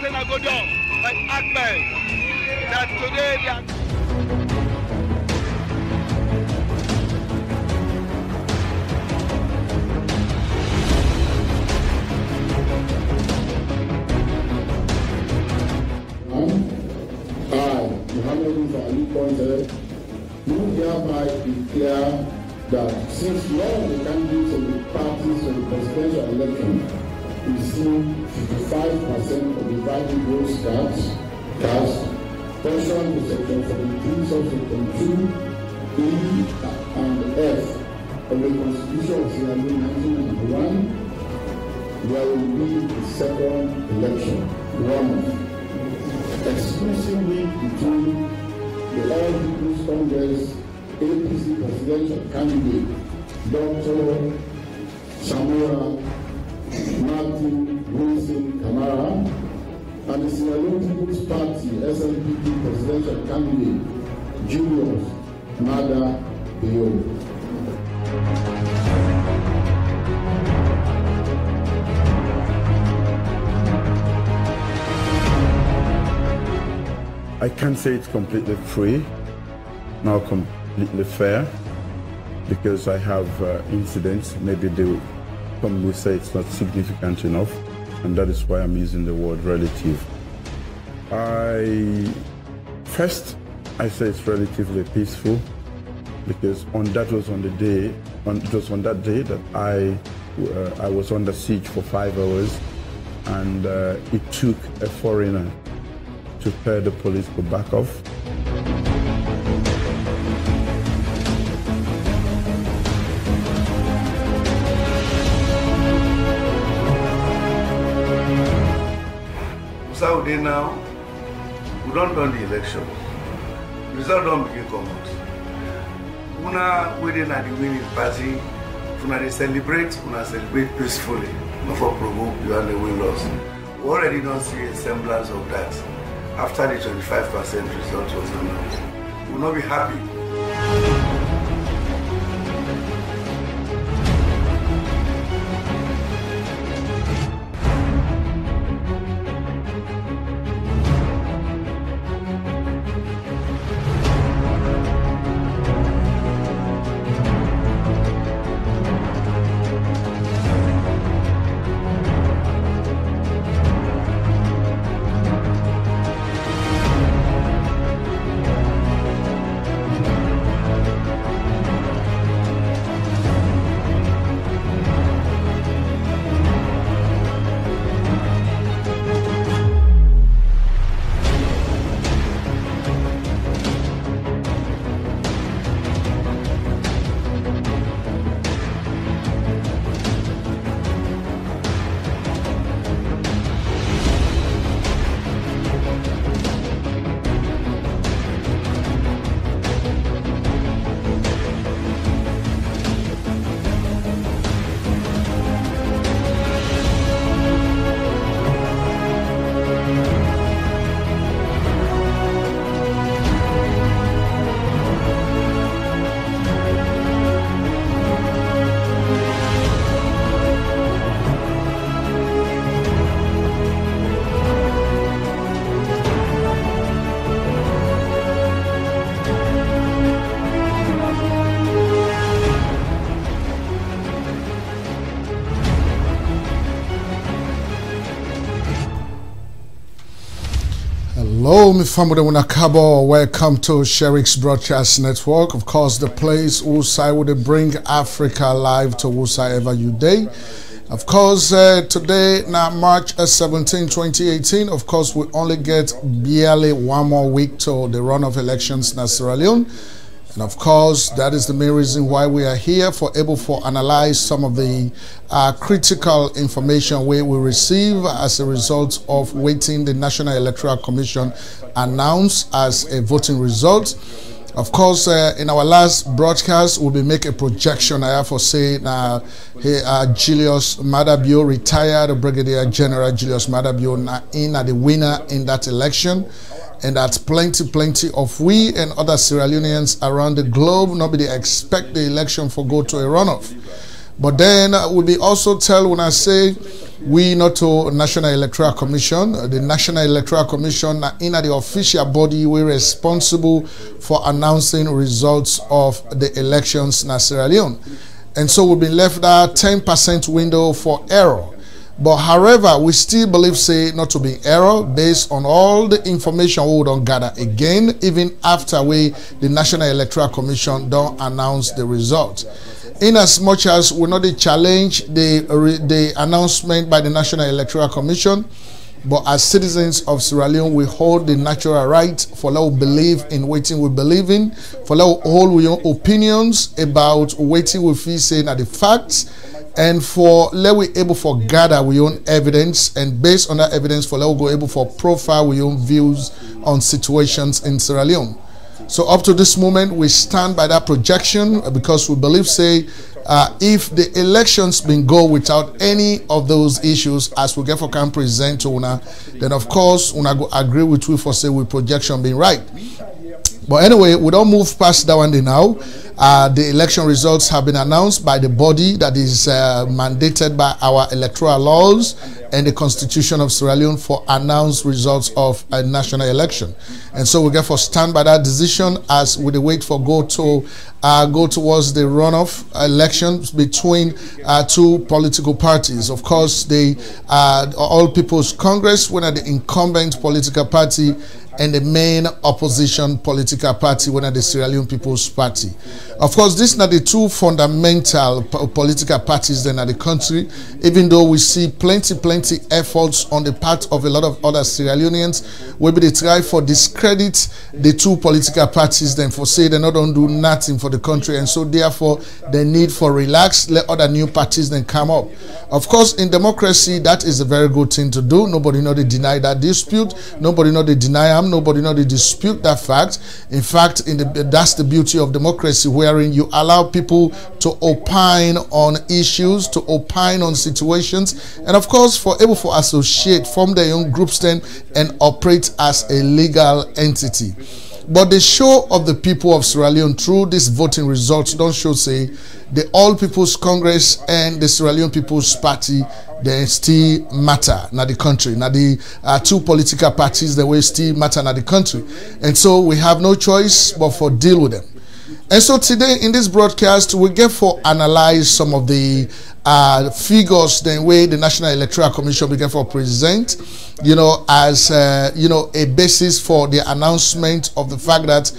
everything I go down like Ahmed. That today they are. We hereby declare that since all the candidates of the parties of the presidential election receive 55% of the valid votes cast, pursuant to section 17, subsection 2, E and F of the Constitution of Sierra Leone 1991, there will be a second election, exclusively between the All People's Congress APC presidential candidate, Dr. Samora Martin Wilson Kamara, and the Sierra Leone People's Party SLPP presidential candidate, Julius Mada Bio. I can't say it's completely free, nor completely fair, because I have incidents. Maybe some will say it's not significant enough, and that is why I'm using the word relative. First, I say it's relatively peaceful, because it was on that day that I was under siege for 5 hours, and it took a foreigner to tell the police to back off. So now, we don't run the election. The result don't begin come out. Una within at the winning party, una they celebrate peacefully, not for provoke you and the win loss. We already don't see a semblance of that. After the 25% result was announced, we will not be happy. Hello, my family, welcome to Sheriff's Broadcast Network. Of course, the place Usai would bring Africa live to whosoever you day. Of course, today, now March 17, 2018, of course, we only get barely 1 more week to the run of elections in Sierra Leone. And of course, that is the main reason why we are here, able to analyze some of the critical information we will receive as a result of waiting the National Electoral Commission announce as a voting result. Of course, in our last broadcast, we'll be making a projection. I have to say, Julius Madabio, retired Brigadier General Julius Madabio, in the winner in that election. And that's plenty of we and other Sierra Leoneans around the globe. Nobody expect the election for go to a runoff. But then we'll be also tell when I say we not to National Electoral Commission. The National Electoral Commission in the official body we're responsible for announcing results of the elections in Sierra Leone. And so we've been left that 10% window for error. But however, we still believe say not to be error based on all the information we don't gather again, even after the National Electoral Commission don't announce the result. In as much as we not challenge the announcement by the National Electoral Commission, but as citizens of Sierra Leone, we hold the natural right for let we believe in waiting we believe in, for let we hold we own opinions about waiting we feel saying are the facts, and for let we able for gather we own evidence, and based on that evidence for let we go able for profile we own views on situations in Sierra Leone. So up to this moment, we stand by that projection because we believe, say, if the elections been go without any of those issues, as we get for can present to una, then of course una go agree with we for say we projection being right. But anyway, we don't move past that one day now. The election results have been announced by the body that is mandated by our electoral laws and the Constitution of Sierra Leone for announced results of a national election. And so we get for stand by that decision as we wait for go towards the runoff elections between two political parties. Of course, the All People's Congress, when the incumbent political party, and the main opposition political party, when the Sierra Leone People's Party. Of course, these are the two fundamental political parties then at the country, even though we see plenty efforts on the part of a lot of other Sierra Leoneans, where they try for discredit the two political parties, then for say they not don't do nothing for the country, and so therefore the need for relax, let other new parties then come up. Of course, in democracy, that is a very good thing to do. Nobody know they deny that dispute. Nobody know they deny them. Nobody know they dispute that fact. In fact, that's the beauty of democracy, wherein you allow people to opine on issues, to opine on situations, and of course, for able to associate, form their own groups then, and operate as a legal entity. But the show of the people of Sierra Leone through these voting results don't show say the All People's Congress and the Sierra Leone People's Party they still matter na the country. Now the two political parties they will still matter na the country, and so we have no choice but for deal with them. And so today in this broadcast we get for analyze some of the figures the way the National Electoral Commission began for present, as a basis for the announcement of the fact that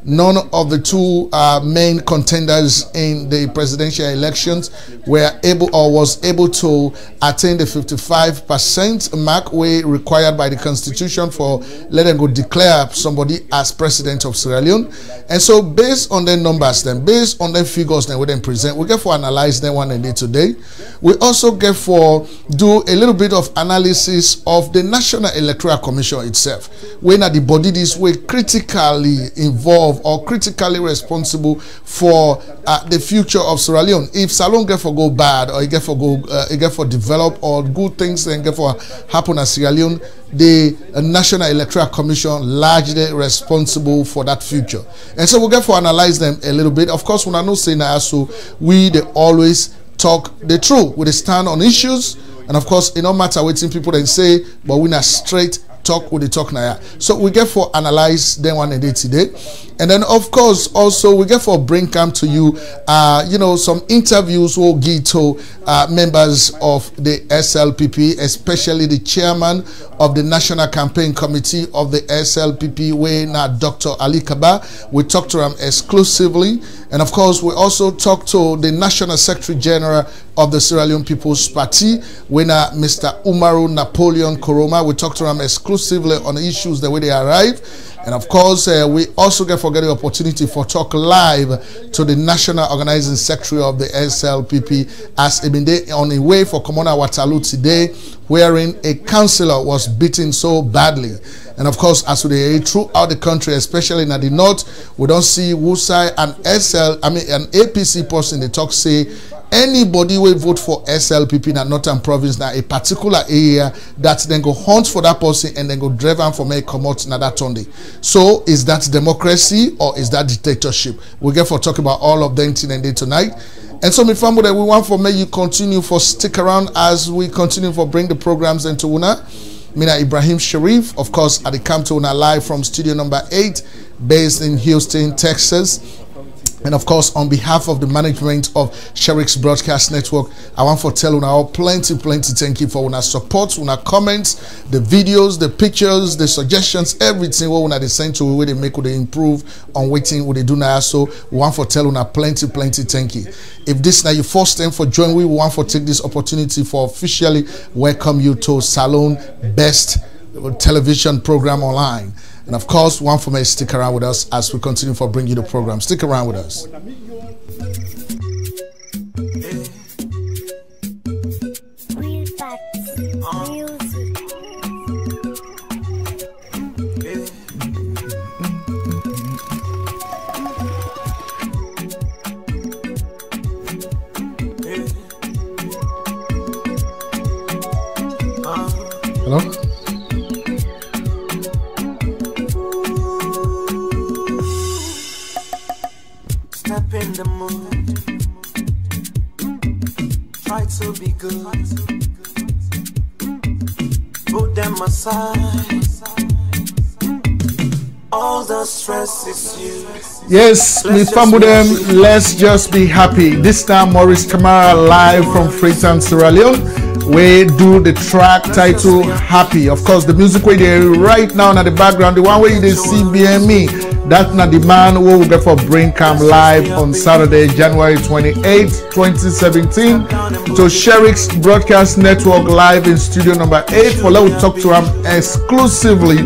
none of the two main contenders in the presidential elections were able or was able to attain the 55% mark way required by the Constitution for let them go declare somebody as president of Sierra Leone. And so based on their numbers then, based on their figures then we then present, we get for analyze them one day today. We also get for do a little bit of analysis of the National Electoral Commission itself, when the body this way critically involved or critically responsible for the future of Sierra Leone. If Salon get for go bad or it get for develop or good things then get for happen at Sierra Leone, the National Electoral Commission largely responsible for that future. And so we'll get for analyze them a little bit. Of course, when I know saying that, so we they always talk the truth. We stand on issues, and of course, it don't matter what people then say, but we not straight talk with the talk now. So we get for analyze them one day today, and then of course also we get for bring come to you some interviews we'll give to members of the SLPP, especially the chairman of the National Campaign Committee of the SLPP, where now Dr. Ali Kaba. We talk to him exclusively, and of course we also talk to the National Secretary General of the Sierra Leone People's Party, when Mr. Umaru Napoleon Koroma. We talk to him exclusively on the issues the way they arrive. And of course, we also get the opportunity for talk live to the National Organizing Secretary of the SLPP, as he been on the way for Komona Watalu today, wherein a councillor was beaten so badly. And of course, as we throughout the country, especially in the north, we don't see Wusai and an APC person they talk say anybody will vote for SLPP in the Northern Province now a particular area that then go hunt for that person and then go drive them for make come out na that Sunday. So is that democracy or is that dictatorship? We get for talk about all of them today tonight. And so, my family, we want for me you continue for stick around as we continue for bring the programs into Una. Mina Ibrahim Sheriff, of course, at the Camp to Una live from studio number 8, based in Houston, Texas. And of course, on behalf of the management of Sheriff's Broadcast Network, I want to tell you all plenty thank you for una support, una comments, the videos, the pictures, the suggestions, everything what una they send to where they make they improve on waiting what they do now. So we want to tell una plenty thank you. If this now your first time for join, we want to take this opportunity for officially welcome you to Salon Best television program online. And of course, one for me, stick around with us as we continue for bring you the program. Stick around with us. Hello? In the mood, try to be good, put them aside, all the stress is you. Yes, me family them, let's just be happy. This time Maurice Kamara live from Freetown, Sierra Leone. We do the track title Happy. Of course, the music way there right now in the background, the one way they see BME. That's not the man who will get for Brain Cam live on Saturday, January 28, 2017 to Sheriff's Broadcast Network live in studio number 8 for let we talk to him exclusively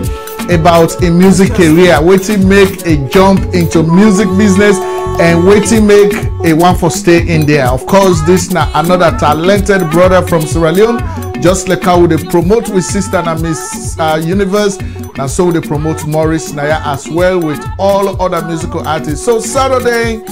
about a music career, waiting make a jump into music business and waiting make a one for stay in there. Of course, this now another talented brother from Sierra Leone, just like how they promote with Sister and Miss Universe. And so they promote Maurice Naya as well with all other musical artists. So Saturday,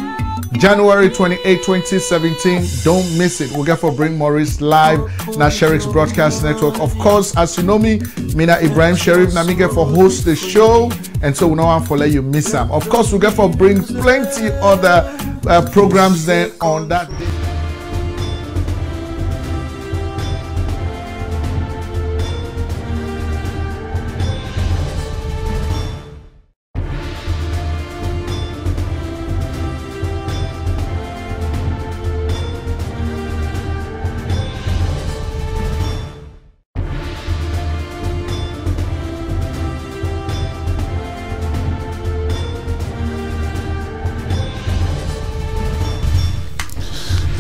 January 28, 2017, don't miss it. We'll get for bring Maurice live na Sheriff's Broadcast Network. Of course, as you know me, Mina Ibrahim Sheriff na me get for host the show, and so we no one for let you miss them. Of course, we'll get for bring plenty other programs then on that day.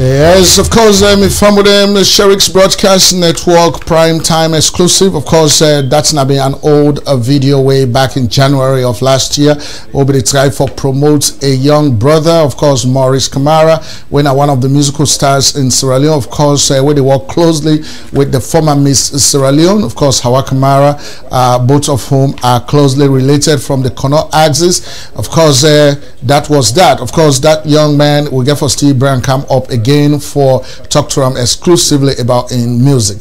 Yes, of course, if I'm with them, the Sheriff's Broadcast Network prime time exclusive. Of course, that's not been an old video way back in January of last year. We'll be trying for promote a young brother, of course, Maurice Kamara, when one of the musical stars in Sierra Leone. Of course, where they work closely with the former Miss Sierra Leone, of course, Hawa Kamara, both of whom are closely related from the Connaught axis. Of course, that was that. Of course, that young man will get for Steve Brand come up again for talk to him exclusively about in music.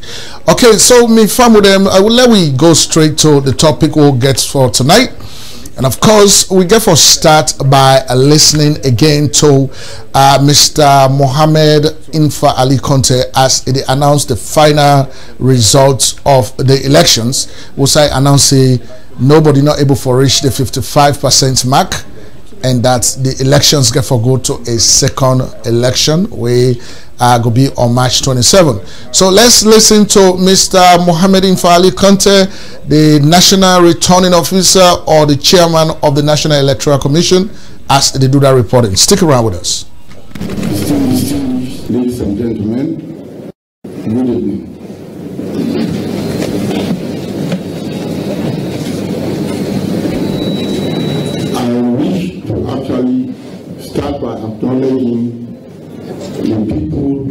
Okay, so me fam with them, I will let we go straight to the topic we'll get for tonight. And of course, we get for start by listening again to Mr. Mohammed Infa Ali Conte as they announced the final results of the elections. We'll say announcing nobody not able to reach the 55% mark, and that the elections get for go to a second election. We are going to be on March 27. So let's listen to Mr. Mohammed Infali Conte, the National Returning Officer or the Chairman of the National Electoral Commission, as they do that reporting. Stick around with us. Ladies and gentlemen, good evening. Actually start by acknowledging the people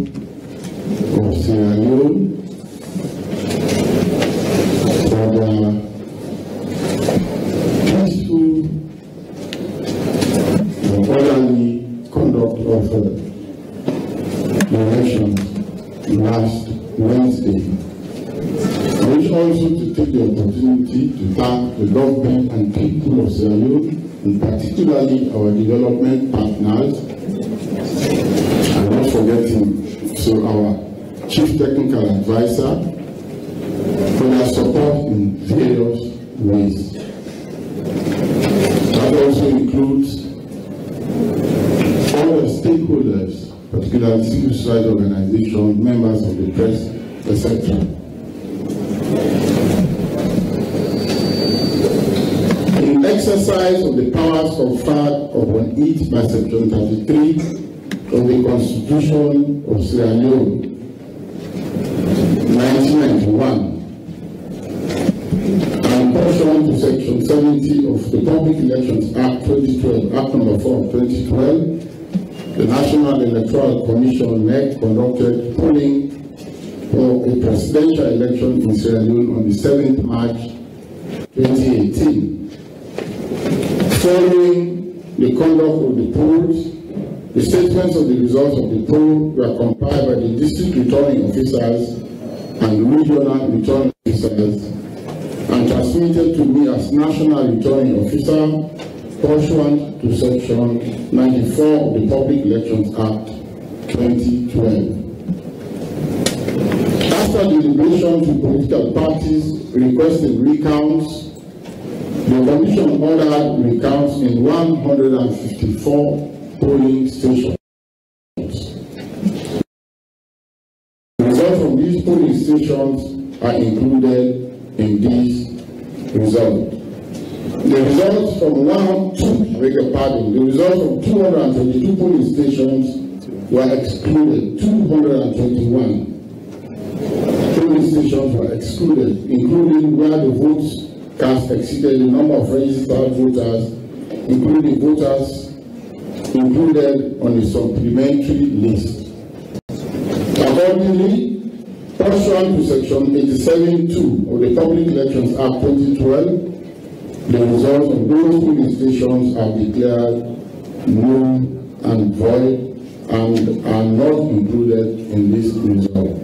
of Sierra Leone for their peaceful and orderly conduct of the elections last Wednesday. I wish also to take the opportunity to thank the government and people of Sierra Leone, and particularly our development partners, I'm not forgetting our Chief Technical Advisor for their support in various ways. That also includes all the stakeholders, particularly civil society organizations, members of the press, etc. In exercise of the powers conferred upon it by Section 33 of the Constitution of Sierra Leone, 1991, and pursuant to Section 70 of the Public Elections Act 2012, Act number 4 of 2012, the National Electoral Commission NEC conducted polling for a presidential election in Sierra Leone on the 7th March 2018. Following the conduct of the polls, the statements of the results of the poll were compiled by the district returning officers and regional returning officers and transmitted to me as national returning officer pursuant to Section 94 of the Public Elections Act 2012. After deliberations with political parties requested recounts, the Commission ordered recounts in 154 polling stations. The results from these polling stations are included in these results. The results from 222 polling stations were excluded. 221 polling stations were excluded, including where the votes cast exceeded the number of registered voters, including voters included on the supplementary list. Accordingly, pursuant to Section 87(2) of the Public Elections Act 2012, the results of those polling stations are declared null and void and are not included in this result.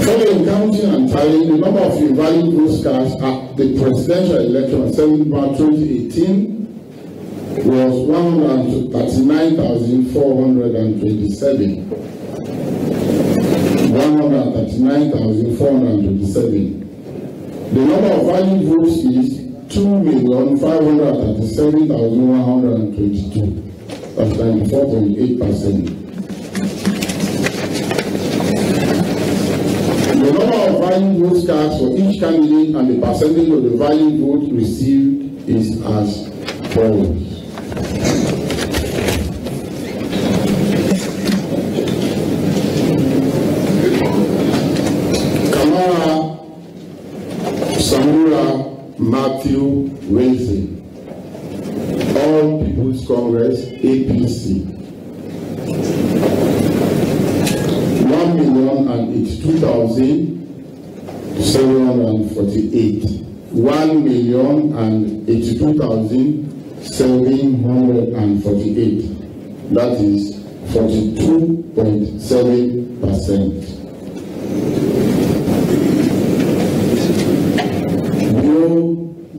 Following counting and tallying, the number of invalid votes cast at the presidential election on 7th March 2018 was 139,427. 139,427. The number of valid votes is 2,537,122. That's 94.8%. The number of valid votes cast for each candidate and the percentage of the valid votes received is as follows. Matthew Wilson, All People's Congress, APC, 1,082,748. 1,082,748. That is 42.7%.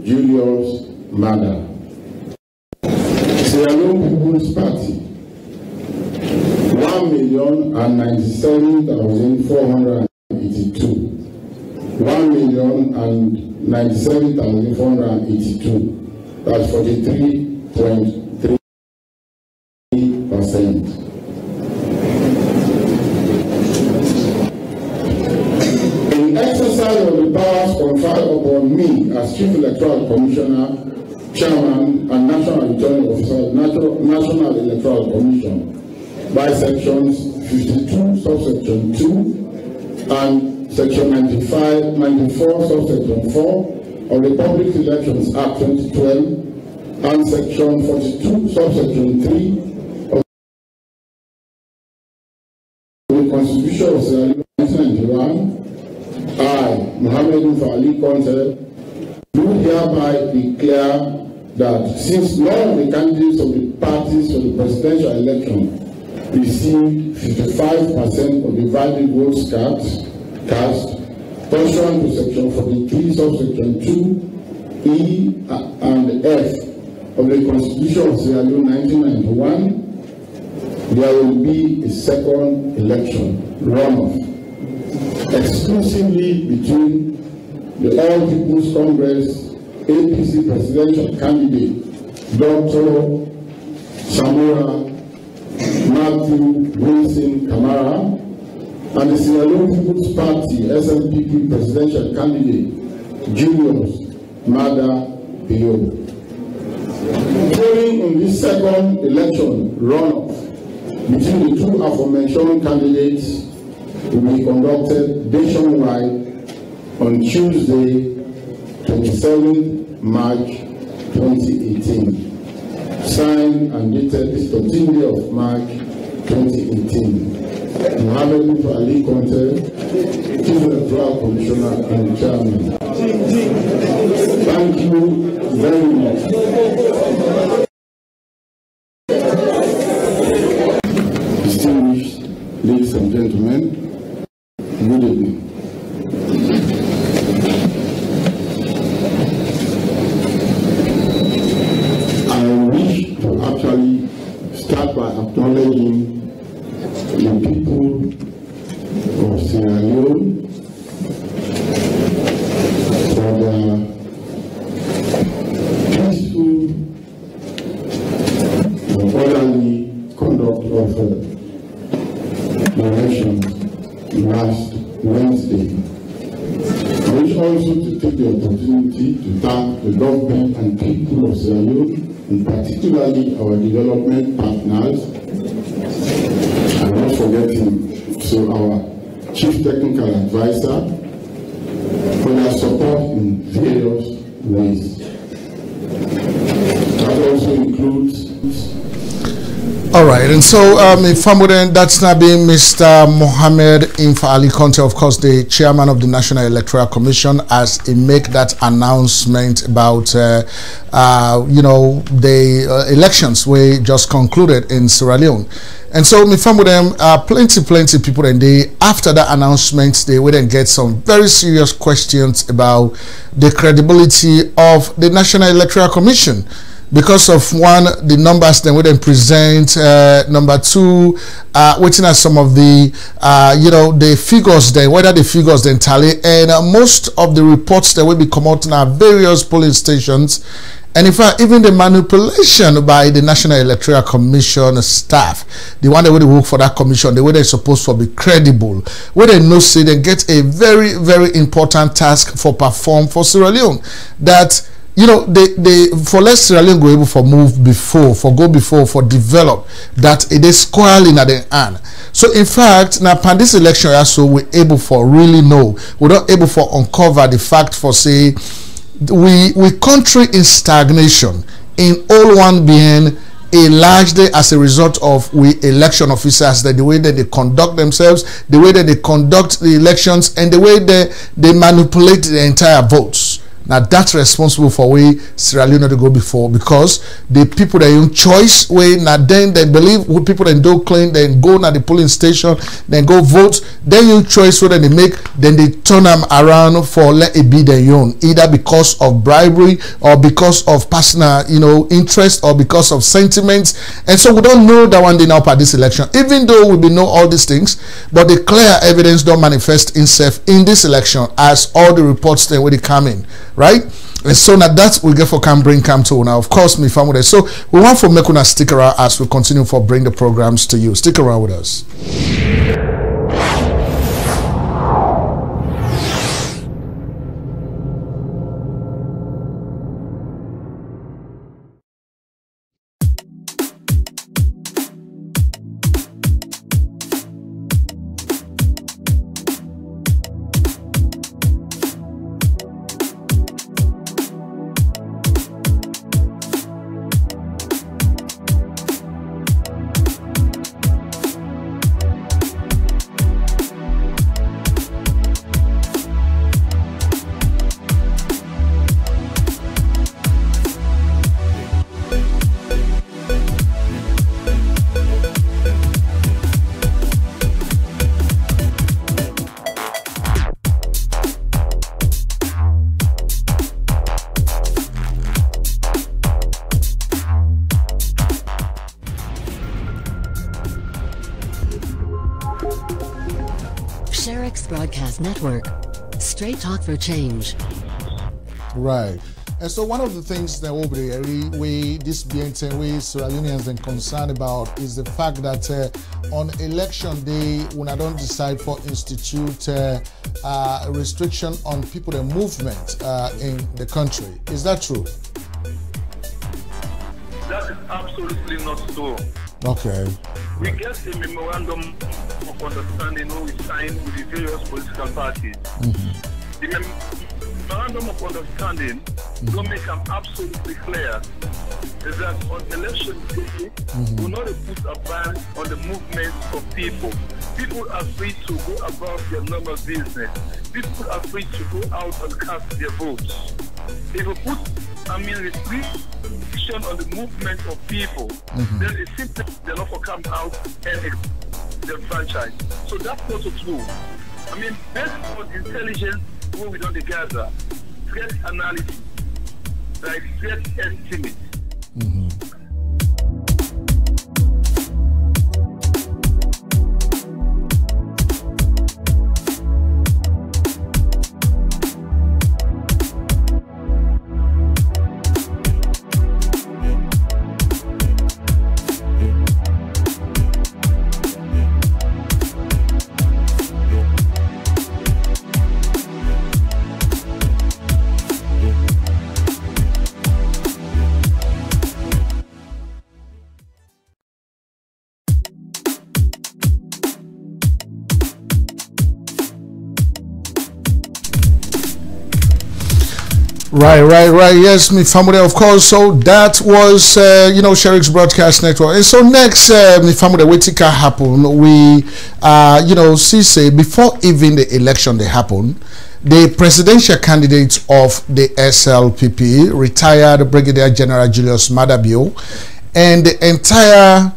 Julius Mada, Sierra Leone People's Party, 1,097,482. 1,097,482. That's 43.3%. In exercise of the powers conferred upon me as Chief Electoral Commissioner, Chairman, and National Returning Officer of the National Electoral Commission by Sections 52, subsection 2, and Section 94, subsection 4 of the Public Elections Act 2012, and Section 42, subsection 3 of the Constitution of Sierra Leone 1991, I, Mohammed Fali Conte, do hereby declare that since none of the candidates of the parties for the presidential election received 55% of the valid votes cast pursuant to Section 43, subsection 2, E and F of the Constitution of Sierra Leone 1991, there will be a second election, runoff, exclusively between the All People's Congress APC presidential candidate, Dr. Samora Matthew Wilson Kamara, and the Sierra Leone People's Party SLPP presidential candidate, Julius Mada Bio. Polling in this second election runoff between the two aforementioned candidates will be conducted nationwide on Tuesday, 27th March 2018. Signed and dated this 13th day of March 2018. Mohammed Ali Conte, Chief Electoral Commissioner and Chairman. Thank you very much. Distinguished ladies and gentlemen, good evening. I wish to actually start by acknowledging the people of Sierra Leone for their peaceful and orderly conduct of the elections last Wednesday. I wish also to take the opportunity to thank the government and people of Sierra Leone, and particularly our development partners, and not forgetting to our Chief Technical Advisor for their support in various ways. That also includes. All right, and so that's now being Mr. Mohammed Ali Conte, of course, the chairman of the National Electoral Commission, as he make that announcement about the elections we just concluded in Sierra Leone. And so plenty people, and they, after that announcement, they would then get some very serious questions about the credibility of the National Electoral Commission. Because of one, the numbers then we then present, number two, waiting at some of the the figures then, whether the figures then tally, and most of the reports that will be come out in our various polling stations, and in fact even the manipulation by the National Electoral Commission staff, the one that would work for that commission, the way they're supposed to be credible, where they know say they get a very, very important task for perform for Sierra Leone, that they for less Sierra Leone go able for move before, for go before, for develop, that it is squarely at the end. So in fact, now upon this election also we're able for really know, we're not able for uncover the fact for say we country in stagnation in all one being a largely as a result of we election officers, that the way that they conduct themselves, the way that they conduct the elections, and the way that they manipulate the entire votes. Now that's responsible for way Sierra Leone to go before, because the people that own choice way now then they believe with people that don't claim, then go na the polling station, then go vote, then you choice what they make, then they turn them around for let it be their own, either because of bribery or because of personal interest or because of sentiments. And so we don't know that one day now at this election, even though we know all these things, but the clear evidence don't manifest itself in this election as all the reports that when they come in. Right? And so now that's we get for bring to now. Of course, me family. So we want for make una stick around as we continue for bring the programs to you. Stick around with us. Sherrick's Broadcast Network. Straight talk for change. Right. And so one of the things that we this BNT, we Sierra Leoneans are concerned about is the fact that on election day, when I don't decide for institute a restriction on people and movement in the country. Is that true? That is absolutely not so. Okay. We get a memorandum of understanding when we sign with the various political parties. The memorandum of understanding don't make them absolutely clear is that on election day, we not put a ban on the movement of people. People are free to go about their normal business. People are free to go out and cast their votes. If we put, restriction on the movement of people, then it simply they're not for come out and the franchise. So that's not true. Based on intelligence, what we don't gather, threat analysis, like threat estimate. Right. Yes, me family, of course. So that was, Sherrick's Broadcast Network. And so next, me family, what can happen? We, say before even the election they happen, the presidential candidate of the SLPP, retired Brigadier General Julius Madabio, and the entire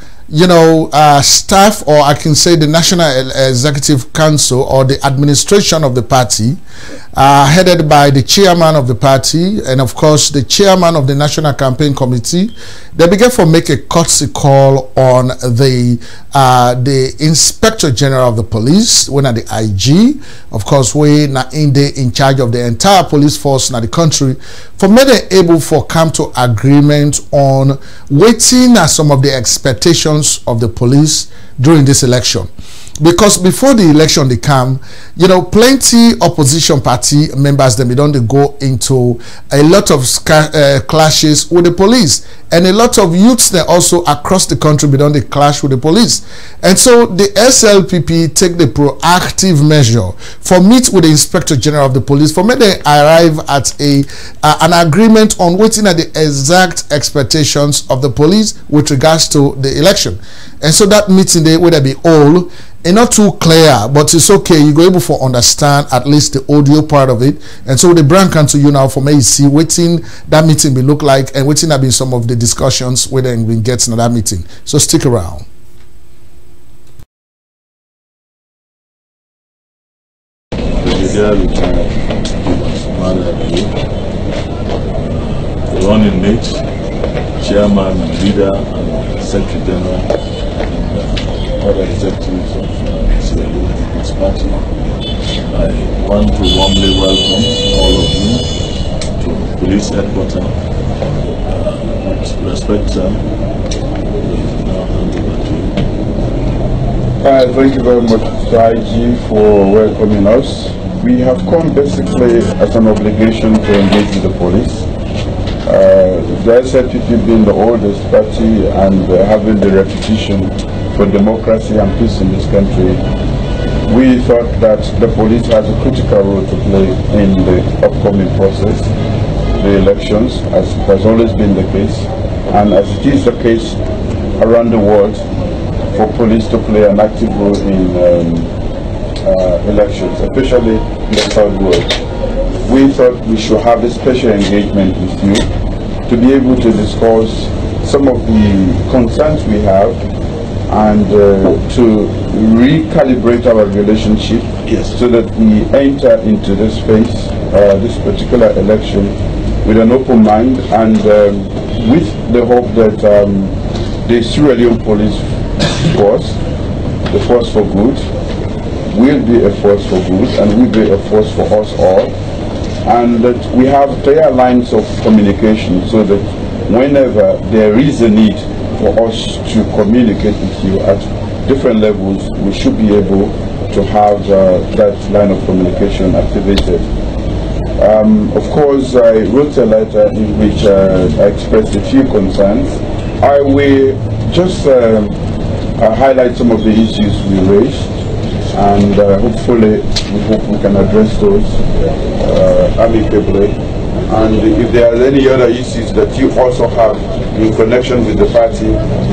staff, or I can say the National Executive Council or the administration of the party, headed by the chairman of the party and of course the chairman of the National Campaign Committee, they began to make a courtesy call on the Inspector General of the Police, when at the IG, of course, we in charge of the entire police force in the country, for me they able for come to agreement on waiting at some of the expectations of the police during this election. Because before the election they come, plenty opposition party members, they don't go into a lot of clashes with the police, and a lot of youths they also across the country don't they clash with the police. And so the SLPP take the proactive measure for meet with the Inspector General of the Police, for me they arrive at an agreement on waiting at the exact expectations of the police with regards to the election. And so that meeting they would be all not too clear, but it's okay. You go able to understand at least the audio part of it. And so the brand come to you now for me see waiting that meeting will look like, and waiting have been some of the discussions where they been getting that meeting. So stick around. Running mate, chairman, leader, and secretary general, and other executives of Sierra Leone People's Party. I want to warmly welcome all of you to police headquarters. With respect, sir, we now hand over to you. Thank you very much, Mr. IG, for welcoming us. We have come basically as an obligation to engage with the police. The SLPP being the oldest party and having the reputation for democracy and peace in this country, we thought that the police has a critical role to play in the upcoming process, the elections, as it has always been the case, and as it is the case around the world, for police to play an active role in elections, especially in the third world. We thought we should have a special engagement with you to be able to discuss some of the concerns we have and to recalibrate our relationship, so that we enter into this phase, this particular election, with an open mind and with the hope that the Sierra Leone Police Force, the force for good, will be a force for good and will be a force for us all, and that we have clear lines of communication so that whenever there is a need for us to communicate with you at different levels, we should be able to have that line of communication activated. Of course, I wrote a letter in which I expressed a few concerns. I will just highlight some of the issues we raised, and hopefully we hope we can address those amicably. And if there are any other issues that you also have in connection with the party,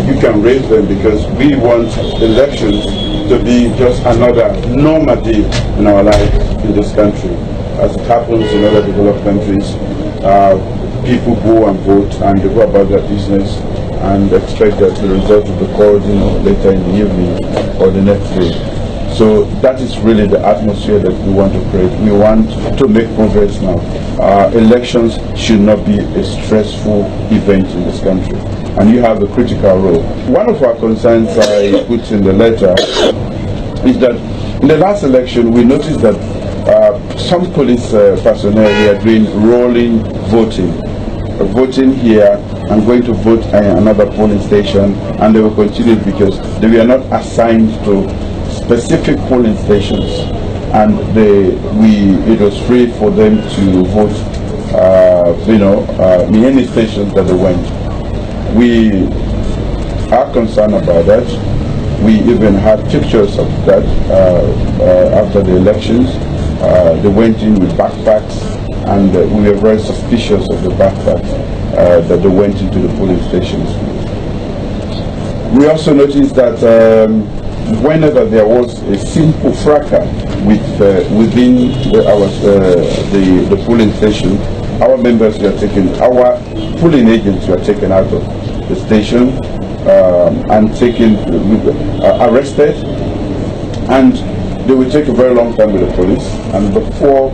you can raise them, because we want elections to be just another normal day in our life in this country. As it happens in other developed countries, people go and vote and they go about their business and expect that the result will be called, later in the evening or the next day. So that is really the atmosphere that we want to create. We want to make progress now. Elections should not be a stressful event in this country, and you have a critical role. One of our concerns I put in the letter is that in the last election we noticed that some police personnel were doing rolling voting here and going to vote in another polling station, and they will continue because they were not assigned to specific polling stations, and it was free for them to vote in any stations that they went. We are concerned about that. We even had pictures of that after the elections. They went in with backpacks, and we were very suspicious of the backpacks that they went into the polling stations. We also noticed that whenever there was a simple fracas within the polling station, our members were taken, our polling agents were taken out of the station and arrested, and they will take a very long time with the police, and before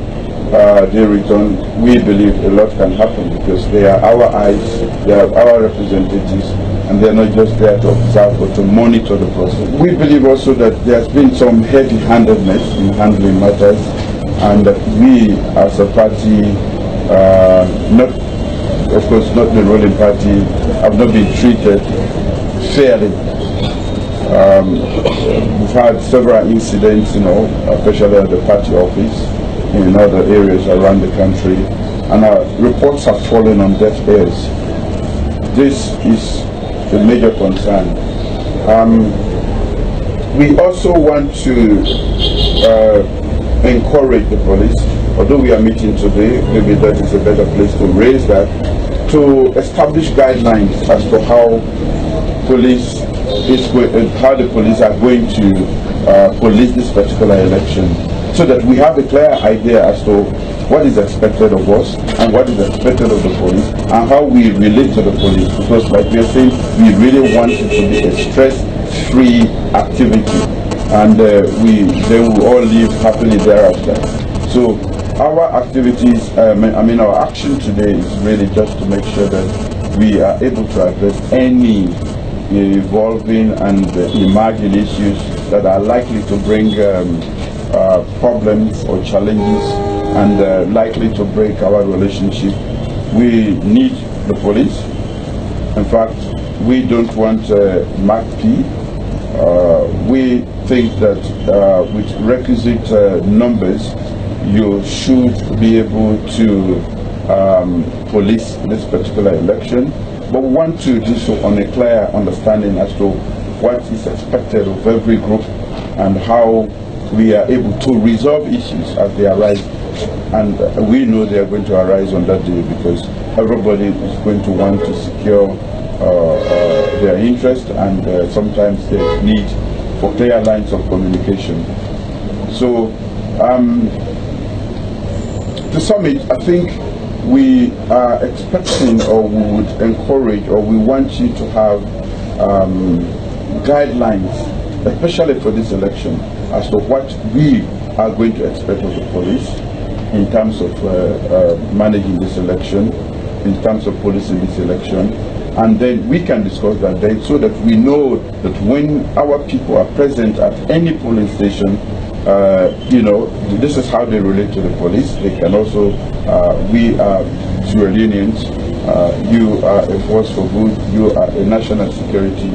they return, we believe a lot can happen, because they are our eyes, they are our representatives, and they are not just there to observe but to monitor the process. We believe also that there has been some heavy-handedness in handling matters, and that we as a party, of course not the ruling party, have not been treated fairly. We've had several incidents, especially at the party office, in other areas around the country, and our reports have fallen on deaf ears. This is a major concern. We also want to encourage the police, although we are meeting today, maybe that is a better place to raise that, to establish guidelines as to how the police are going to police this particular election, so that we have a clear idea as to what is expected of us and what is expected of the police, and how we relate to the police. Because like we are saying, we really want it to be a stress-free activity, and they will all live happily thereafter. So our activities, our action today is really just to make sure that we are able to address any evolving and emerging issues that are likely to bring problems or challenges, and likely to break our relationship. We need the police. In fact, we don't want Mark P. We think that with requisite numbers, you should be able to police this particular election. But we want to do so on a clear understanding as to what is expected of every group and how we are able to resolve issues as they arise. And we know they are going to arise on that day, because everybody is going to want to secure their interest, and sometimes they need for clear lines of communication. So to sum it, I think we are expecting, or we would encourage, or we want you to have guidelines, especially for this election, as to what we are going to expect of the police in terms of managing this election, in terms of policing this election, and then we can discuss that then, so that we know that when our people are present at any polling station, you know, this is how they relate to the police. They can also, we are Sierra Leoneans, you are a force for good, you are a national security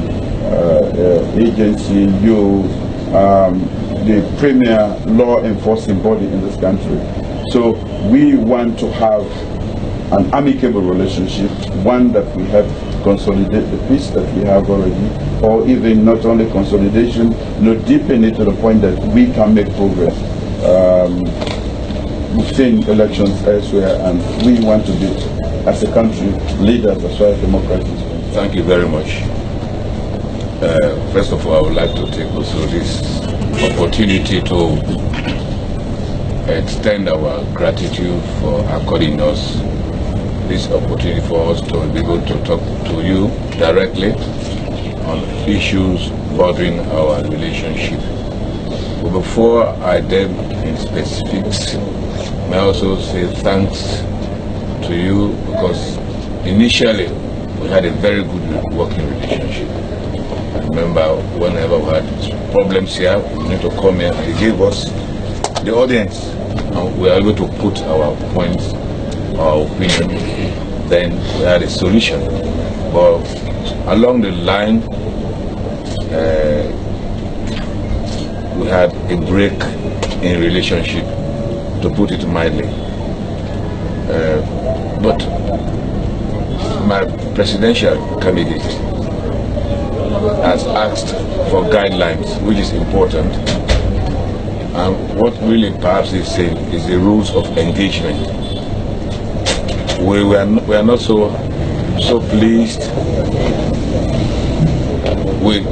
agency, you the premier law enforcing body in this country. So we want to have an amicable relationship, one that we have consolidate the peace that we have already, or even not only consolidation, deepen it to the point that we can make progress. We've seen elections elsewhere, and we want to be, as a country, leaders as far as democracy is concerned. Thank you very much. First of all, I would like to take also this opportunity to extend our gratitude for according us this opportunity for us to be able to talk to you directly on issues bothering our relationship. But before I delve in specifics, may I also say thanks to you, because initially we had a very good working relationship. I remember whenever we had problems here, we need to come here, and he gave us the audience, and we were able to put our points, our opinion, then we had a solution. But along the line, we had a break in relationship, to put it mildly. But my presidential candidate has asked for guidelines, which is important. And what really perhaps is saying is the rules of engagement. We are not so pleased with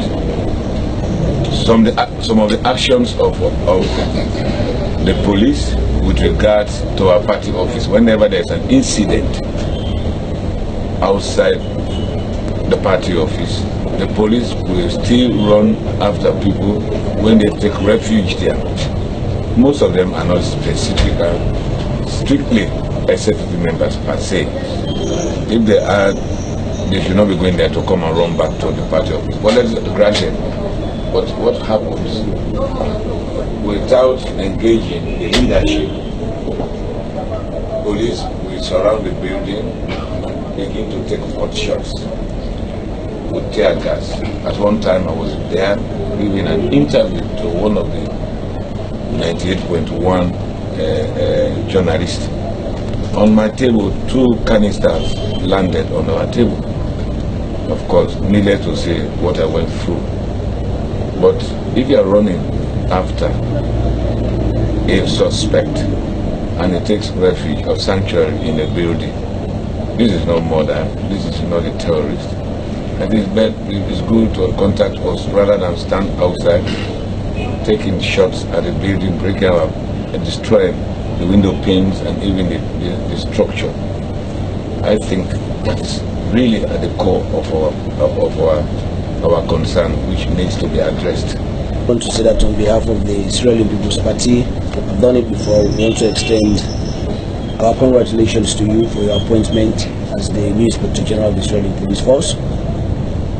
some of the actions of the police with regards to our party office. Whenever there's an incident outside the party office, the police will still run after people when they take refuge there. Most of them are not specific and strictly SLPP members per se. If they are, they should not be going there to come and run back to the party office. Well, that's granted. But what happens without engaging the leadership? Police will surround the building, begin to take hot shots with tear gas. At one time I was there giving an interview to one of the 98.1 journalists. On my table, 2 canisters landed on our table. Of course, needless to say what I went through. But if you are running after a suspect and he takes refuge or sanctuary in a building, this is not murder, this is not a terrorist. I think it's good to contact us rather than stand outside taking shots at the building, breaking up and destroying the window panes and even the structure. I think that's really at the core of our concern, which needs to be addressed. I want to say that on behalf of the Sierra Leone People's Party, I've done it before. We want to extend our congratulations to you for your appointment as the new Inspector General of the Sierra Leone Police Force,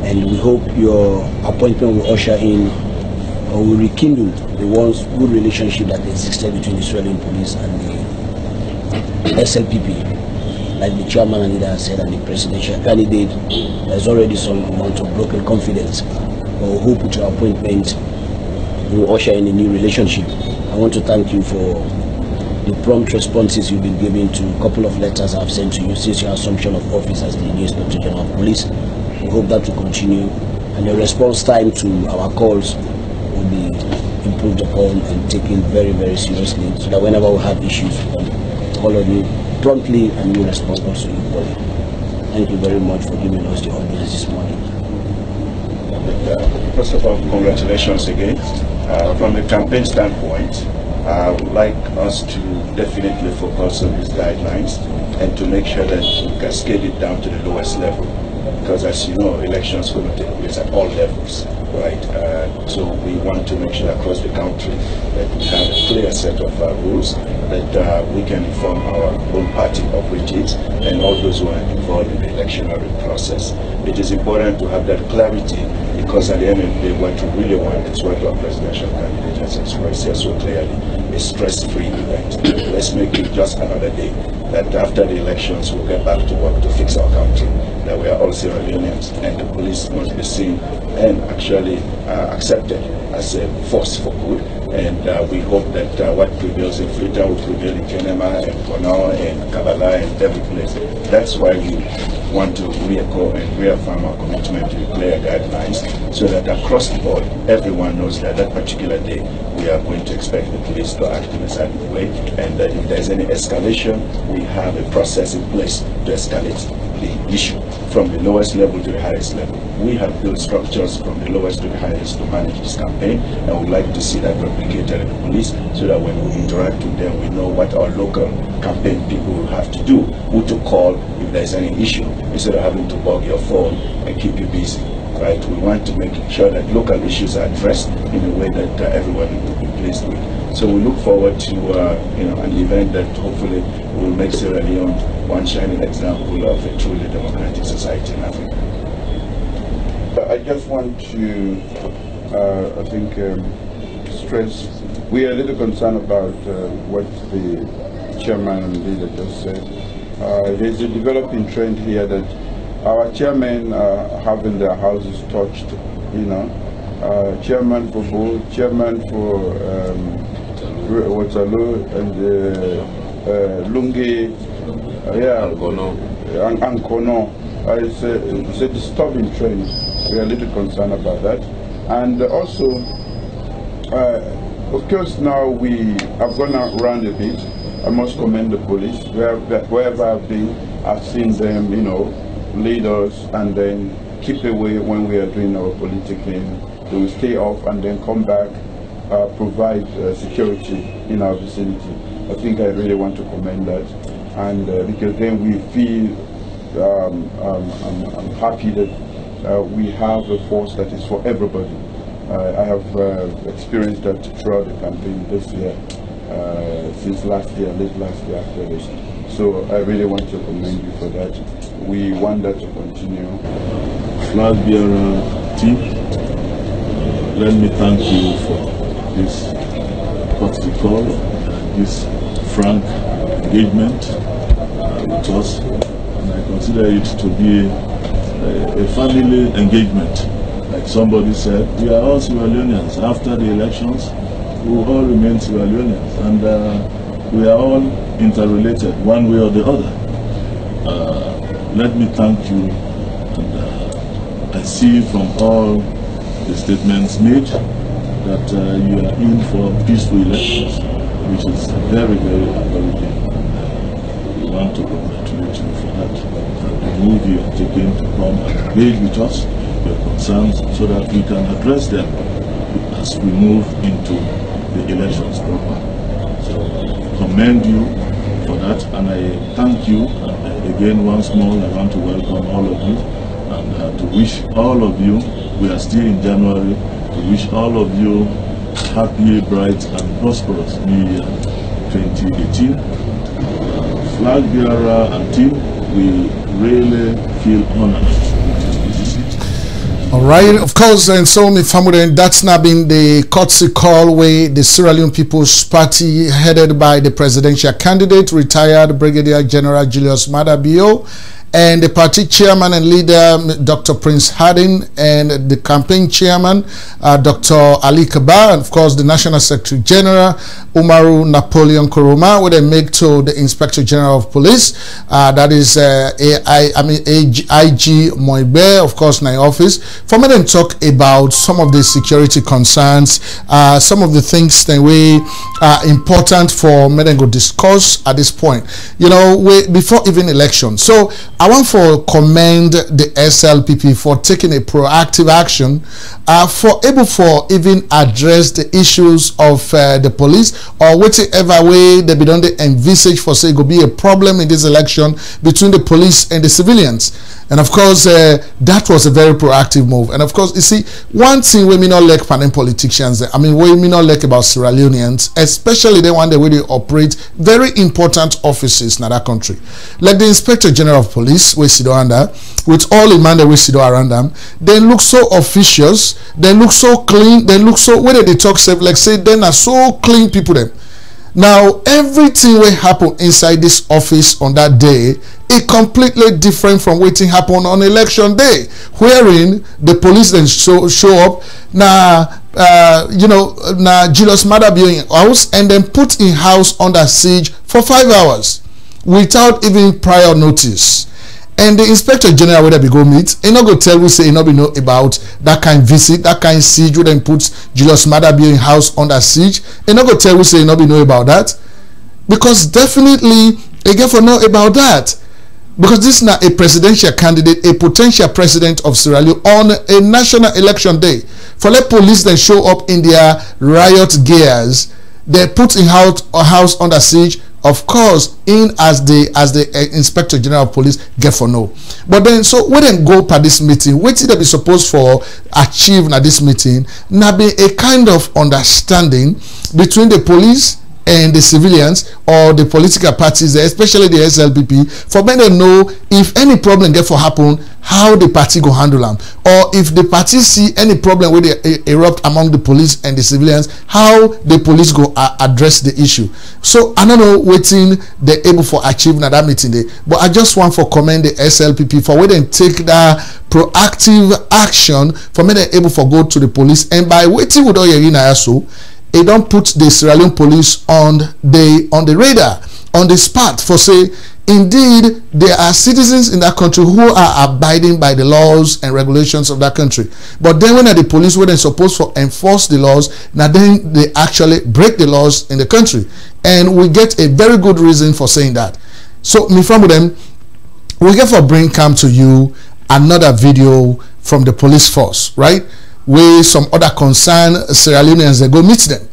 and we hope your appointment will usher in or will rekindle the once good relationship that existed between the Sierra Leone Police and the SLPP. Like the chairman and leader said, and the presidential candidate, there's already some amount of broken confidence. But we hope with your appointment will usher in a new relationship. I want to thank you for the prompt responses you've been giving to a couple of letters I've sent to you since your assumption of office as the new Inspector General of Police. We hope that will continue, and the response time to our calls will be improved upon and taken very, very seriously, so that whenever we have issues, we can call on you promptly and you respond also equally. Thank you very much for giving us the audience this morning. First of all, congratulations again. From the campaign standpoint, I would like us to definitely focus on these guidelines and to make sure that we cascade it down to the lowest level. Because as you know, elections are going to take place at all levels, right? So we want to make sure across the country that we have a clear set of rules that we can inform our own party operatives and all those who are involved in the electionary process. It is important to have that clarity because at the end of the day, what we really want is what our presidential candidate has expressed here so clearly, a stress-free event. Let's make it just another day, that after the elections we'll get back to work to fix our country, that we are all Sierra Leoneans, and the police must be seen and actually accepted as a force for good. And we hope that what prevails in Freetown will prevail in Kenema and Kono and Kabala and every place. That's why we want to re-echo and reaffirm our commitment to the clear guidelines, so that across the board, everyone knows that that particular day we are going to expect the police to act in a certain way, and that if there's any escalation, we have a process in place to escalate the issue from the lowest level to the highest level. We have built structures from the lowest to the highest to manage this campaign, and we'd like to see that replicated in the police, so that when we interact with them, we know what our local campaign people will have to do, who to call if there's any issue, instead of having to bug your phone and keep you busy. Right? We want to make sure that local issues are addressed in a way that everyone will be pleased with. So we look forward to an event that hopefully will make Sierra Leone one shining example of a truly democratic society in Africa. I just want to, stress, we are a little concerned about what the chairman and leader just said. There's a developing trend here that our chairmen are having their houses touched, chairman for Bull, chairman for Waterloo and Lungi, and Kono. It's a disturbing trend. We are a little concerned about that. And also, of course, now we have gone around a bit. I must commend the police. Wherever I've been, I've seen them, lead us and then keep away when we are doing our politicking. They will stay off and then come back, provide security in our vicinity. I think I really want to commend that, and because then we feel I'm happy that we have a force that is for everybody. I have experienced that throughout the campaign this year, since last year, late last year after this. So I really want to commend you for that. We want that to continue. Flag bearer team, let me thank you for this courtesy call, this frank engagement with us. And I consider it to be a family engagement. Like somebody said, we are all Sierra Leoneans. After the elections, we will all remain Sierra Leoneans. And we are all interrelated one way or the other. Let me thank you, and I see from all the statements made that you are in for peaceful elections, which is very, very encouraging. We want to congratulate you for that, and the move you are taking to come and engage with us, your concerns, so that we can address them as we move into the elections proper. So I commend you for that, and I thank you. And again, once more, I want to welcome all of you, and to wish all of you, we are still in January, to wish all of you happy, bright and prosperous New Year 2018. Flag bearer and team, we really feel honored. All right, of course, and so that's now been the courtesy call where the Sierra Leone People's Party, headed by the presidential candidate, retired Brigadier General Julius Maada Bio, and the party chairman and leader, Dr. Prince Harding, and the campaign chairman, Dr. Ali Kaba, and of course the National Secretary General, Umaru Napoleon Koroma, where they make to the Inspector General of Police, that is IG Moibe, of course, in office, for me to talk about some of the security concerns, some of the things that we are important for me to discuss at this point, before even election. So I want to commend the SLPP for taking a proactive action, for even address the issues of the police, or whichever way they be done they envisage for say it could be a problem in this election between the police and the civilians. And of course, that was a very proactive move. And of course, you see, one thing we may not like panel politicians, we may not like about Sierra Leoneans, especially the one that way they operate very important offices in that country, like the Inspector General of Police. police we sit under, with all the man that we sit around them, they look so officious, they look so clean, they look so, whether they talk safe, like say, they are so clean people them. Now, everything will happen inside this office on that day is completely different from what happened on election day, wherein the police then show up now, now Julius Maada in house and then put in house under siege for 5 hours without even prior notice. And the Inspector General, whether we go meet, he not go tell we say he not be know about that kind of visit, that kind of siege, where then puts Julius Maada in house under siege. He not go tell we say he not be know about that, because definitely he get for know about that, because this is not a presidential candidate, a potential president of Sierra Leone on a national election day. For let police then show up in their riot gears, they put in house under siege. Of course, in as the Inspector General of Police get for no. But then, so we then go per this meeting, what did they be supposed for achieve at this meeting? Now be a kind of understanding between the police and the civilians or the political parties, especially the SLPP, for men to know if any problem get for happen, how the party go handle them, or if the party see any problem where they erupt among the police and the civilians, how the police go address the issue. So I don't know waiting they're able for achieving at that meeting day, but I just want for commend the SLPP for where they take that proactive action for me they're able for go to the police, and by waiting with all your so they don't put the Sierra Leone police on the radar, on the spot, for say indeed there are citizens in that country who are abiding by the laws and regulations of that country. But then when the police were then supposed to enforce the laws, now then they actually break the laws in the country, and we get a very good reason for saying that. So me from them, we get for bring come to you another video from the police force, right? Where some other concerned Sierra Leoneans, they go meet them,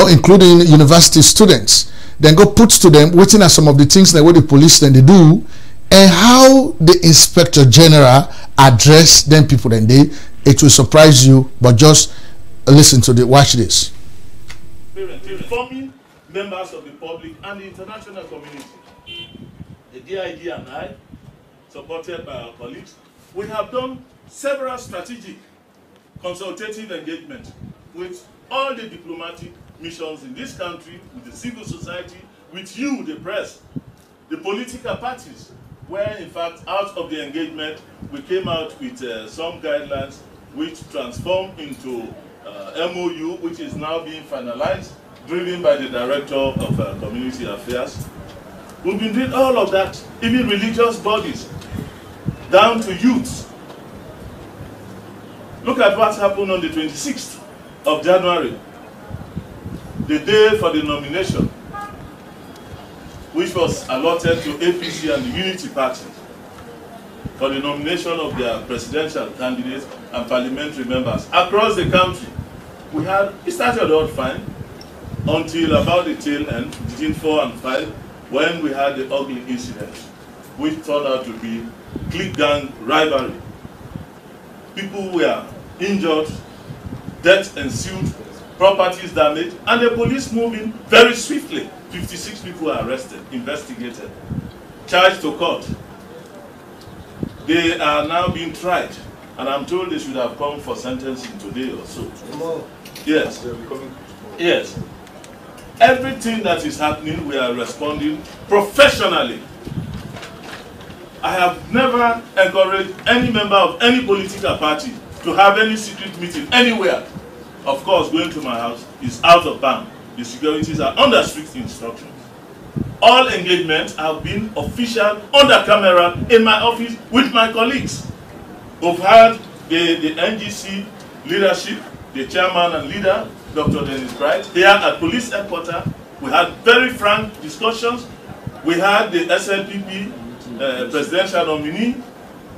including university students, then go put to them waiting at some of the things that what the police then they do, and how the Inspector General address them people. Then it will surprise you, but just listen to watch this. Informing members of the public and the international community, the DID and I, supported by our colleagues, we have done several strategic consultative engagement with all the diplomatic missions in this country, with the civil society, with you, the press, the political parties, where in fact out of the engagement we came out with some guidelines which transformed into MOU, which is now being finalized, driven by the Director of Community Affairs. We've been doing all of that, even religious bodies, down to youths. Look at what happened on the 26th of January, the day for the nomination, which was allotted to APC and the Unity Party for the nomination of their presidential candidates and parliamentary members across the country. It started out fine until about the tail end, between 4 and 5, when we had the ugly incident, which turned out to be clique gang rivalry. People were injured, death ensued, properties damaged, and the police moving very swiftly. 56 people were arrested, investigated, charged to court. They are now being tried, and I'm told they should have come for sentencing today or so. Yes. Yes. Everything that is happening, we are responding professionally. I have never encouraged any member of any political party to have any secret meeting anywhere. Of course, going to my house is out of bounds. The securities are under strict instructions. All engagements have been official, under camera, in my office with my colleagues. We've had the NGC leadership, the chairman and leader, Dr. Dennis Bright, here at police headquarters. We had very frank discussions. We had the SLPP presidential nominee,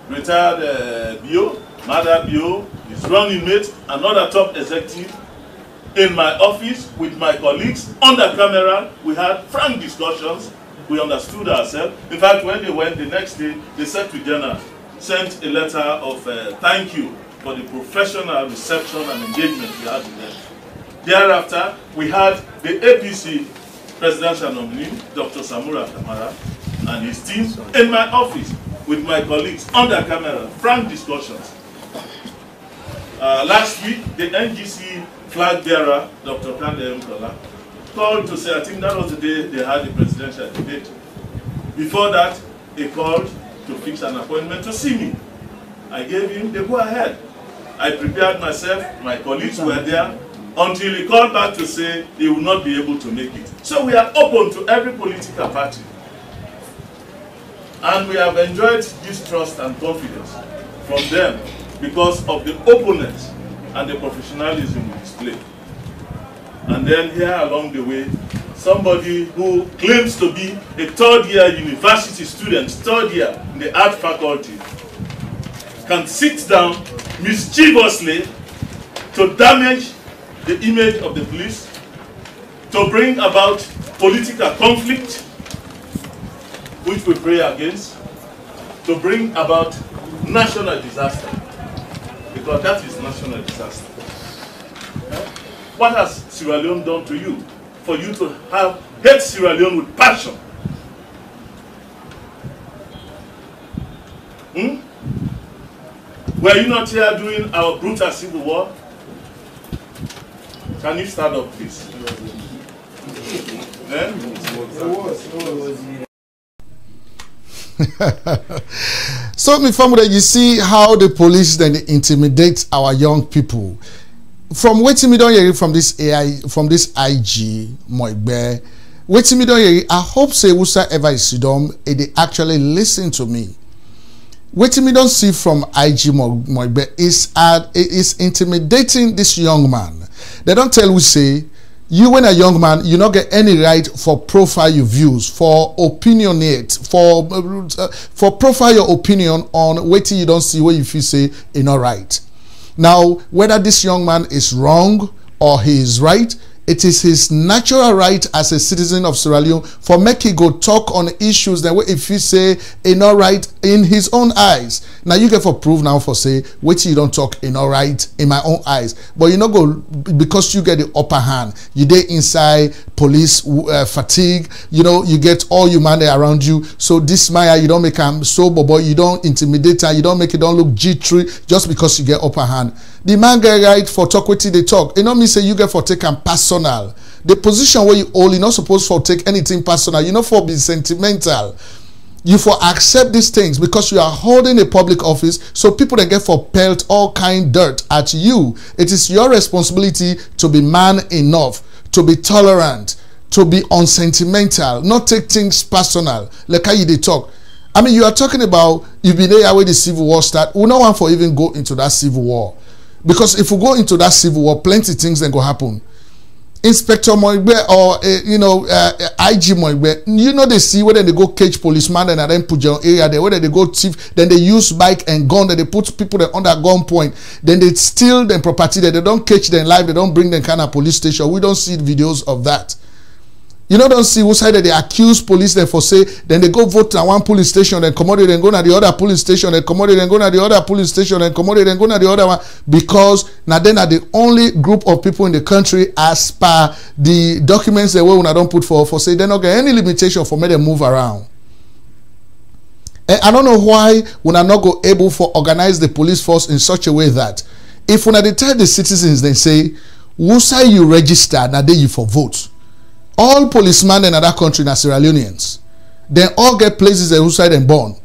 retired Bio, Mother Bio, his running mate, another top executive, in my office with my colleagues, under camera. We had frank discussions. We understood ourselves. In fact, when they went the next day, the Secretary General sent a letter of thank you for the professional reception and engagement we had with them. Thereafter, we had the APC presidential nominee, Dr. Samura Kamara, and his team in my office. with my colleagues under camera, frank discussions. Last week, the NGC flag bearer, Dr. Kande Mkola, called to say, I think that was the day they had the presidential debate. Before that, he called to fix an appointment to see me. I gave him the go-ahead. I prepared myself, my colleagues were there, until he called back to say he will not be able to make it. So we are open to every political party. And we have enjoyed this trust and confidence from them because of the openness and the professionalism we display. And then here along the way, somebody who claims to be a third-year university student, third year in the art faculty, can sit down mischievously to damage the image of the police, to bring about political conflict, which we pray against, to bring about national disaster, because that is national disaster. What has Sierra Leone done to you for you to hate Sierra Leone with passion? Were you not here during our brutal civil war? Can you stand up, please? So, my family, you see how the police then intimidate our young people. From waiting me don't hear from this AI, from this IG, Moigbe. Waiting me don't hear. I hope say whosoever is sidom, they actually listen to me. Waiting me don't see from IG Moigbe is intimidating this young man. They don't tell we say you when a young man you not get any right for profile your views, for opinionate, for profile your opinion on waiting you don't see what you feel say is not right. Now, whether this young man is wrong or he is right, it is his natural right as a citizen of Sierra Leone for make he go talk on issues that if you say is not right in his own eyes. Now you get for proof now for say wait till you don't talk is not right in my own eyes. But you not go because you get the upper hand. You dey inside police fatigue. You know you get all humanity around you. So this Maya you don't make him sober, but you don't intimidate her. You don't make it don't look G3 just because you get upper hand. The man get right for talk wetin they talk. You know me say you get for take and personal. The position where you hold, you're not supposed for take anything personal. You're not for be sentimental. You for accept these things because you are holding a public office. So people that get for pelt all kind dirt at you. It is your responsibility to be man enough, to be tolerant, to be unsentimental, not take things personal. Like how you they talk. I mean, you are talking about you've been there where the civil war start. We don't want for even go into that civil war. Because if we go into that civil war, plenty things then go happen. Inspector Moigbe or IG Moigbe, you know they see whether they go cage policeman and then put your area there, whether they go thief, then they use bike and gun, then they put people there under gunpoint, then they steal them property, that they don't catch them live, they don't bring them kind of police station. We don't see videos of that. You know, don't see who side that they accuse police then for say, then they go vote at one police station, then commodity, then go to the other police station, then commodity, then go to the other police station, then commodity, then go to the other one, because now then are the only group of people in the country as per the documents that we don't put for say they don't get any limitation for me to move around. And I don't know why we are not go able for organize the police force in such a way that if when they tell the citizens, they say, who say you register, now they you for vote. All policemen in other country are Sierra Leoneans. They all get places who side and born.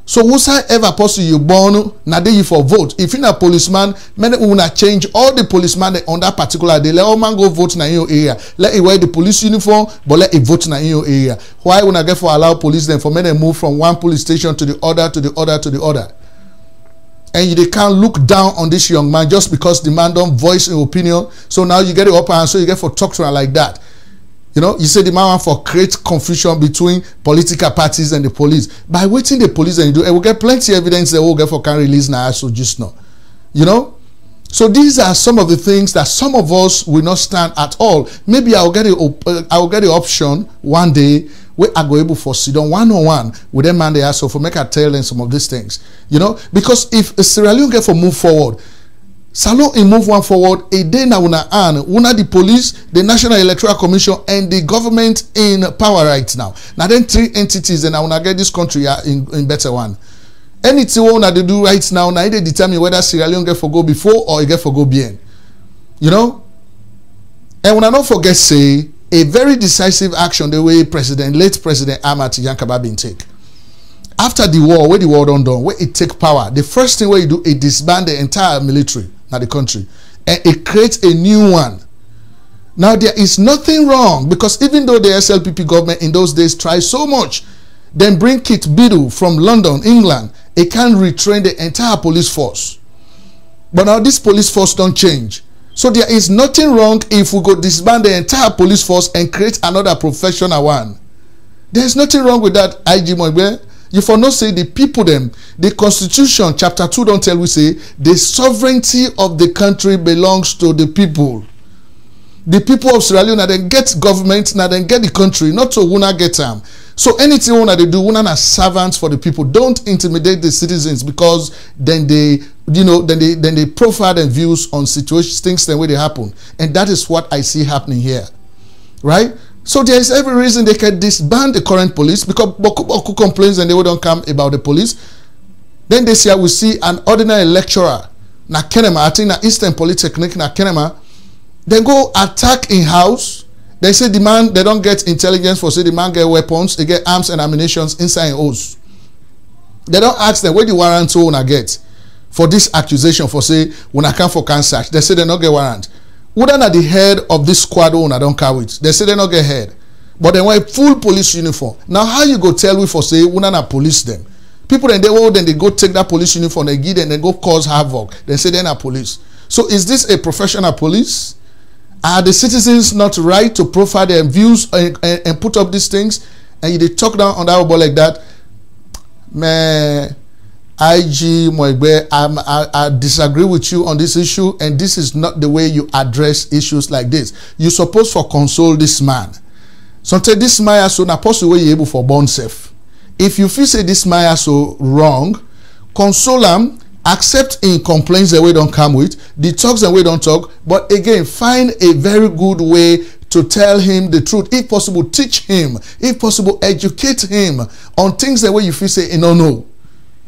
So whosoever person you born, now they you for vote. If you're a policeman, many will not change all the policemen on that particular day. Let all man go vote in your area. Let it wear the police uniform, but let it vote in your area. Why would I get for allow police then for men to move from one police station to the other, to the other, to the other? And they can't look down on this young man just because the man don't voice an opinion. So now you get it up and so you get for talk to her like that. You know, you say the man want for create confusion between political parties and the police. By waiting the police and you do, and we'll get plenty of evidence that we'll get for can release now, so just not. You know? So these are some of the things that some of us will not stand at all. Maybe I'll get the option one day where I go able for sit down one-on-one with them man they ask so for make I tell them some of these things. You know? Because if Sierra Leone get for move forward, Salon in move one forward, a day now una the police, the National Electoral Commission, and the government in power right now. Now then 3 entities and I wanna get this country in better one. anything what they do right now, now they determine whether Sierra Leone get for go before or it get for go bien. You know? And when I don't forget, say, a very decisive action the way late President Ahmad Yankaba been take. After the war, where the war done, where it take power, the first thing where you do is disband the entire military in the country. And it creates a new one. Now, there is nothing wrong, because even though the SLPP government in those days tried so much, then bring Kit Biddle from London, England, it can retrain the entire police force. But now this police force don't change. So there is nothing wrong if we go disband the entire police force and create another professional one. There is nothing wrong with that, IG Moigbe. You for not say the people them, the Constitution, chapter 2 don't tell we say, the sovereignty of the country belongs to the people. The people of Sierra Leone then get government, now then get the country, not to Wuna get them. So anything Wuna they do, Wuna are servants for the people. Don't intimidate the citizens, because then they, then they profile their views on situations, things the way they happen. And that is what I see happening here. Right? So there is every reason they can disband the current police, because Boku complains and they don't come about the police. Then this year we see an ordinary lecturer, na Kenema, I think na Eastern Polytechnic, na Kenema, they go attack in house. They say the man, they don't get intelligence for say the man get weapons, they get arms and ammunition inside an house. They don't ask them where the warrant to wanna get for this accusation for say when I come for cancer. They say they don't get warrant. Wouldn't at the head of this squad owner don't carry it. They say they don't get head. But they wear full police uniform. Now how you go tell we for say wouldn't police them? People then they go take that police uniform, they give them, they go cause havoc. They say they're not police. So is this a professional police? Are the citizens not right to profile their views and put up these things? And they talk down on that ball like that? Man, IG Moigbe, I disagree with you on this issue, and this is not the way you address issues like this. You're supposed to console this man. Sometimes this man so na possible way able for born safe. If you feel say this man so wrong, console him. Accept in complaints that we don't come with, the talks that we don't talk, but again, find a very good way to tell him the truth. If possible, teach him. If possible, educate him on things that way you feel say, no.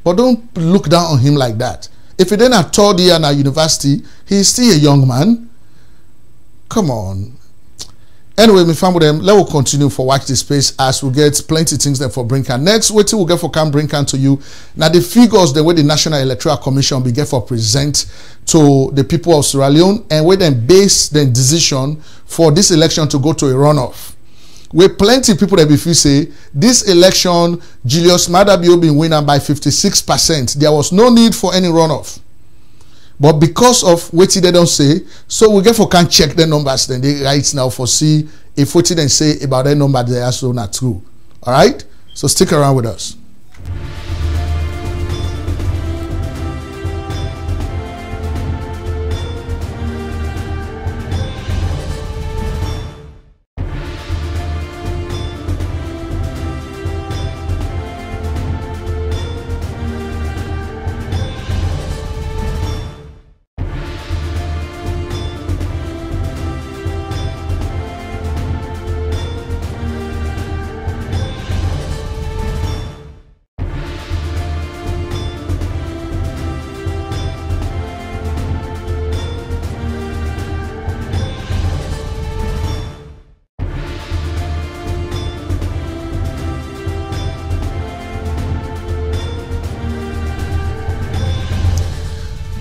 But don't look down on him like that. If he then at third year in a university, he's still a young man. Come on. Anyway, my family, them, let us continue for watch this space as we get plenty of things there for Brinkan. Next, wait till we get for Cam Brinkan to you. Now, the figures the way the National Electoral Commission be get for present to the people of Sierra Leone, and where then base the decision for this election to go to a runoff. Where plenty of people that before say this election, Julius Madabio been winning by 56%. There was no need for any runoff. But because of what they don't say, so we get for can check the numbers then they right now for see if what they say about that number they are so not true. All right, so stick around with us.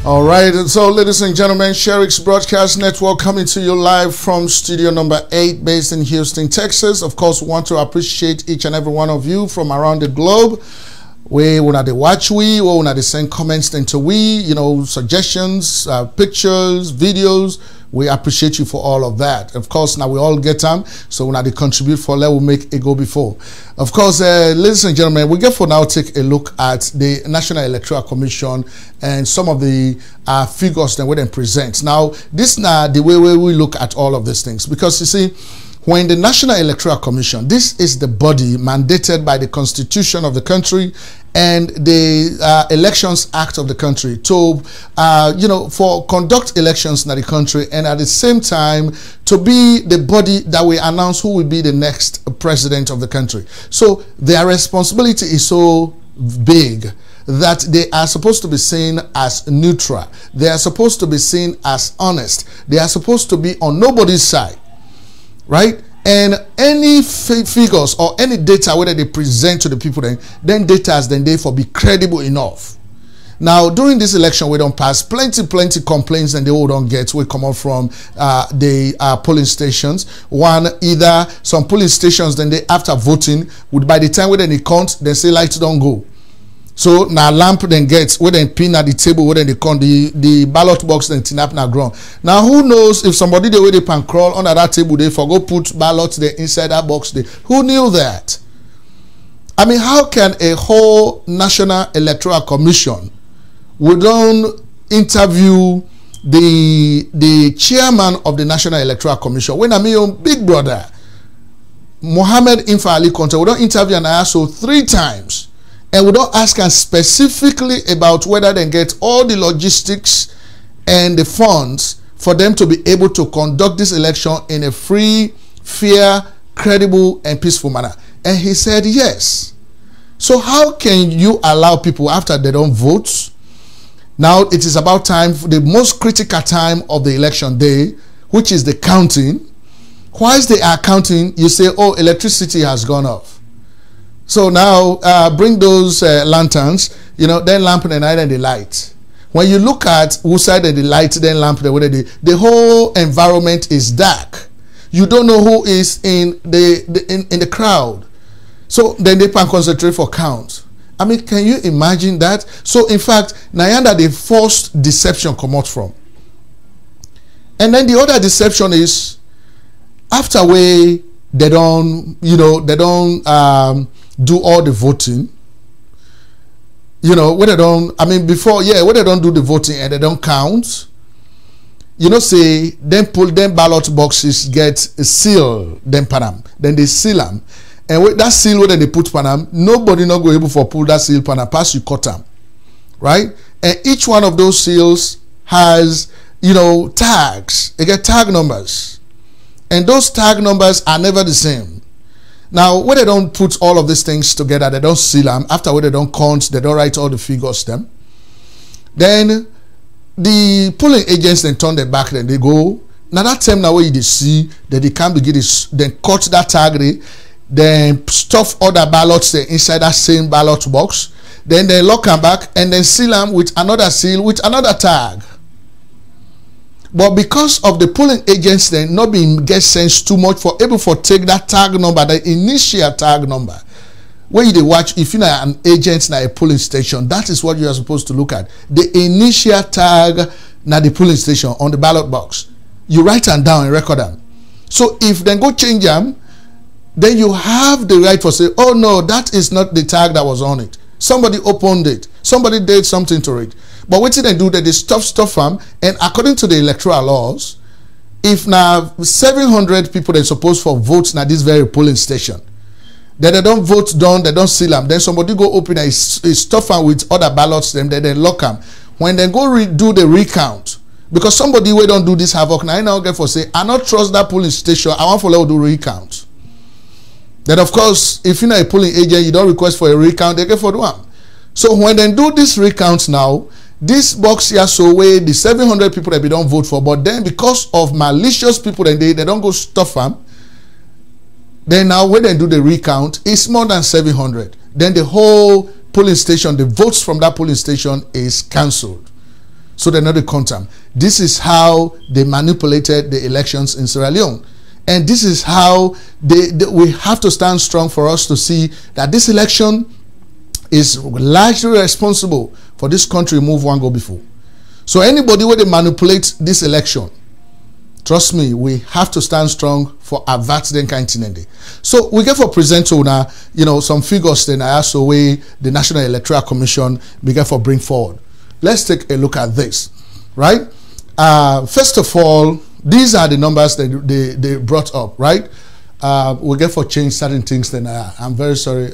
All right, and so ladies and gentlemen, Sheriff's Broadcast Network coming to you live from studio number 8 based in Houston, Texas. Of course, we want to appreciate each and every one of you from around the globe. We want to watch we want to send comments into we, suggestions, pictures, videos. We appreciate you for all of that. Of course, now we all get them, so when they contribute for let we make it go before. Of course, ladies and gentlemen, we get for now take a look at the National Electoral Commission and some of the figures that we then present. Now, this now the way we look at all of these things, because you see, when the National Electoral Commission, this is the body mandated by the Constitution of the country and the Elections Act of the country to, for conduct elections in the country, and at the same time to be the body that will announce who will be the next president of the country. So their responsibility is so big that they are supposed to be seen as neutral. They are supposed to be seen as honest. They are supposed to be on nobody's side, right? And any figures or any data whether they present to the people, then data then therefore be credible enough. Now, during this election, we don't pass plenty complaints, and they all don't get. We come up from the polling stations. One, either some polling stations, then they after voting, would by the time when they count, they say lights don't go. So now lamp then gets where they pin at the table, where they count the ballot box then tin up na ground. Now who knows if somebody the way they can crawl under that table, they forgo put ballots there inside that box there. Who knew that? I mean, how can a whole National Electoral Commission we don't interview the chairman of the National Electoral Commission? When I mean your big brother, Mohammed Infa Ali Konte, we don't interview and ask so 3 times. And we don't ask him specifically about whether they get all the logistics and the funds for them to be able to conduct this election in a free, fair, credible, and peaceful manner. And he said yes. So how can you allow people after they don't vote? Now it is about time, for the most critical time of the election day, which is the counting. Whilst they are counting, you say, oh, electricity has gone off. So now bring those lanterns, you know, then lamp the night and the light. When you look at who side and the light, then lamp the whole environment is dark. You don't know who is in the crowd. So then they can concentrate for count. I mean, can you imagine that? So, in fact, Nyanda, the first deception come out from. And then the other deception is, after they don't, you know, they don't do all the voting. You know, when they don't, I mean, before, yeah, when they don't do the voting and they don't count, you know, say, then pull them ballot boxes, get a seal, then panam, then they seal them. And with that seal where they put panam, nobody not go able for pull that seal panam pass you cut them, right? And each one of those seals has, you know, tags. They get tag numbers, and those tag numbers are never the same. Now, when they don't put all of these things together, they don't seal them. After when they don't count, they don't write all the figures them. Then the polling agents then turn their back. Then they go. Now that time now where you see that they can't begin this, then cut that tag. Then stuff other ballots inside that same ballot box. Then they lock them back and then seal them with another seal with another tag. But because of the polling agents then not being get sense too much for able for take that tag number, the initial tag number. When you watch, if you're an agent na a polling station, that is what you are supposed to look at. The initial tag na the polling station on the ballot box. You write them down and record them. So if then go change them, then you have the right for say, oh no, that is not the tag that was on it. Somebody opened it. Somebody did something to it. But what did they do? That they stuff them, and according to the electoral laws, if now 700 people they supposed for votes now this very polling station, then they don't vote down, they don't seal them. Then somebody go open a stuff them with other ballots, then they lock them. When they go do the recount, because somebody we don't do this havoc now, I now get for say, I not trust that polling station. I want for let do recount. Then of course, if you're not a polling agent, you don't request for a recount, they get for one. So when they do this recount now, this box here so way the 700 people that we don't vote for, but then because of malicious people, then they don't go stuff them. Then now when they do the recount, it's more than 700. Then the whole polling station, the votes from that polling station is cancelled. So they're not the quantum. This is how they manipulated the elections in Sierra Leone. And this is how we have to stand strong for us to see that this election is largely responsible for this country move one go before. So anybody where they manipulate this election, trust me, we have to stand strong for avert them kind of thing. So we get for present now, you know, some figures then I also way the National Electoral Commission began for bring forward. Let's take a look at this, right? First of all, these are the numbers that they brought up, right? We get for change certain things. Then I'm very sorry,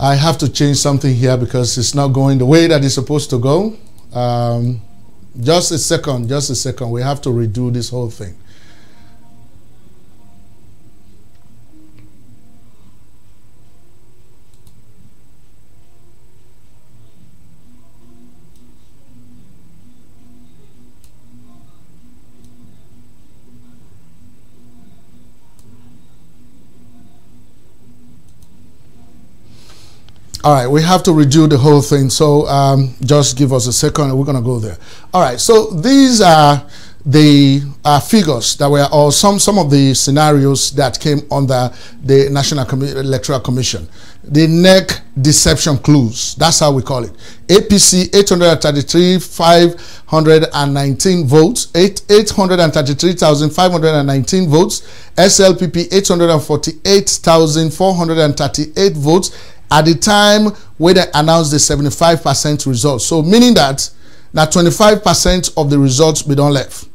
I have to change something here because it's not going the way that it's supposed to go. Just a second. We have to redo this whole thing. All right, we have to redo the whole thing. So just give us a second and we're going to go there. All right, so these are the figures that were, or some of the scenarios that came under the National Electoral Commission. The NEC deception clues, that's how we call it. APC 833,519 votes, 833,519 votes. SLPP 848,438 votes at the time when they announced the 75% results. So meaning that now 25% of the results be done left.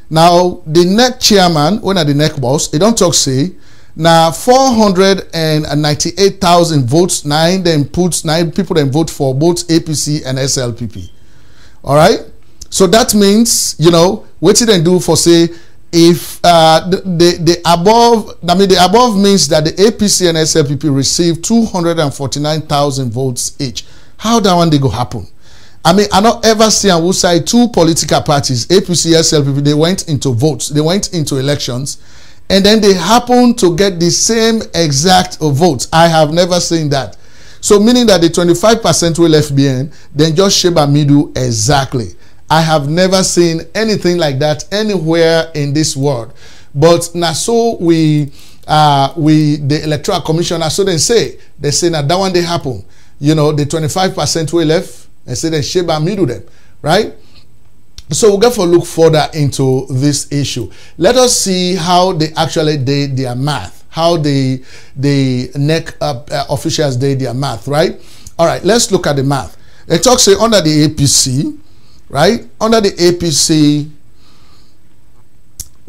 Now the NEC chairman, when at the NEC boss, they don't talk say now 498,000 votes, 9 people then vote for both APC and SLPP. All right, so that means, you know, what did they do for say if the above, I mean the above means that the APC and SLPP received 249,000 votes each. How that one they go happen? I mean, I don't ever see on which side two political parties, APC, SLPP, they went into votes, they went into elections, and then they happen to get the same exact votes. I have never seen that. So meaning that the 25% we left behind, then just Sheba middle exactly. I have never seen anything like that anywhere in this world. But now so the Electoral Commission, so they say now that one they happen. You know, the 25% we left, and say then Sheba middle them, right? So we'll get for look further into this issue. Let us see how they actually did their math, how the NEC officials did their math, right? All right, let's look at the math. They talk say under the APC, right? Under the APC,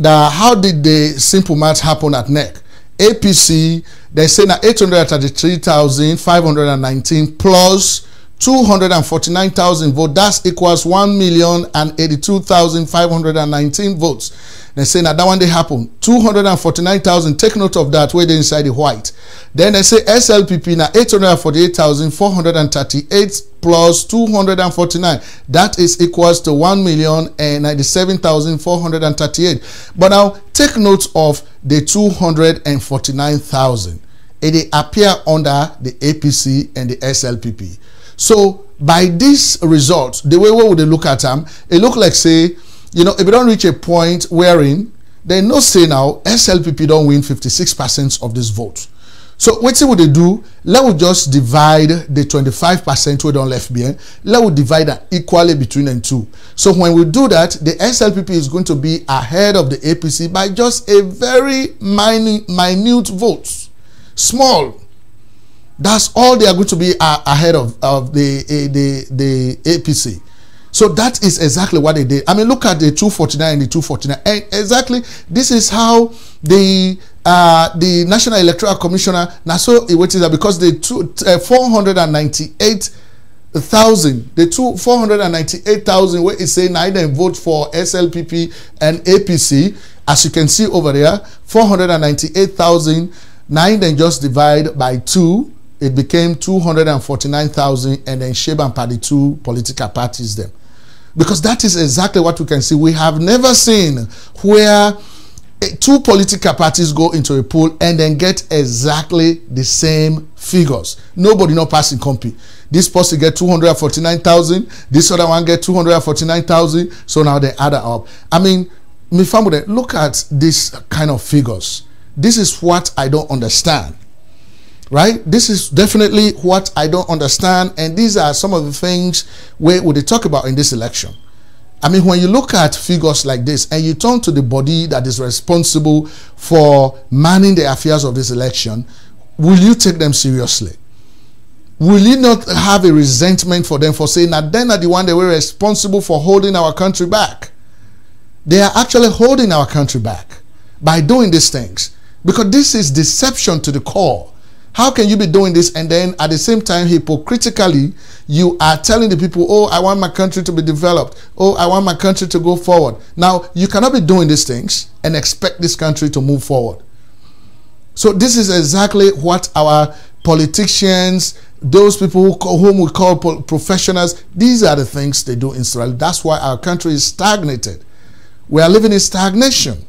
how did the simple math happen at NEC? APC, they say now 833,519 plus 249,000 votes, that equals 1,082,519 votes. They say now that one they happen 249,000. Take note of that where they inside the white. Then they say SLPP now 848,438 plus 249. That is equals to 1,097,438. But now take note of the 249,000. It appear under the APC and the SLPP. So by this result, the way we would look at them, it look like say, you know, if we don't reach a point wherein they no say now SLPP don't win 56% of this vote. So what would they do? Let us just divide the 25% we don't left behind. Let us divide that equally between them two. So when we do that, the SLPP is going to be ahead of the APC by just a very minute vote. Small. That's all they are going to be ahead of the APC. So that is exactly what they did. I mean, look at the 249 and the 249. And exactly, this is how the National Electoral Commissioner, now so it is because the 498,000 where it say neither vote for SLPP and APC, as you can see over there, 498,000, 9 then just divide by 2. It became 249,000, and then Sheba and Paddy two political parties them. Because that is exactly what we can see. We have never seen where two political parties go into a poll and then get exactly the same figures. Nobody not passing compete. This person get 249,000, this other one get 249,000, so now they add up. I mean, my family, look at this kind of figures. This is what I don't understand. Right? This is definitely what I don't understand, and these are some of the things we talk about in this election. I mean, when you look at figures like this and you turn to the body that is responsible for manning the affairs of this election, will you take them seriously? Will you not have a resentment for them for saying that then are the one that were responsible for holding our country back? They are actually holding our country back by doing these things, because this is deception to the core. How can you be doing this and then at the same time hypocritically you are telling the people, oh, I want my country to be developed, oh, I want my country to go forward. Now you cannot be doing these things and expect this country to move forward. So this is exactly what our politicians, those people whom we call professionals, these are the things they do in Israel. That's why our country is stagnated. We are living in stagnation.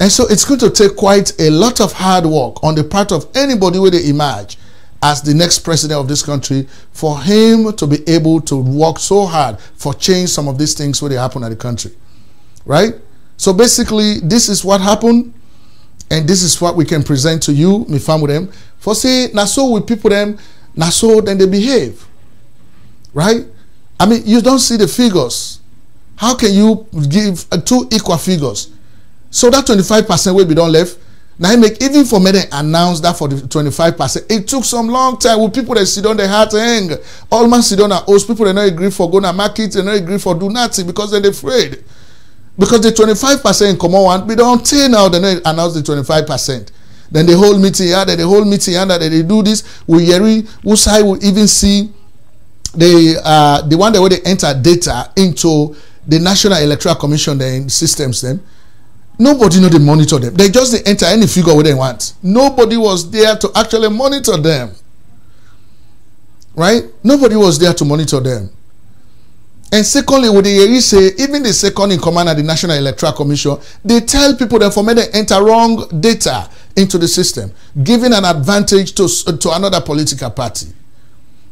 And so it's going to take quite a lot of hard work on the part of anybody with the image as the next president of this country, for him to be able to work so hard for change some of these things where they happen in the country. Right? So basically, this is what happened, and this is what we can present to you, me fam with them. For say, na so with people them, na so then they behave. Right? I mean, you don't see the figures. How can you give two equal figures? So that 25% will be done left. Now make even for me they announce that for the 25%. It took some long time with people that sit on their heart hang. All man sit on and host people they not agree for go to market, they not agree for do nothing because they're afraid. Because the 25% in common one, we don't tell now they not announce the 25%. Then the whole meeting here, then the whole meeting here, that they do this. We hear whose side will even see the one that way they enter data into the National Electoral Commission then systems them. Nobody know they monitor them. They just they enter any figure where they want. Nobody was there to actually monitor them. Right? Nobody was there to monitor them. And secondly, with the say, even the second in command at the National Electoral Commission, they tell people that for me they enter wrong data into the system, giving an advantage to another political party.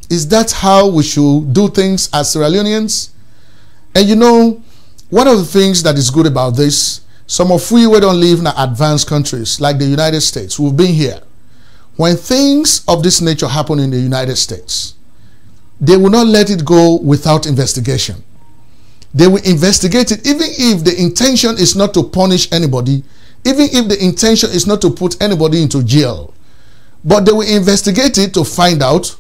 Is that how we should do things as Sierra Leoneans? And you know, one of the things that is good about this, some of we don't live in advanced countries like the United States. We've been here. When things of this nature happen in the United States, they will not let it go without investigation. They will investigate it even if the intention is not to punish anybody, even if the intention is not to put anybody into jail. But they will investigate it to find out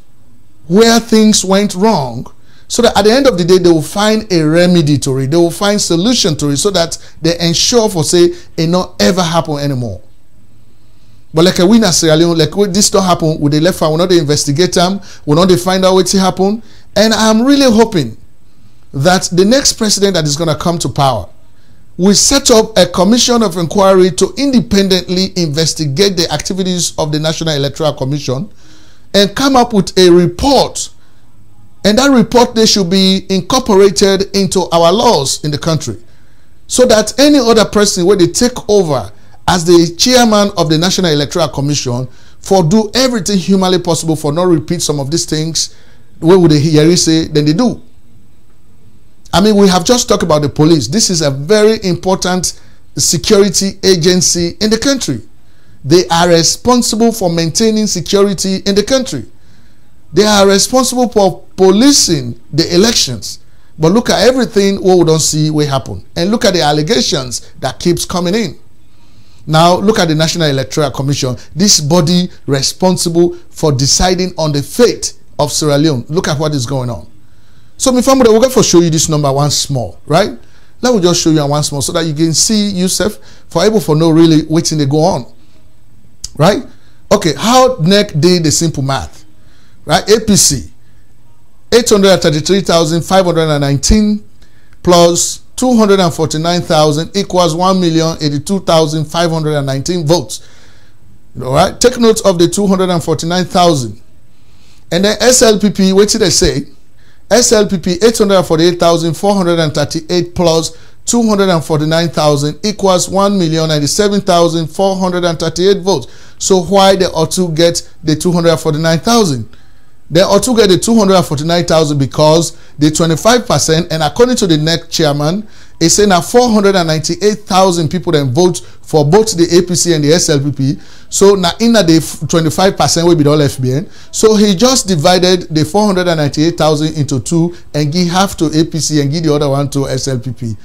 where things went wrong, so that at the end of the day, they will find a remedy to it. They will find solution to it so that they ensure for say it not ever happen anymore. But like a winner Sierra Leone, like this don't happen with the left hand, we're not the investigate them, we're not the find out what happened. And I'm really hoping that the next president that is going to come to power will set up a commission of inquiry to independently investigate the activities of the National Electoral Commission and come up with a report. And that report, they should be incorporated into our laws in the country, so that any other person where they take over as the chairman of the National Electoral Commission for do everything humanly possible for not repeat some of these things, what would they hear say, then they do. I mean, we have just talked about the police. This is a very important security agency in the country. They are responsible for maintaining security in the country. They are responsible for policing the elections. But look at everything what we don't see will happen. And look at the allegations that keeps coming in. Now look at the National Electoral Commission. This body responsible for deciding on the fate of Sierra Leone. Look at what is going on. So my family, we're going to show you this number once more, right? Let me just show you once more so that you can see yourself for able for no really waiting to go on. Right? Okay, how NEC did the simple math? Right? APC 833,519 plus 249,000 equals 1,082,519 votes. All right, take note of the 249,000. And then SLPP, what did they say? SLPP 848,438 plus 249,000 equals 1,097,438 votes. So why they ought to get the 249,000? They ought to get the 249,000 because the 25%, and according to the NEC chairman, it's saying that 498,000 people then vote for both the APC and the SLPP. So now in the 25% will be all FBN. So he just divided the 498,000 into two and give half to APC and give the other one to SLPP.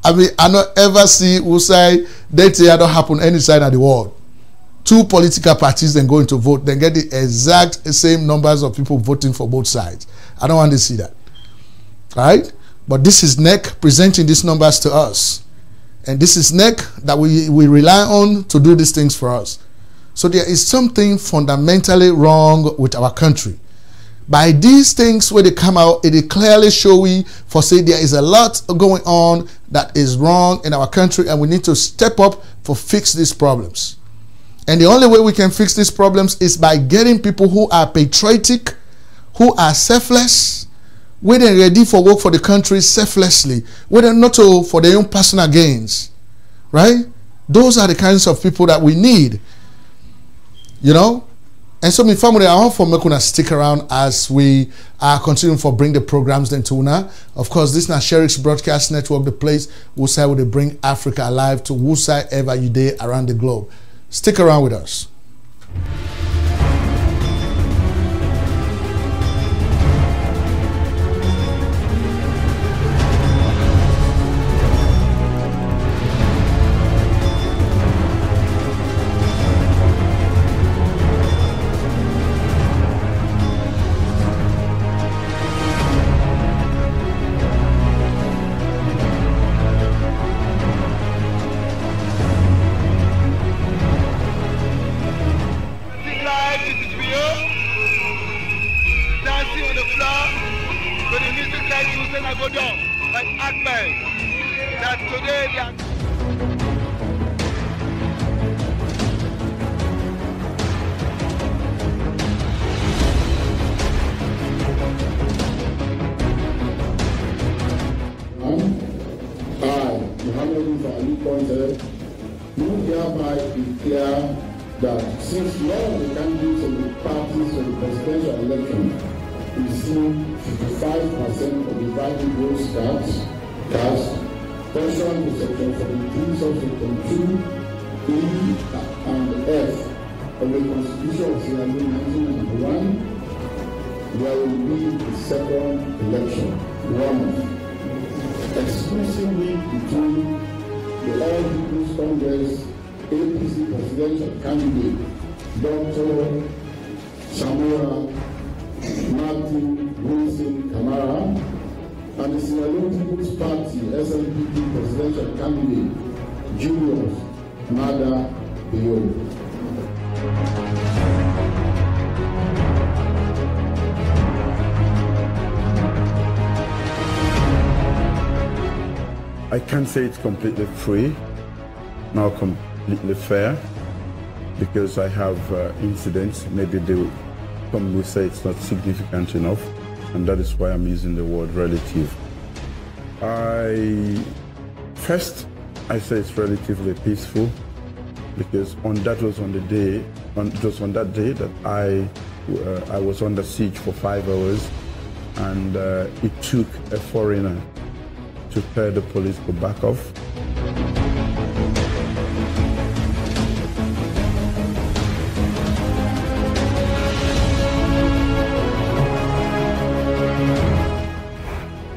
I mean, I not ever see who say that don't happen any side of the world. Two political parties then going to vote, then get the exact same numbers of people voting for both sides. I don't want to see that. All right? But this is NEC presenting these numbers to us. And this is NEC that we rely on to do these things for us. So there is something fundamentally wrong with our country. By these things where they come out, it clearly show we for say there is a lot going on that is wrong in our country, and we need to step up for fix these problems. And the only way we can fix these problems is by getting people who are patriotic, who are selfless, who are ready for work for the country selflessly, whether not for their own personal gains, right? Those are the kinds of people that we need, you know. And so, my family, I want for me to stick around as we are continuing for bring the programs then to una. Of course, this is Sheriff's Broadcast Network, the place where they bring Africa alive to whosoever you day around the globe. Stick around with us. That since none of the candidates of the parties of the presidential election received 55% of the valid votes cast, pursuant to section 73, subsection 2, E and F of the Constitution of Sierra Leone 1991, there will be a second election, one exclusively between the All People's Congress APC presidential candidate Dr. Samora Martin Wilson Kamara and the Sierra Leone People's Party SLPP presidential candidate Julius Mada Bio. I can't say it's completely free, nor completely fair, because I have incidents. Maybe some will say it's not significant enough, and that is why I'm using the word relative. First, I say it's relatively peaceful, because that was on that day that I was under siege for 5 hours, and it took a foreigner to tell the police to back off.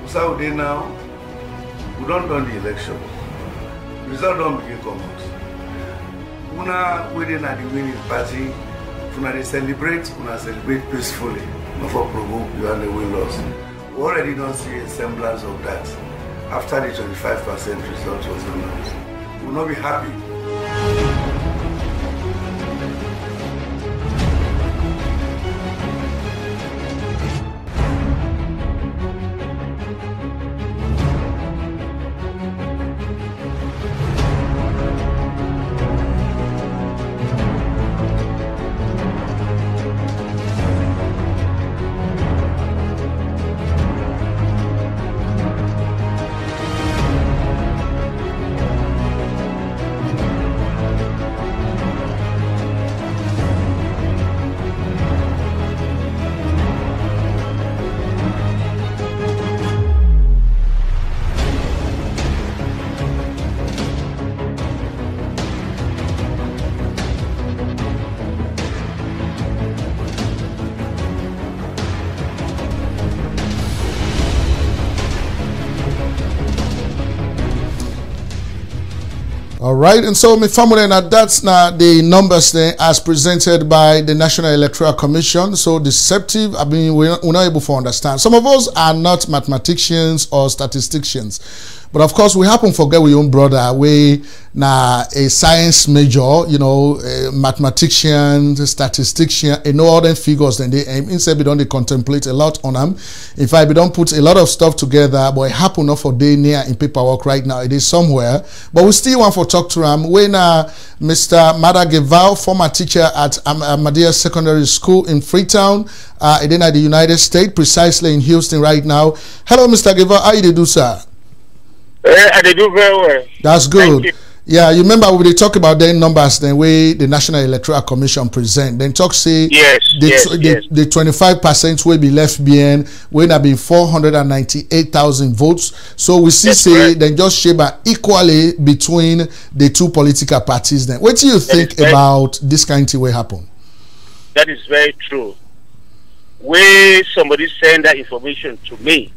Saturday now, we don't done the election. The result don't begin come out. Una within at the winning party, una they celebrate peacefully. Not for provoke you and the win loss. We already don't see a semblance of that. After the 25% result was announced, we will not be happy. All right, and so my family, now that's now the numbers there as presented by the National Electoral Commission. So deceptive. I mean, we're not able to understand. Some of us are not mathematicians or statisticians, but of course we happen to forget we own brother. We now a science major, you know, a mathematician, statistician, and no other figures. Then they instead we don't contemplate a lot on them. In fact, we don't put a lot of stuff together, but it happen not for day near in paperwork right now. It is somewhere, but we still want to talk to him. When Mr. Madageval, former teacher at Ahmadiyya Secondary School in Freetown, then at the United States, precisely in Houston right now. Hello, Mr. Geval. How you do, sir? I do very well. That's good. Yeah, you remember when they talk about their numbers, then way the National Electoral Commission present, then talk say the 25% will be left behind, will have been 498,000 votes. So we see say then just share equally between the two political parties. Then what do you think about this kind of thing will happen? That is very true. When somebody send that information to me,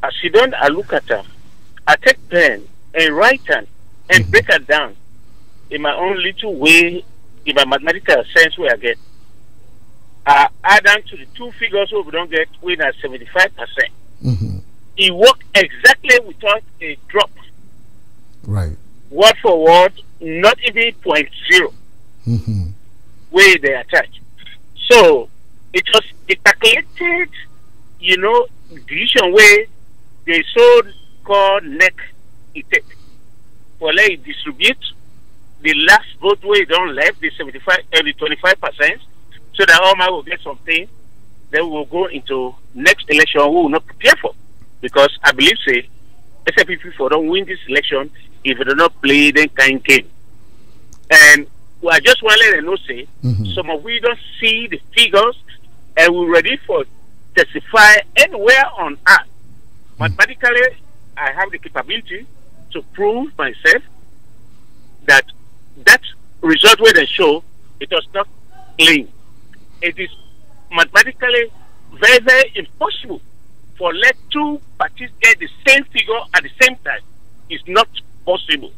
I sit down, I look at them, I take pen and write them and break it down in my own little way, in my mathematical sense where I get. I add on to the two figures where we don't get, we at 75%. It worked exactly without a drop. Right. Word for word, not even 0.0 where they attach. So it was the calculated, you know, division way they so called neck effect. For let it distribute the last vote way don't left the 25%, so that all will get something. Then we'll go into next election we will not prepare for, because I believe say SLPP for don't win this election if they do not play the kind game. And I just want to let them know say some of we don't see the figures and we're ready for testify anywhere on earth. Mathematically, I have the capability to prove myself that that result where they show it was not clean. It is mathematically very, very impossible for let two parties get the same figure at the same time. It's not possible.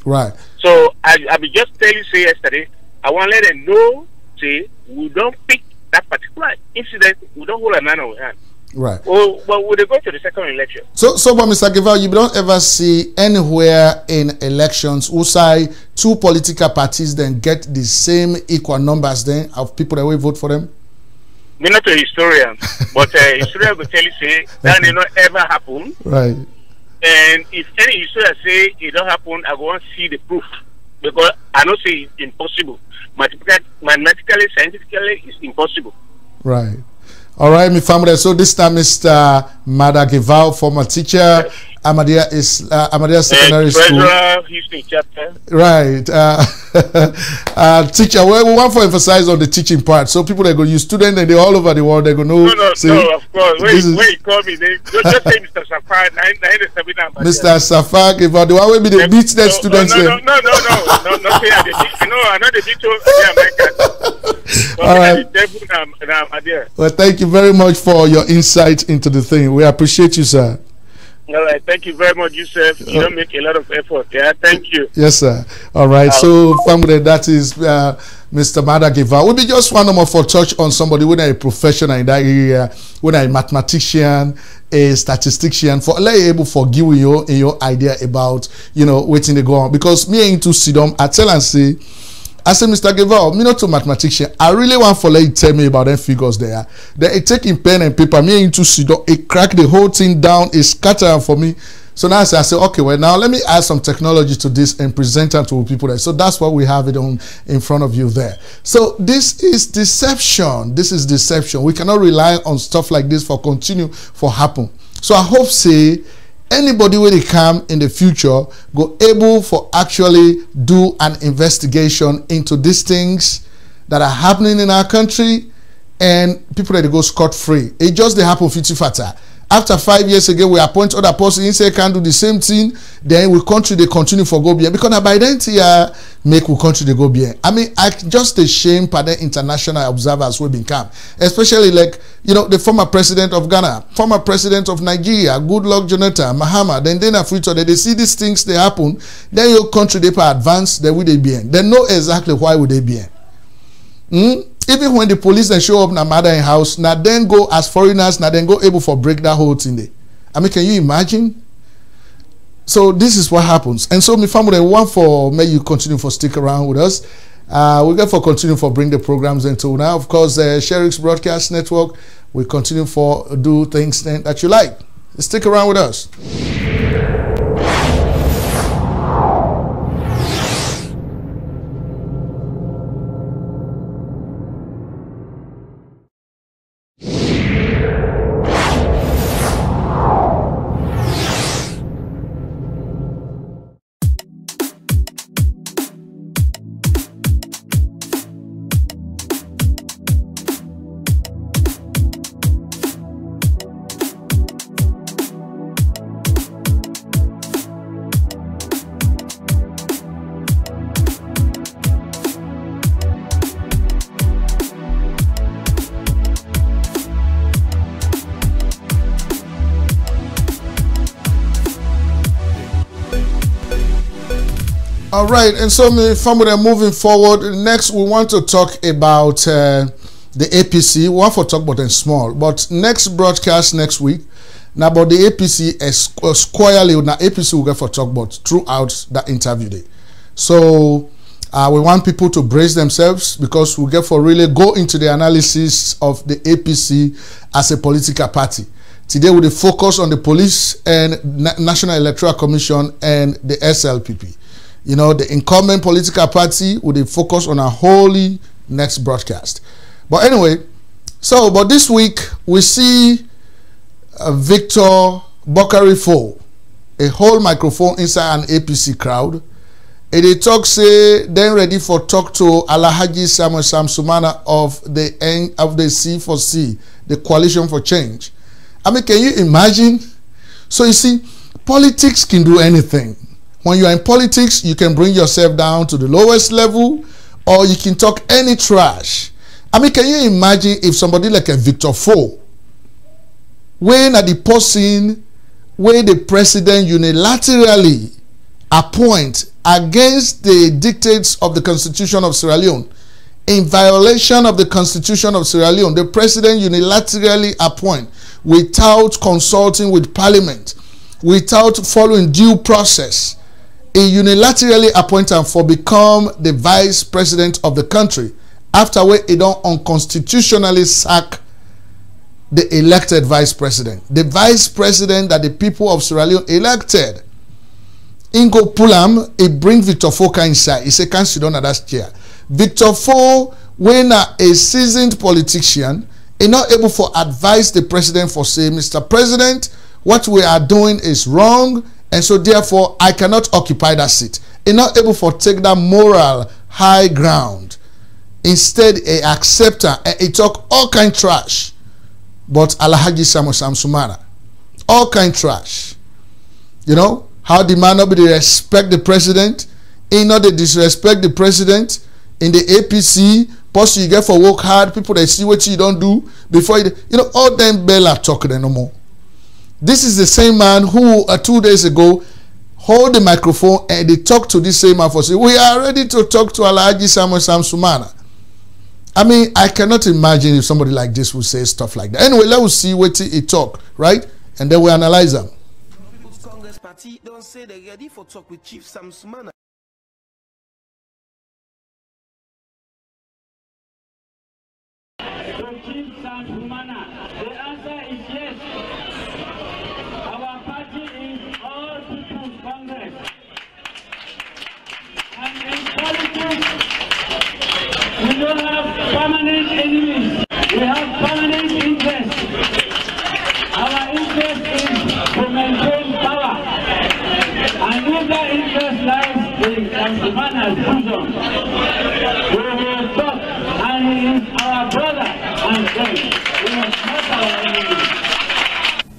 Right. So I will just tell you say yesterday, I want to let them know say we don't pick that particular incident, we don't hold a man on hand. Right. Oh, but would they go to the second election? So but Mr. Gival, you don't ever see anywhere in elections who say two political parties then get the same equal numbers then of people that will vote for them? I'm not a historian, but a historian will tell you say that did not ever happen. Right. And if any historian say it don't happen, I go and see the proof, because I don't say it's impossible. Mathematically, scientifically, it's impossible. Right. All right, my family. So this time, Mr. Mada Gival, former teacher, Ahmadiyya Secondary School. Houston chapter. Right. Teacher, we want to emphasize on the teaching part. So people that go use students and they all over the world, they go know. No, of course. When you call me, they just say Mr. Safar, Mr. Safar Gival, the one will be the beat that students. No, I know the beat all right. Well, thank you very much for your insight into the thing. We appreciate you, sir. All right, thank you very much, Yusuf. You don't make a lot of effort. Yeah, thank you. Yes, sir. All right, so family, that is Mr. Mada Gival. We'll be just one more for touch on somebody when a professional in that area, when a mathematician, a statistician, for able for giving you your idea about waiting to go on. Because me into Sidom, I tell and say, I say, Mr. Gival, me not a mathematician. I really want for let you tell me about them figures there. They taking pen and paper, me into Sidom, it crack the whole thing down, it scatter for me. So now I say, okay, well now let me add some technology to this and present it to people there. So that's what we have it on in front of you there. So this is deception. This is deception. We cannot rely on stuff like this for continue for happen. So I hope say anybody when they come in the future go able for actually do an investigation into these things that are happening in our country, and people that they go scot-free. It just they happen 50 fata. After 5 years again, we appoint other person say can do the same thing. Then we country they continue for go bien because by then make we country they go bien. I mean, I just a shame for the international observers will become, especially like the former president of Ghana, former president of Nigeria, Goodluck Jonathan, Mahama. Then after they see these things they happen. Then your country they advance. They will they bien. They know exactly why would they bien. Even when the police then show up na mother in house, now then go as foreigners, now then go able for break that whole thing there. I mean, can you imagine? So this is what happens. And so my family want for may you continue for stick around with us. We got for continue for bring the programs into now. Of course, Sheriff's Broadcast Network will continue for do things that you like. Stick around with us. All right, and so moving forward, next we want to talk about the APC. We want to talk about them small, but next broadcast next week, now about the APC squarely, now APC will get for talk about throughout that interview day. So we want people to brace themselves because we get for really go into the analysis of the APC as a political party. Today we will focus on the police and National Electoral Commission and the SLPP. You know, the incumbent political party will focus on a wholly next broadcast. But anyway, so but this week we see Victor Bokarifo, a whole microphone inside an APC crowd. And they talk say then ready for talk to Alhaji Samuel Samsumana of the C4C, the Coalition for Change. I mean, can you imagine? So you see, politics can do anything. When you are in politics, you can bring yourself down to the lowest level, or you can talk any trash. I mean, can you imagine if somebody like a Victor Fo, when at the person where the president unilaterally appoint against the dictates of the Constitution of Sierra Leone, in violation of the Constitution of Sierra Leone, the president unilaterally appoint without consulting with Parliament, without following due process, he unilaterally appoint him for become the vice president of the country. After which he don't unconstitutionally sack the elected vice president. The vice president that the people of Sierra Leone elected. Ingo Pulam, he bring Victor Fo inside. He say, can't sit down at that chair. Victor Fo, when a seasoned politician, is not able to advise the president for say, Mr. President, what we are doing is wrong, and so therefore I cannot occupy that seat. He's not able to take that moral high ground. Instead, he accept her and he talk all kind trash. But Alhaji Samuel Samsumana, all kind trash. You know, how the man not be respect the president, he not they disrespect the president. In the APC, post you get for work hard, people they see what you don't do before you know, all them Bella talk no more. This is the same man who 2 days ago hold the microphone and they talk to this same man for say, we are ready to talk to Alhaji Samuel Samsumana. I mean, I cannot imagine if somebody like this would say stuff like that. Anyway, let us see what he talk, right? And then we analyze them. People's Congress Party don't say they're ready for talk with Chief Samsumana. Chief Samsumana, the answer is yes. Our party is All People's Congress. And in politics, we don't have permanent enemies. We have permanent interests. Our interest is to maintain power. And if that interest lies in Samsumana's bosom, we will talk. And he is our brother and friend. We must not our enemy.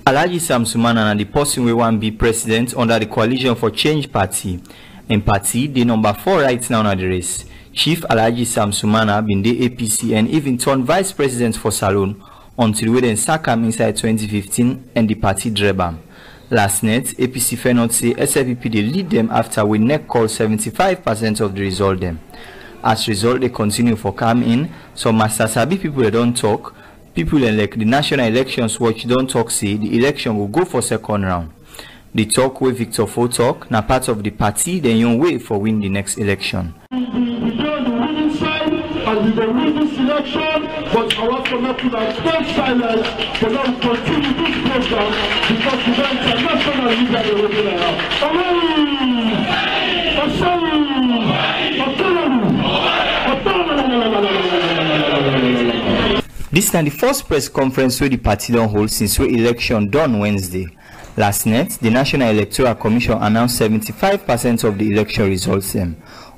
Alhaji Samsumana and the person we want to be president under the Coalition for Change party. In party, the number 4 right now in the race. Chief Alhaji Samsumana been the APC and even turned vice president for Salone until we then sack him inside 2015 and the party dreb. Last night, APC fair not say SLPP they lead them after we neck call 75% of the result them. As result, they continue for come in. So Master Sabi people they don't talk. People like the National Elections Watch don't talk say the election will go for second round. The talk with Victor Fo talk, na part of the party, then you wait for win the next election. We go the winning side and we will win this election, but I want to not to stay silent for them to continue this program because we don't international leader they will be This is the first press conference where the party don't hold since we election done Wednesday. Last night, the National Electoral Commission announced 75% of the election results.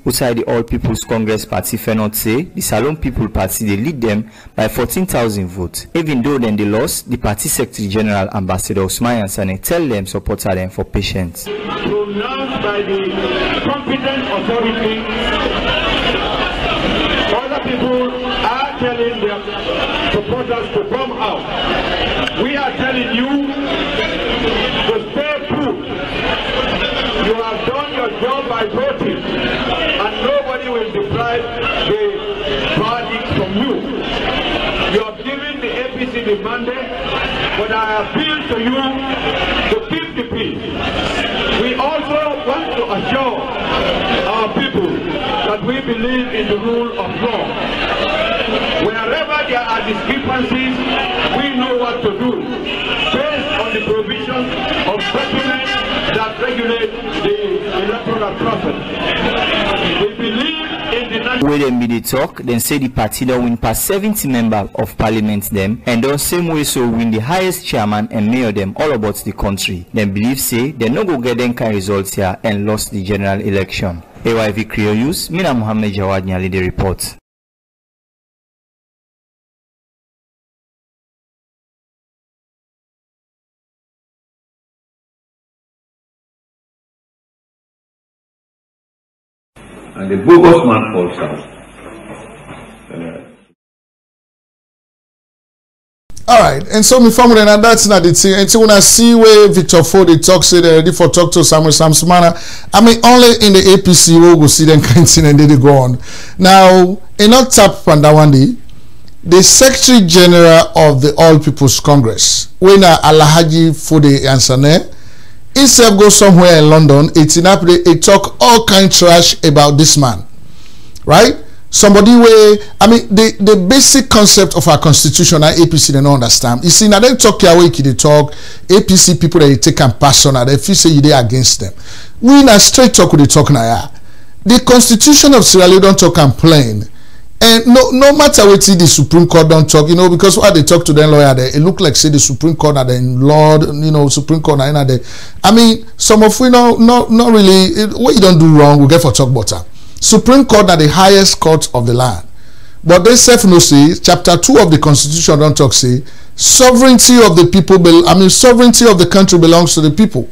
Outside the All People's Congress Party fair not say, the Salone People Party they lead them by 14,000 votes. Even though then they lost, the party Secretary General Ambassador Usman Yansane tell them supporter them for patience. Pronounced by the competent authority, other people are telling their supporters to come out. We are telling you to stay true. You have done your job by voting. the mandate, but I appeal to you to keep the peace. We also want to assure our people that we believe in the rule of law. Wherever there are discrepancies, we know what to do based on the provisions of documents that regulate the electoral process. We believe in the When them be the talk, then say the party don't win past 70 members of parliament them, and don't same way so win the highest chairman and mayor them all about the country. Then believe say they no go get them kind results here and lost the general election. AYV Creole News, Mina Muhammad Jawad Nyali the report. And the bogus man falls out. All right, and so me family and that's not the thing. And so when I see where Victor Ford they talk, say they're ready for talk to Samuel Samsumana. I mean, only in the APC we go see them kind of thing and they go on. Now, in not tap Pandawandi, the Secretary General of the All People's Congress, when Alhaji Fode Ansane, himself go somewhere in London, he talk all kind trash about this man, right? Somebody where, I mean, the basic concept of our constitution and APC they don't understand. You see, now they talk your way, they talk APC people that they take and personal, they feel say you they against them. We in a straight talk with the talk now. The constitution of Sierra Leone don't talk and plain. And no matter what the Supreme Court don't talk, you know, because what they talk to them lawyer there, it look like say the Supreme Court are the Lord, you know, Supreme Court are there. I mean, some of we not really what you don't do wrong, we get for talk butter. Supreme Court are the highest court of the land. But they self no say, chapter 2 of the Constitution don't talk say, sovereignty of the people, sovereignty of the country belongs to the people.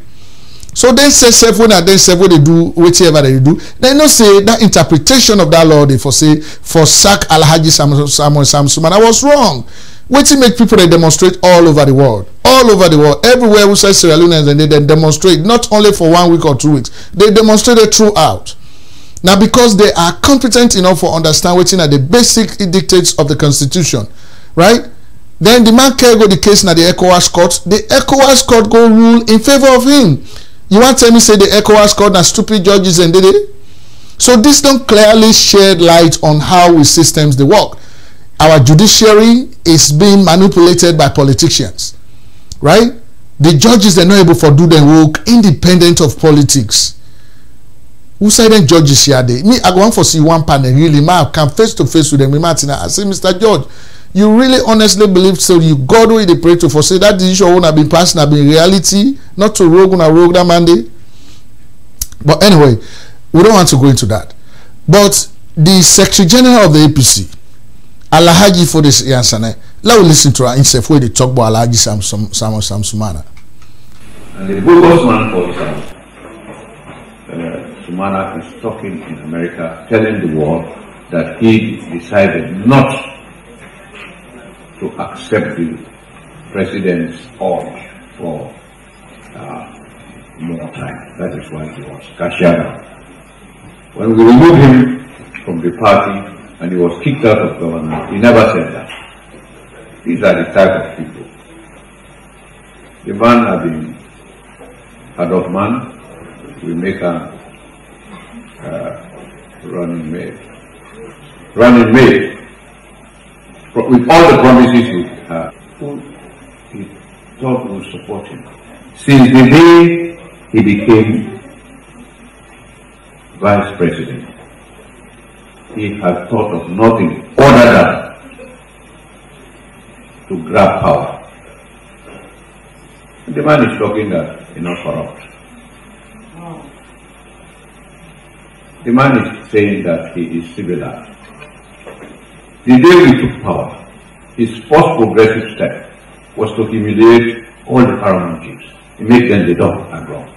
So they say self when they say what they do, whatever they do, they no say that interpretation of that law they for say for sack Alhaji Samuel Samsumana was wrong. Waiting make people they demonstrate all over the world. All over the world. Everywhere we say Sierra Leoneans and they demonstrate not only for 1 week or 2 weeks. They demonstrated throughout. Now, because they are competent enough for understand what's in the basic dictates of the Constitution, right? Then the man can go the case na the ECOWAS court. The ECOWAS court go rule in favor of him. You want to tell me say the ECOWAS court na stupid judges and did it? So this don't clearly shed light on how we systems they work. Our judiciary is being manipulated by politicians, right? The judges they're not able to do their work independent of politics. Who said them judges here? Me, I go on for see one panel really. I come face to face with them. I say, Mr. George, you really honestly believe so? You God way they pray to for say that decision won't have been passed, have been reality, not to rogue that Monday. But anyway, we don't want to go into that. But the Secretary General of the APC, Alhaji Fode Ansane, let us listen to her himself where they talk about Alhaji Samsumana. And the bogus man falls out. Sumana is talking in America, telling the world that he decided not to accept the president's urge for more time. That is why he was cashed out. When we removed him from the party and he was kicked out of government, he never said that. These are the type of people. The man has been head of man, we make a running mate with all the promises he thought would support him. Since the day he became vice president, he has thought of nothing other than to grab power. And the man is talking that he's not corrupt. The man is saying that he is civilized. The day we took power, his first progressive step was to humiliate all the paramount chiefs. He made them the dog and wrong.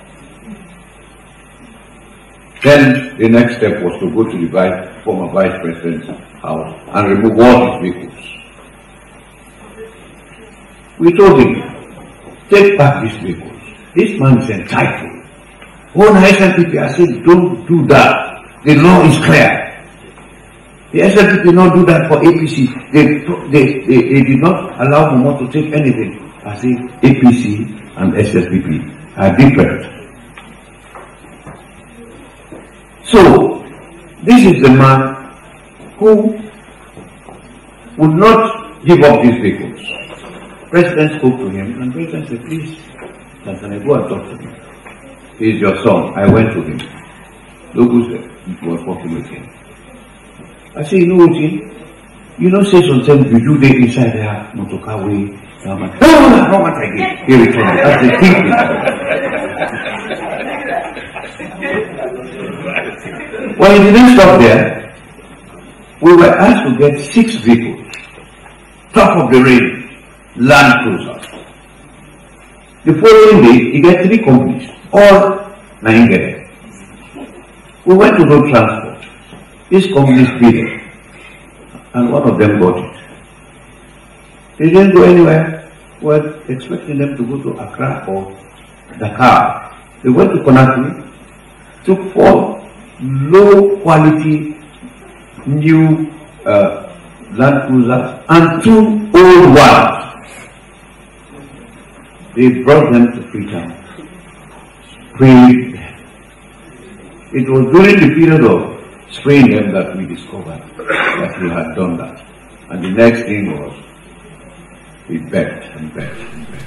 Then the next step was to go to the former vice president's house and remove all his vehicles. We told him, take back these vehicles. This man is entitled. Oh, SLPP, I said, don't do that. The law is clear. The SLPP did not do that for APC. They did not allow Momo to take anything. I say APC and SLPP are different. So, this is the man who would not give up these vehicles. President spoke to him, and President said, please, can I go and talk to him? He is your son. I went to him. Look who was working with him. I say, you know what, you know, say sometimes you do the inside there, motorcar way. No matter again. Here we come. That's the thinking. Well, he didn't stop there. We were asked to get 6 vehicles, top of the range, Land Cruisers. The following day, he got 3 companies, all Nigeria. We went to road transport. These companies bid it, and one of them got it. They didn't go anywhere. We were expecting them to go to Accra or Dakar. They went to Conakry, took 4 low quality new Land Cruisers and 2 old ones. They brought them to Freetown. Sprayed them. It was during the period of spraying them that we discovered that we had done that. And the next thing was we bet and bet and bet.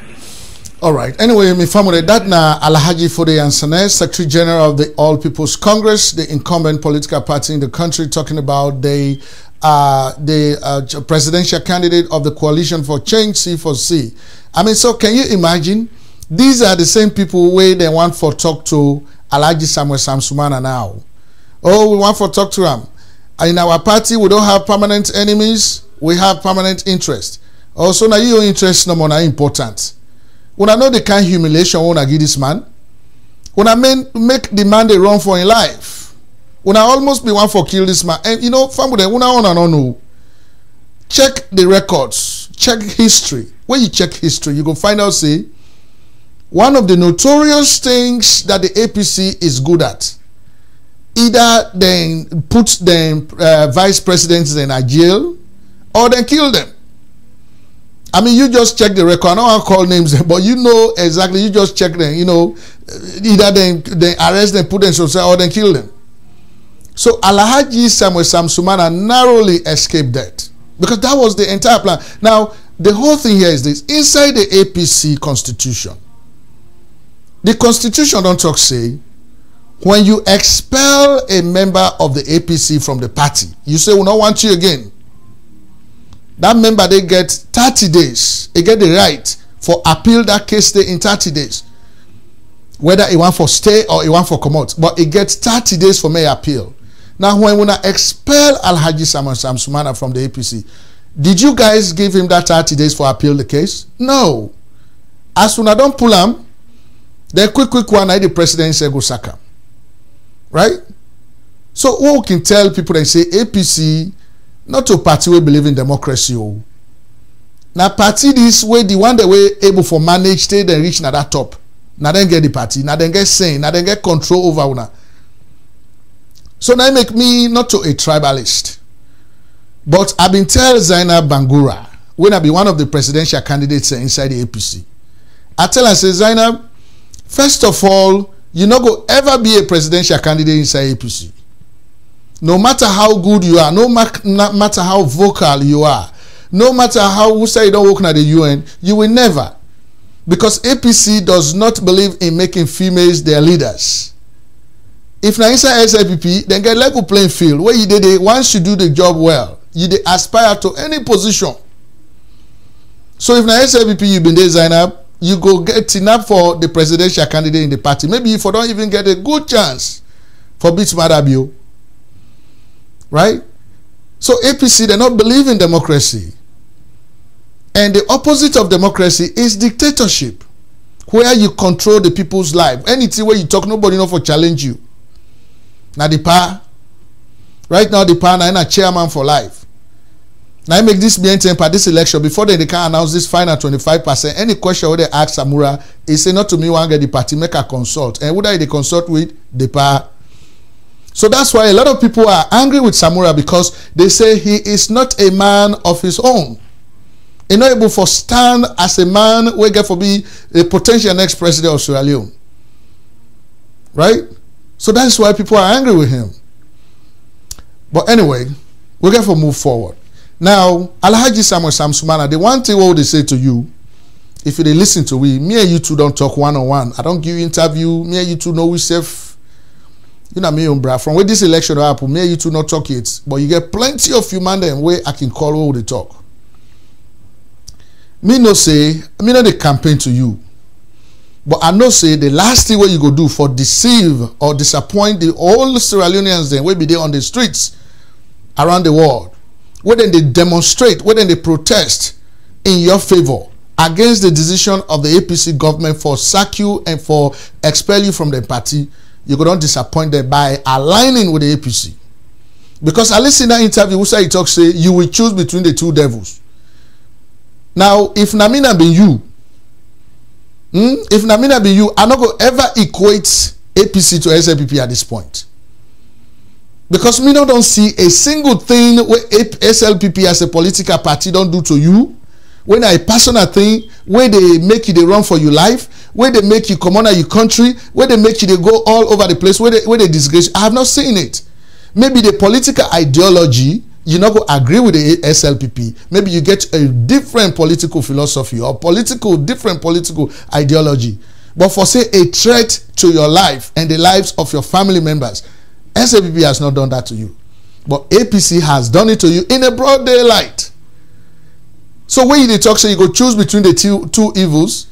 All right. Anyway, my family, that na Alhaji Fode Yansane, Secretary General of the All People's Congress, the incumbent political party in the country, talking about the presidential candidate of the Coalition for Change, C4C. I mean, so can you imagine? These are the same people where they want for talk to Alhaji Samuel Samsumana now. Oh, we want for talk to him. In our party, we don't have permanent enemies. We have permanent interest. Also, now your interest no more important. When I know the kind of humiliation when I give this man, when I make the man they run for in life, when I almost be one for kill this man, and you know, family, when I want to know, check the records, check history. When you check history, you go find out, say, one of the notorious things that the APC is good at, either they put them vice presidents in a jail, or they kill them. I mean, you just check the record. I don't want to call names, but you know exactly. You just check them. You know, either they arrest them, put them in jail, or they kill them. So Alhaji Samuel Samsumana narrowly escaped that, because that was the entire plan. Now, the whole thing here is this: inside the APC constitution, the constitution don't talk say when you expel a member of the APC from the party, you say we don't want you again. That member, they get 30 days. They get the right for appeal that case in 30 days. Whether he want for stay or he want for come out. But it gets 30 days for may appeal. Now, when we expel Alhaji Samuel Samsumana from the APC, did you guys give him that 30 days for appeal the case? No. As soon as I don't pull him, then quick one, the president say go sack him. Right? So, what we can tell people and say APC, not a party we believe in democracy. Now party this way, the one that we able for manage, stay then reach na that top. Now then get the party, now then get saying, now then get control over una. So now make me not to a tribalist. But I've been tell Zainab Bangura, when I be one of the presidential candidates inside the APC. I tell her, say, Zainab, first of all, you not go ever be a presidential candidate inside APC. No matter how good you are, no matter how vocal you are, no matter how you say you don't work at the UN, you will never. Because APC does not believe in making females their leaders. If na inside SLPP, then get level playing field where you did it, once you do the job well, you aspire to any position. So if na SLPP you been designer, you go get enough for the presidential candidate in the party. Maybe if you don't even get a good chance for beat Madabio. Right? So APC, they not believe in democracy. And the opposite of democracy is dictatorship, where you control the people's life. Anything where you talk, nobody know for challenge you. Now the power, right now the power now a chairman for life. Now I make this temper this election before they can announce this final 25%. Any question where they ask Samura, he say not to me one get the party make a consult. And who they consult with? The power. So that's why a lot of people are angry with Samura, because they say he is not a man of his own. He's not able to stand as a man who get to be a potential next president of Sierra Leone. Right? So that's why people are angry with him. But anyway, we get to move forward. Now, Alhaji Samuel Samsumana, the one thing what they say to you, if you listen to me and you two don't talk one-on-one. I don't give you interview. Me and you two know we safe. You know me, bro. From where this election happen, me and you two not talk it. But you get plenty of human them where I can call all the talk. Me no say, me not the campaign to you. But I know say the last thing what you go do for deceive or disappoint the all Sierra Leoneans then will be there on the streets around the world. Where then they demonstrate, where then they protest in your favor against the decision of the APC government for sack you and for expel you from the party. You go don't disappoint them by aligning with the APC. Because I listen to that interview, who say he talk say you will choose between the two devils. Now, if Namina be you, if Namina be you, I'm not going to ever equate APC to SLPP at this point. Because me don't see a single thing where SLPP as a political party don't do to you. When a personal thing, where they make you they run for your life, where they make you come on out your country, where they make you they go all over the place, where they disgrace you. I have not seen it. Maybe the political ideology, you not go agree with the SLPP. Maybe you get a different political philosophy or different political ideology. But for say a threat to your life and the lives of your family members, SLPP has not done that to you. But APC has done it to you in a broad daylight. So when you talk, so you go choose between the two evils.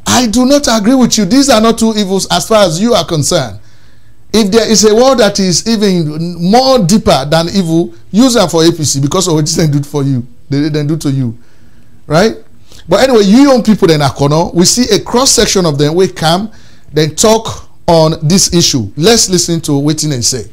I do not agree with you. These are not two evils as far as you are concerned. If there is a word that is even more deeper than evil, use them for APC because of what they do for you. They didn't do to you. Right? But anyway, you young people in Akono, we see a cross-section of them. We come, then talk on this issue. Let's listen to what they say.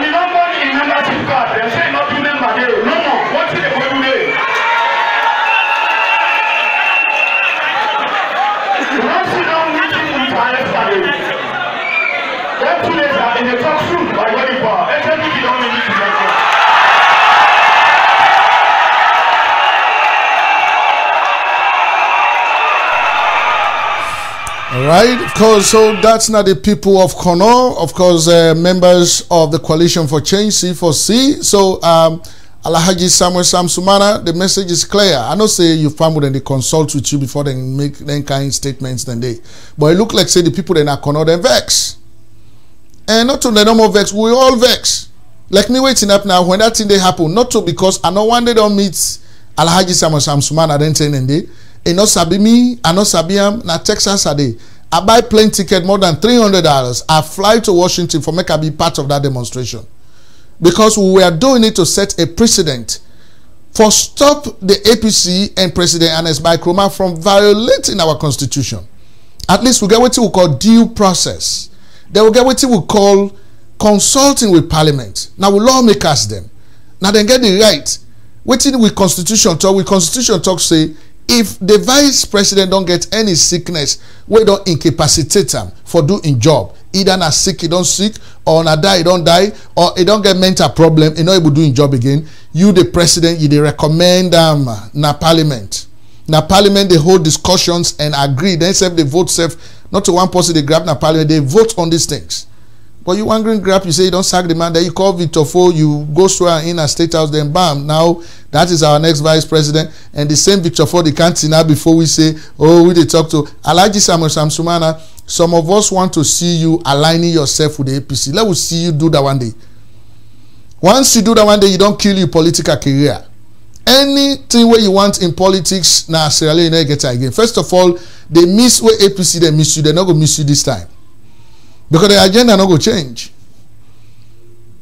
The teenager in a classroom by wedding bar. SLPP don't need to get it. All right, of course, so that's not the people of Kono, of course, members of the Coalition for Change, C4C. So, Alhaji Samuel Samsumana, the message is clear. I don't say you family and they consult with you before they make them kind of statements then they. But it look like say the people in Kono then vex. And not to the normal vex, we all vex. Like me waiting up now when that thing they happen, not to because I know one day don't meet Alhaji Samuel Samsumana then saying and they. E no sabi me, I no sabi am, na Texas a day. I buy plane ticket more than $300. I fly to Washington for make I be part of that demonstration. Because we were doing it to set a precedent for stop the APC and President Ernest Bai Krumah from violating our constitution. At least we get what we call due process. Then we get what we call consulting with parliament. Now we lawmakers them. Now then get the right. Waiting with constitution talk say if the vice president don't get any sickness, we don't incapacitate him for doing job. Either na sick, he don't sick, or na die, he don't die, or he don't get mental problem, he not able doing job again. You, the president, you they recommend na parliament. Na parliament, they hold discussions and agree. Then self they vote self, not to one person they grab na parliament, they vote on these things. But you want green grab, you say you don't sack the man, then you call Victor Fo, you go swear in a state house, then bam, now that is our next vice president. And the same Victor Fo, they can't see now before we say, oh, we they talk to Alhaji Samuel Samsumana. Some of us want to see you aligning yourself with the APC. Let us see you do that one day. Once you do that one day, you don't kill your political career. Anything where you want in politics, now Sierra Leone, you get it again. First of all, they miss where APC, they miss you, they're not going to miss you this time. Because the agenda not go change.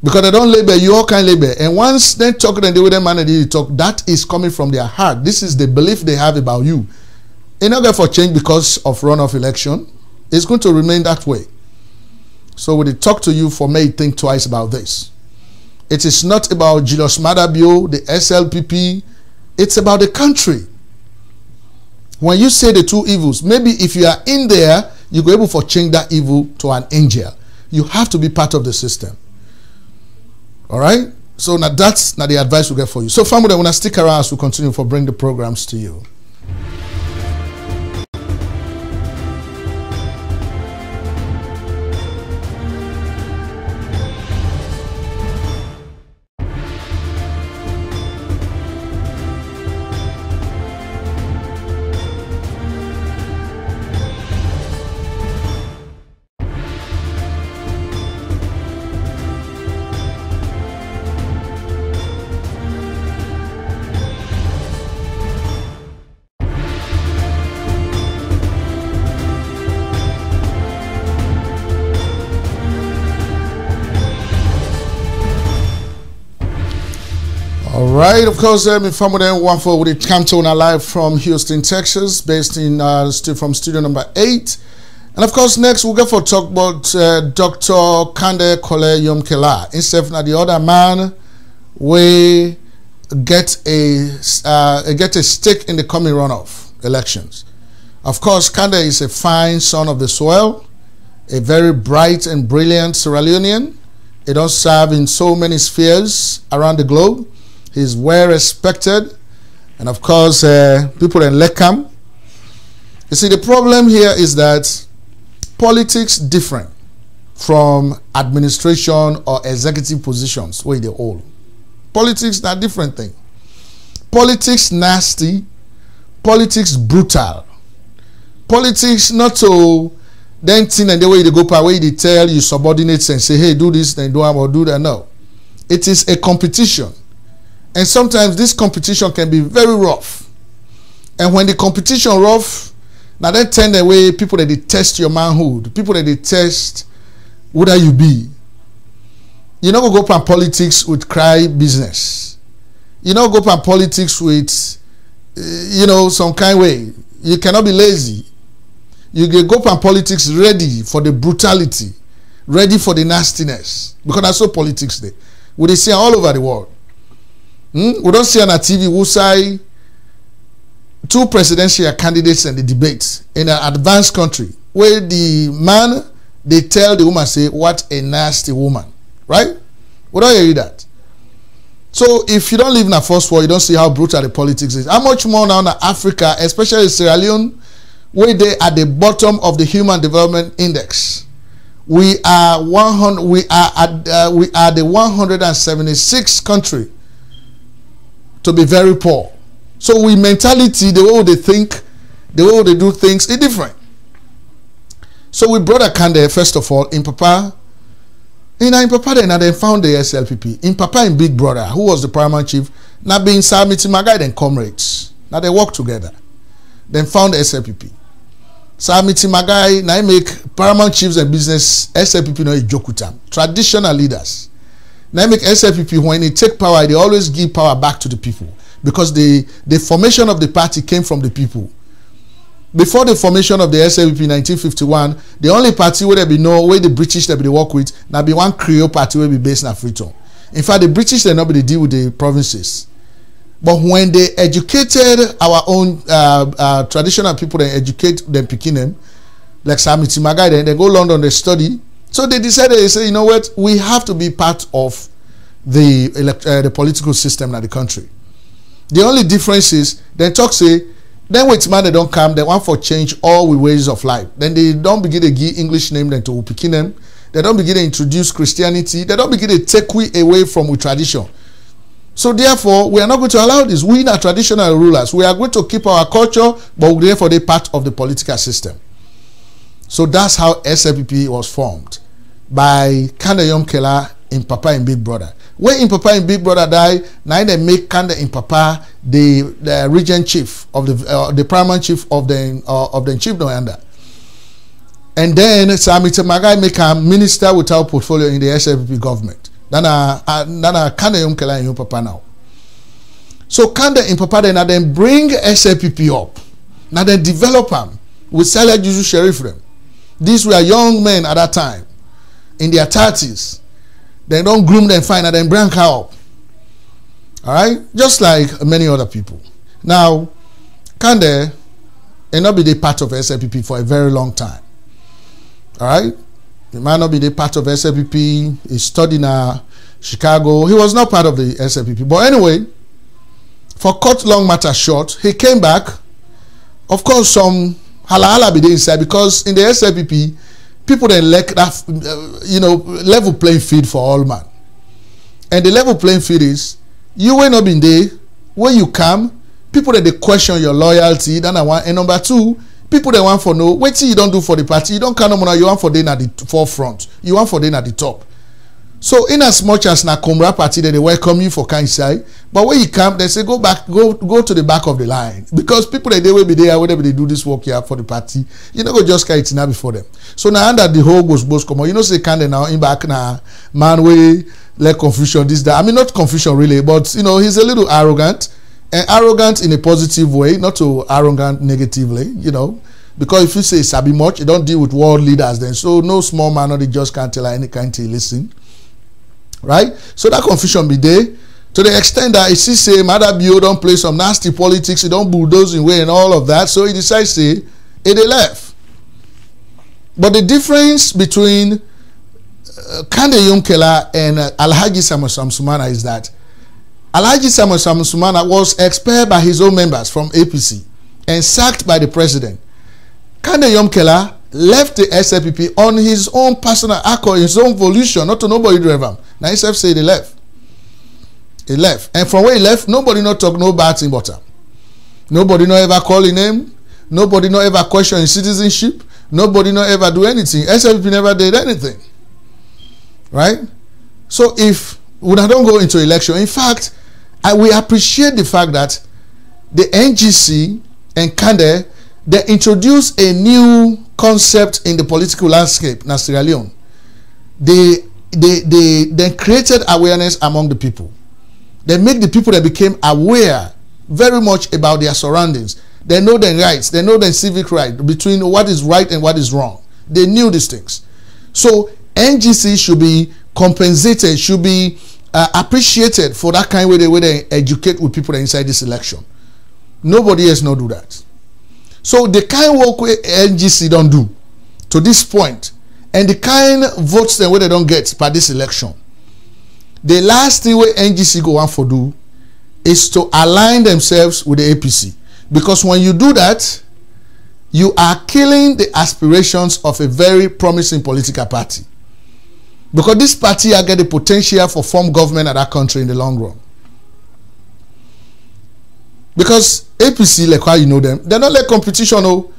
Because they don't label, you all can label. And once they talk and the way they manage to talk, that is coming from their heart. This is the belief they have about you. It's not going for change because of runoff election. It's going to remain that way. So when they talk to you, for me, think twice about this. It is not about Julius Madabio, the SLPP. It's about the country. When you say the two evils, maybe if you are in there, you go able to change that evil to an angel. You have to be part of the system. All right? So now that's not the advice we get for you. So family, when I stick around as we continue for bring the programs to you. Right, of course, from with Campton live from Houston, Texas, based in from studio number 8. And of course, next we'll go for talk about Dr. Kande Kole Yomkela. Instead of the other man, we get a stake in the coming runoff elections. Of course, Kande is a fine son of the soil, a very bright and brilliant Sierra Leonean. He does serve in so many spheres around the globe. He's well respected, and of course, people in Lekam. You see, the problem here is that politics different from administration or executive positions where they all. Politics not different thing. Politics nasty. Politics brutal. Politics not so then thing and the way they go by way they tell you subordinates and say, hey, do this, then do that or do that. No, it is a competition. And sometimes this competition can be very rough. And when the competition rough, now then turn away people that they test your manhood, people that they test whether you be. You know go up politics with cry business. You know go up politics with some kind of way. You cannot be lazy. You can go up politics ready for the brutality, ready for the nastiness. Because that's what politics they. We they see all over the world. We don't see on a TV who say 2 presidential candidates in the debates in an advanced country where the man they tell the woman, say, what a nasty woman, right? We don't hear that. So if you don't live in a first world, you don't see how brutal the politics is. How much more now in Africa, especially Sierra Leone, where they at the bottom of the Human Development Index. We are the 176th country to be very poor. So we mentality, the way they think, the way they do things is different. So we brought a candidate first of all in Papa. In Papa they found the SLPP. In Papa in Big Brother, who was the paramount chief, now being Samiti Magai and comrades. Now they work together. Then found the SLPP. Samiti Magai now make paramount chiefs and business SLPP no jokutam. Traditional leaders. Now make SLPP when they take power, they always give power back to the people. Because the formation of the party came from the people. Before the formation of the SLPP in 1951, the only party where there be no where the British that they work with, now be one Creole party where be based in Freetown. In fact, the British they nobody deal with the provinces. But when they educated our own traditional people, they educate them, picking them, like Samiti Magai, then they go London, they study. So they decided, they say, you know what, we have to be part of the political system in the country. The only difference is, they talk say, then wait man they don't come, they want for change all the ways of life. Then they don't begin to give English name them to picking them. They don't begin to introduce Christianity. They don't begin to take we away from our tradition. So therefore, we are not going to allow this. We are traditional rulers. We are going to keep our culture, but therefore they part of the political system. So that's how SLPP was formed by Kanda Yom Kela in Papa in Big Brother. When in Papa in Big Brother die, now they make Kanda in Papa the regent chief of the paramount chief of the chief Noyanda. And then Samita Magai make a minister without portfolio in the SLPP government. Nana Kanda Yom Kela in Papa now. So Kanda in Papa then bring SLPP up. Now they develop them with Ibrahim Sheriff. These were young men at that time in their 30s. They don't groom them fine and then bring her up. Alright? Just like many other people. Now, Kande may not be the part of SLPP for a very long time. Alright? He might not be the part of SLPP. He studied in Chicago. He was not part of the SLPP. But anyway, for cut long matter short, he came back. Of course, some hala be there inside because in the SLPP, people then lack that, level playing field for all man. And the level playing field is, you will not be there. When you come, people that they question your loyalty, then I want. And number two, people that want for no, wait till you don't do for the party, you don't come no, you want for them at the forefront. You want for them at the top. So in as much as na Komra party, they welcome you for kind side, but when you come, they say go back, go to the back of the line because people that they will be there whenever they do this work here for the party, you know go just carry it now before them. So now under the whole goes come on, you know say kind of now in back now man way like confusion this that I mean not confusion really, but you know he's a little arrogant and arrogant in a positive way, not too arrogant negatively, you know. Because if you say sabi much, you don't deal with world leaders then. So no small man or they just can't tell her any kind to listen. Right? So that confusion be there to the extent that he say Mother Bio don't play some nasty politics, he don't bulldoze in way and all of that. So he decides to say they left. But the difference between Kande Yom Kela and Alhaji Samuel Samsumana is that Alhaji Samuel Samsumana was expelled by his own members from APC and sacked by the president. Kande Yom Kela left the SLPP on his own personal accord, his own volition, not to nobody drive him. Now himself say they left. He left. And from where he left, nobody not talk no bad thing about him. Nobody not ever call his name. Nobody not ever question his citizenship. Nobody not ever do anything. SLPP never did anything. Right? So if we don't go into election, in fact, we appreciate the fact that the NGC and Kande, they introduced a new concept in the political landscape in Sierra Leone. They created awareness among the people. They make the people that became aware very much about their surroundings. They know their rights. They know their civic right between what is right and what is wrong. They knew these things. So NGC should be compensated, should be appreciated for that kind of way they educate with people inside this election. Nobody else not do that. So the kind of work NGC don't do to this point, And the kind of votes then where they don't get by this election, the last thing where NGC go on for do is to align themselves with the APC. Because when you do that, you are killing the aspirations of a very promising political party. Because this party will get the potential for form government of that country in the long run. Because APC, like how you know them, they're not like competition. Oh,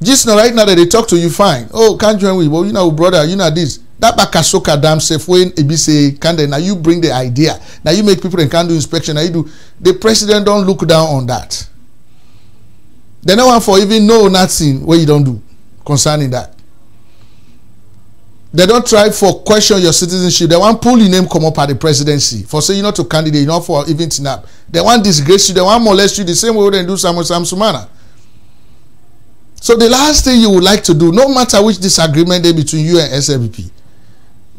just now, right now that they talk to you, fine. Oh, can't join with? Well, you know, brother, you know this. That bakasoka damn safe when ABC can now you bring the idea. Now you make people and can do inspection. Now you do. The president don't look down on that. They no one for even know nothing what you don't do concerning that. They don't try for question your citizenship. They want pull your name come up at the presidency for say you're not a candidate, you're not for even TNAP. They want disgrace you. They want molest you the same way they do Sam Sumana. So the last thing you would like to do, no matter which disagreement there between you and SLPP,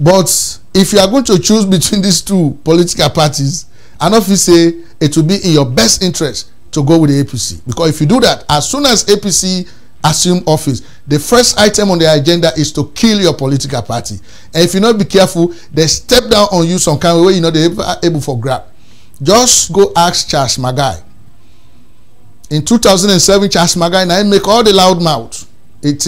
but if you are going to choose between these two political parties, I know if you say it will be in your best interest to go with the APC. Because if you do that, as soon as APC assume office, the first item on the agenda is to kill your political party. And if you not be careful, they step down on you some kind of way, you know, they're able for grab. Just go ask Charles Magai. In 2007, Charles Magai now make all the loud mouth. It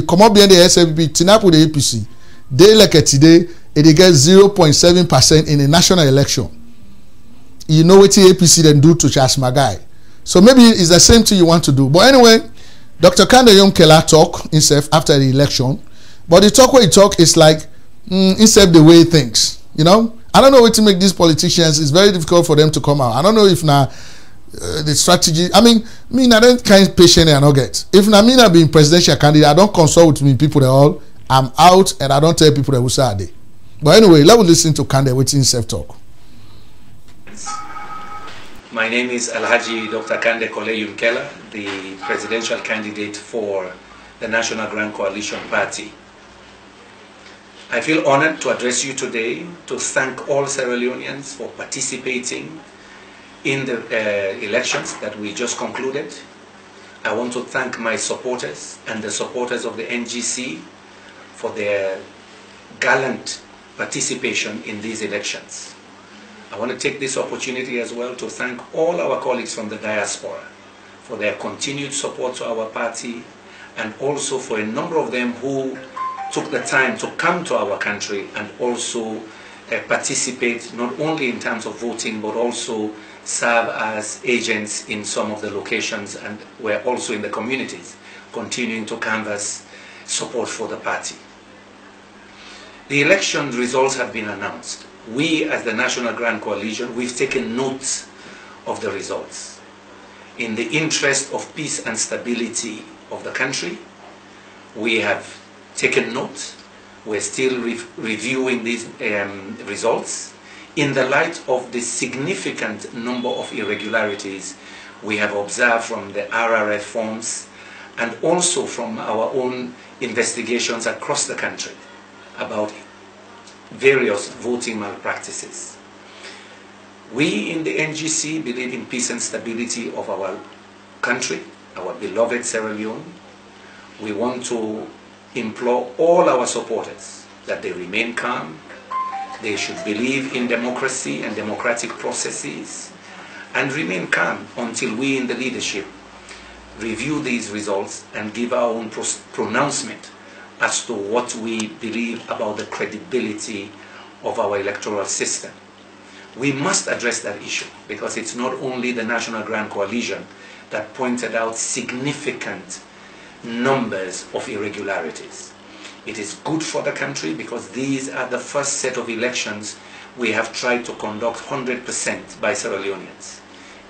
come up behind the SLPP, TNAP with the APC. They like it today, it get 0.7% in a national election. You know what the APC then do to Charles Magai. So maybe it's the same thing you want to do. But anyway, Dr. Kande Yomkela talk himself after the election. But the talk where he talk is like, himself the way he thinks. You know? I don't know what to make these politicians. It's very difficult for them to come out. I don't know if now the strategy. I mean, I don't kind of patient I don't get. If now me not being presidential candidate, I don't consult with me people at all. I'm out and I don't tell people that who say they. But anyway, let's listen to Kande waiting self talk. My name is Alhaji Dr. Kande Kole Yumkela, the presidential candidate for the National Grand Coalition Party. I feel honored to address you today to thank all Sierra Leoneans for participating in the elections that we just concluded. I want to thank my supporters and the supporters of the NGC for their gallant participation in these elections. I want to take this opportunity as well to thank all our colleagues from the diaspora for their continued support to our party, and also for a number of them who took the time to come to our country and also participate not only in terms of voting but also serve as agents in some of the locations and were also in the communities continuing to canvass support for the party. The election results have been announced. We as the National Grand Coalition, we've taken note of the results. In the interest of peace and stability of the country, we have taken note. We're still reviewing these results in the light of the significant number of irregularities we have observed from the RRF forms and also from our own investigations across the country about various voting malpractices. We in the NGC believe in peace and stability of our country, our beloved Sierra Leone. We want to implore all our supporters that they remain calm, they should believe in democracy and democratic processes, and remain calm until we in the leadership review these results and give our own pronouncement as to what we believe about the credibility of our electoral system. We must address that issue because it's not only the National Grand Coalition that pointed out significant numbers of irregularities. It is good for the country because these are the first set of elections we have tried to conduct 100% by Sierra Leoneans.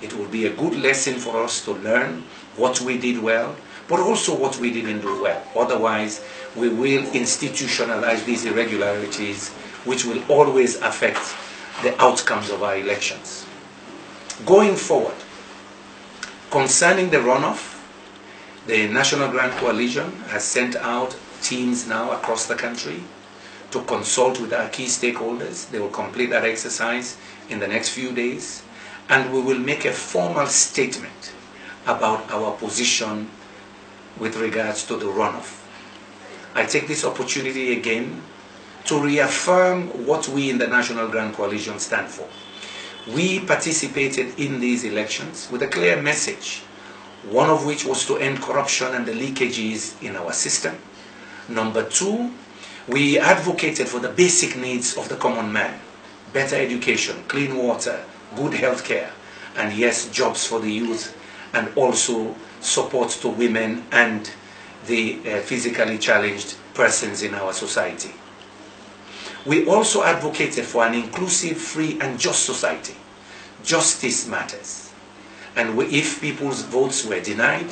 It will be a good lesson for us to learn what we did well, but also what we didn't do well. Otherwise, we will institutionalize these irregularities, which will always affect the outcomes of our elections. Going forward, concerning the runoff, the National Grand Coalition has sent out teams now across the country to consult with our key stakeholders. They will complete that exercise in the next few days, and we will make a formal statement about our position with regards to the runoff. I take this opportunity again to reaffirm what we in the National Grand Coalition stand for. We participated in these elections with a clear message, one of which was to end corruption and the leakages in our system. Number two, we advocated for the basic needs of the common man: better education, clean water, good health care, and yes, jobs for the youth, and also support to women and the physically challenged persons in our society. We also advocated for an inclusive, free and just society. Justice matters. And if people's votes were denied,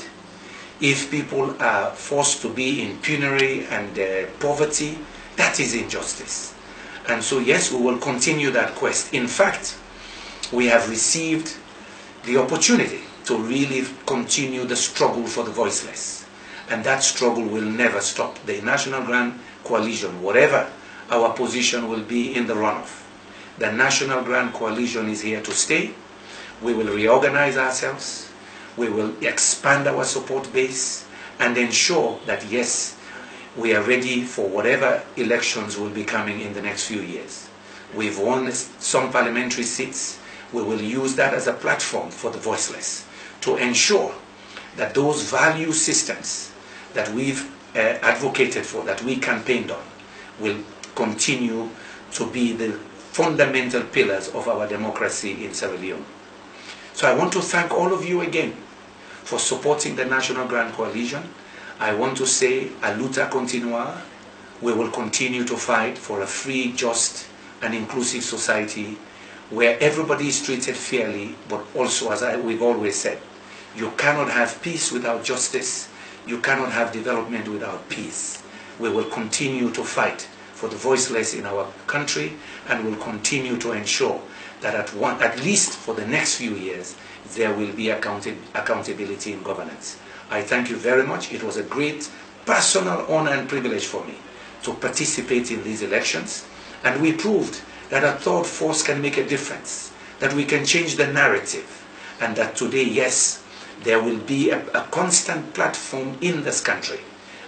if people are forced to be in penury and poverty, that is injustice. And so yes, we will continue that quest. In fact, we have received the opportunity to really continue the struggle for the voiceless. And that struggle will never stop. The National Grand Coalition, whatever our position will be in the runoff, the National Grand Coalition is here to stay. We will reorganize ourselves. We will expand our support base and ensure that, yes, we are ready for whatever elections will be coming in the next few years. We've won some parliamentary seats. We will use that as a platform for the voiceless to ensure that those value systems that we've advocated for, that we campaigned on, will continue to be the fundamental pillars of our democracy in Sierra Leone. So I want to thank all of you again for supporting the National Grand Coalition. I want to say, a luta continua. We will continue to fight for a free, just and inclusive society where everybody is treated fairly, but also, as we've always said, you cannot have peace without justice. You cannot have development without peace. We will continue to fight for the voiceless in our country, and will continue to ensure that at least for the next few years, there will be accountability in governance. I thank you very much. It was a great personal honor and privilege for me to participate in these elections, and we proved that a third force can make a difference, that we can change the narrative, and that today, yes, there will be a constant platform in this country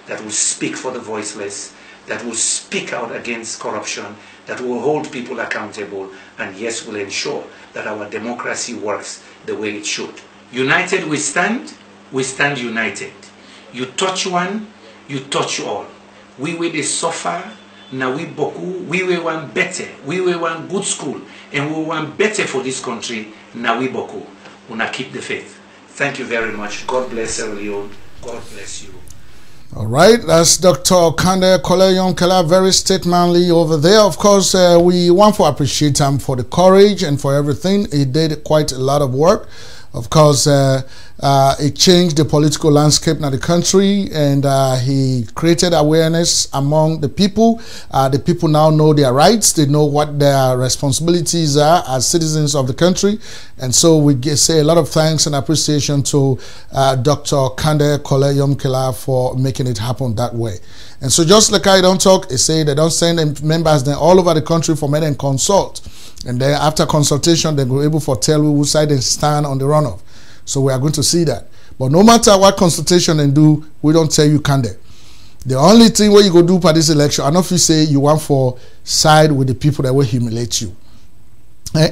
that will speak for the voiceless, that will speak out against corruption, that will hold people accountable, and yes, will ensure that our democracy works the way it should. United we stand united. You touch one, you touch all. We will suffer, now we boku, we will want better, we will want good school, and we want better for this country, now we boku. Una keep the faith. Thank you very much. God bless Sierra Leone. God bless you. All right, that's Dr. Kande Kole-Yom-Kela, very statesmanly over there. Of course, we want to appreciate him for the courage and for everything. He did quite a lot of work. Of course, it changed the political landscape in the country, and he created awareness among the people. The people now know their rights. They know what their responsibilities are as citizens of the country. And so we say a lot of thanks and appreciation to Dr. Kande Kole-Yom-Kela for making it happen that way. And so just like I don't talk, they say they don't send members then all over the country for me and consult. And then after consultation, they were able to tell whose side they stand on the runoff. So we are going to see that. But no matter what consultation they do, we don't tell you Kande. The only thing where you go do for this election, I know if you say you want for side with the people that will humiliate you.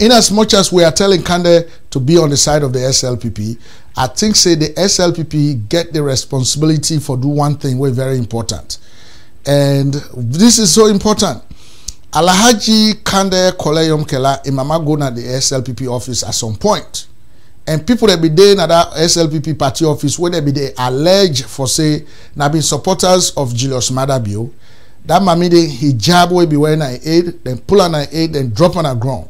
In as much as we are telling Kande to be on the side of the SLPP, I think say the SLPP get the responsibility for do one thing very, very important. And this is so important. Alhaji Kande Kole-Yom-Kela imama go na the SLPP office at some point. And people that be there at that SLPP party office, where they be they allege for say, na be supporters of Julius Maada Bio, that mamide hijab will be wearing an aid, then pull on an aid, then drop on a ground.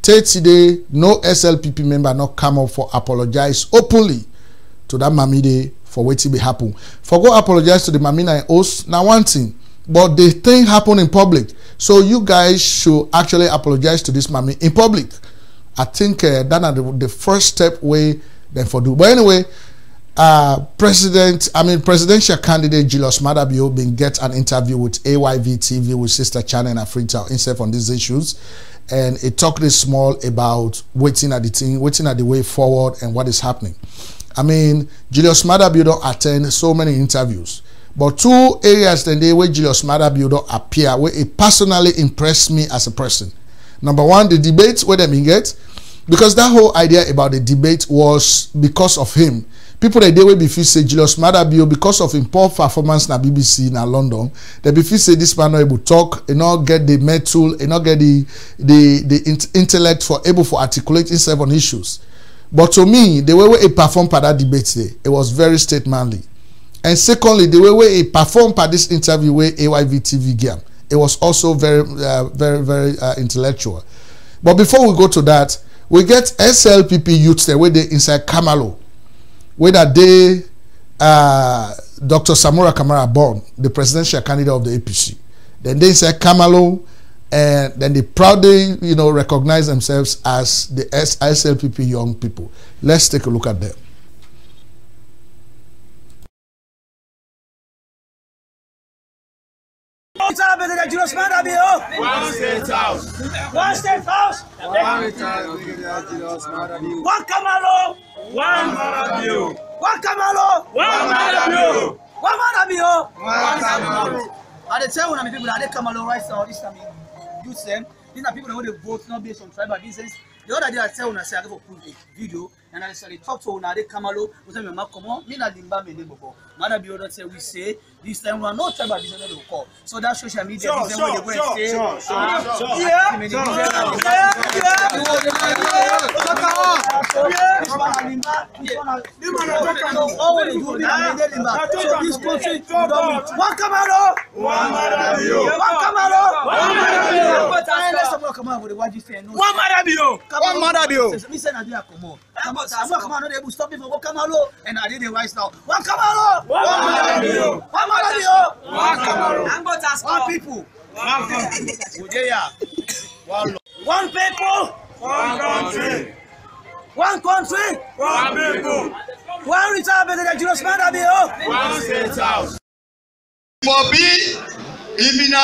Today, no SLPP member not come up for apologize openly to that mamide for what be happen. For go apologize to the mamina and host, now one thing. But the thing happened in public. So you guys should actually apologize to this mommy in public. I think that's the first step way then for do. But anyway, presidential candidate Julius Maada Bio been get an interview with AYV TV with Sister Channel and Afrita himself on these issues. And it talked this small about waiting at the thing, waiting at the way forward and what is happening. I mean, Julius Maada Bio don't attend so many interviews. But 2 areas then they where Julius Maada Bio don't appear where it personally impressed me as a person. Number 1, the debate where them get, because that whole idea about the debate was because of him. People that they will be feel say Julius Maada Bio because of his poor performance na BBC na London, they be feel say this man not able to talk, you not get the metal, you not get the intellect for able for articulating 7 issues. But to me, the way he performed for that debate today, it was very statesmanly. And secondly, the way he performed for this interview with AYV TV game, it was also very intellectual. But before we go to that, we get SLPP youths there where they inside Kamalo, where that day Dr. Samura Kamara born, the presidential candidate of the APC. Then they inside Kamalo, and then they proudly, recognize themselves as the SLPP young people. Let's take a look at them. One state house. One state house. One Kamalo. One Marabio. One Kamalo. One Marabio. One Marabio. One Kamalo. I tell you, people that they Kamalo right now, this time use them. These are people that want to vote not based on tribal business. The other day I tell you, I say I go put a video and I say talk to una they Kamalo. We say me come on, me na limba me dey before. Mother be other say we say this time we are not tribal business they will call. So that social media business where they go and say, one Kamalo, one Marabio, one Kamalo, one Marabio, one Marabio. Me say na dey come on. I'm not able to stop me from one Kamalo, and I did it right now. One Kamalo, one Marabio, one Marabio, one Kamalo. I'm going to ask one people, one country, one people, one country, one country, one people, one retirement of Julius Maada Bio, one state house. For B, even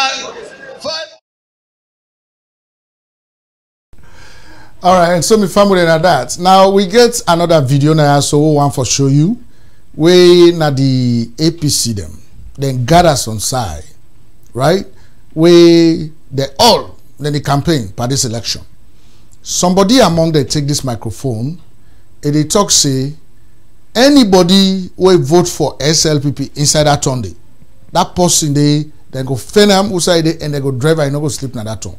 all right, and so me family na that. Now we get another video now, so we want for show you where na the APC them then gathers on side, right? Where they all then the campaign for this election. Somebody among them take this microphone and they talk say anybody will vote for SLPP inside that Sunday. That person they then go fend them outside and they go drive and no go sleep na that town.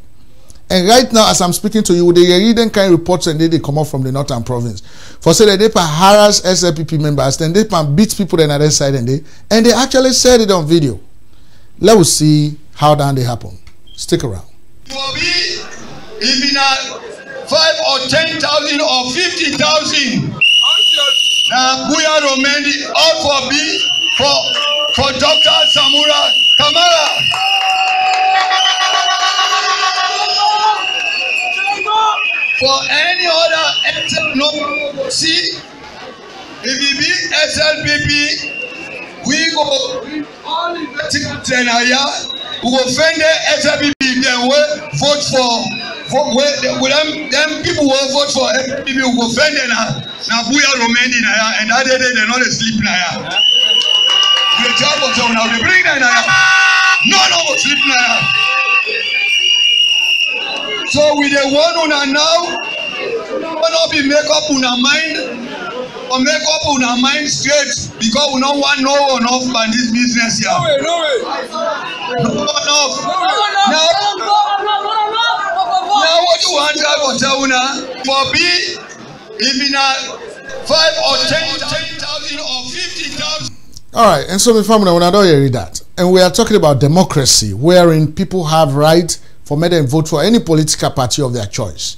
And right now, as I'm speaking to you, they reading kind of reports and they come up from the northern province. For say that they harass SLPP members, then they beat people on the other side and they actually said it on video. Let us see how that they happen. Stick around. Even 5 or 10,000 or 50,000. Now we are Romendi all for B for Dr. Samura Kamara. For any other no see if it be SLPP, we go all Tenaya, we go find the SLPP then we vote for them people will vote for SLPP, we go find them now we are Romendi and that day they not sleep now. The job of now they bring them no sleep now. So with the one on now, we not be make up on our mind or make up on our mind straight because we don't want no one off by this business here. No way. No one off. Now what you want to tell una for B, even 5 or 10,000 or 50,000. All right, and so my family, when I don't hear that, and we are talking about democracy, wherein people have right for me to vote for any political party of their choice.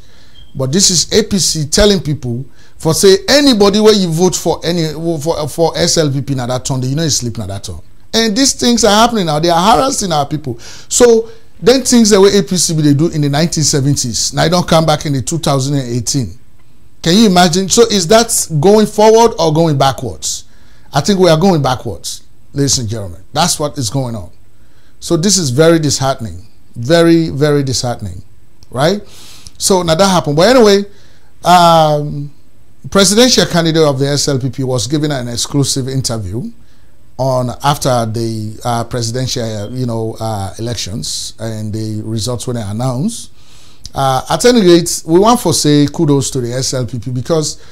But this is APC telling people for say anybody where you vote for for SLPP na that turn, you know you sleep na that turn. And these things are happening now. They are harassing our people. So then things that way APC they do in the 1970s. Now they don't come back in the 2018. Can you imagine? So is that going forward or going backwards? I think we are going backwards, ladies and gentlemen. That's what is going on. So this is very disheartening. Very, very disheartening, right? So now that happened. But anyway, presidential candidate of the SLPP was given an exclusive interview on after the presidential, elections and the results when they announced. At any rate, we want to say kudos to the SLPP because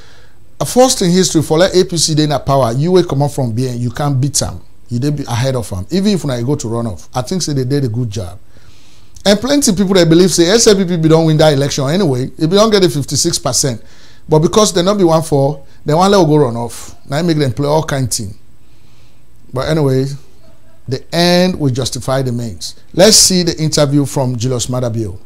first in history for let APC they in power, you will come up from being you can't beat them, you did be ahead of them. Even if you go to runoff, I think say they did a good job. And plenty of people that believe say SLPP don't win that election anyway. If they don't get the 56%, but because they not be one for, they want let go run off. Now make them play all kind of thing. But anyway, the end will justify the means. Let's see the interview from Julius Madabio.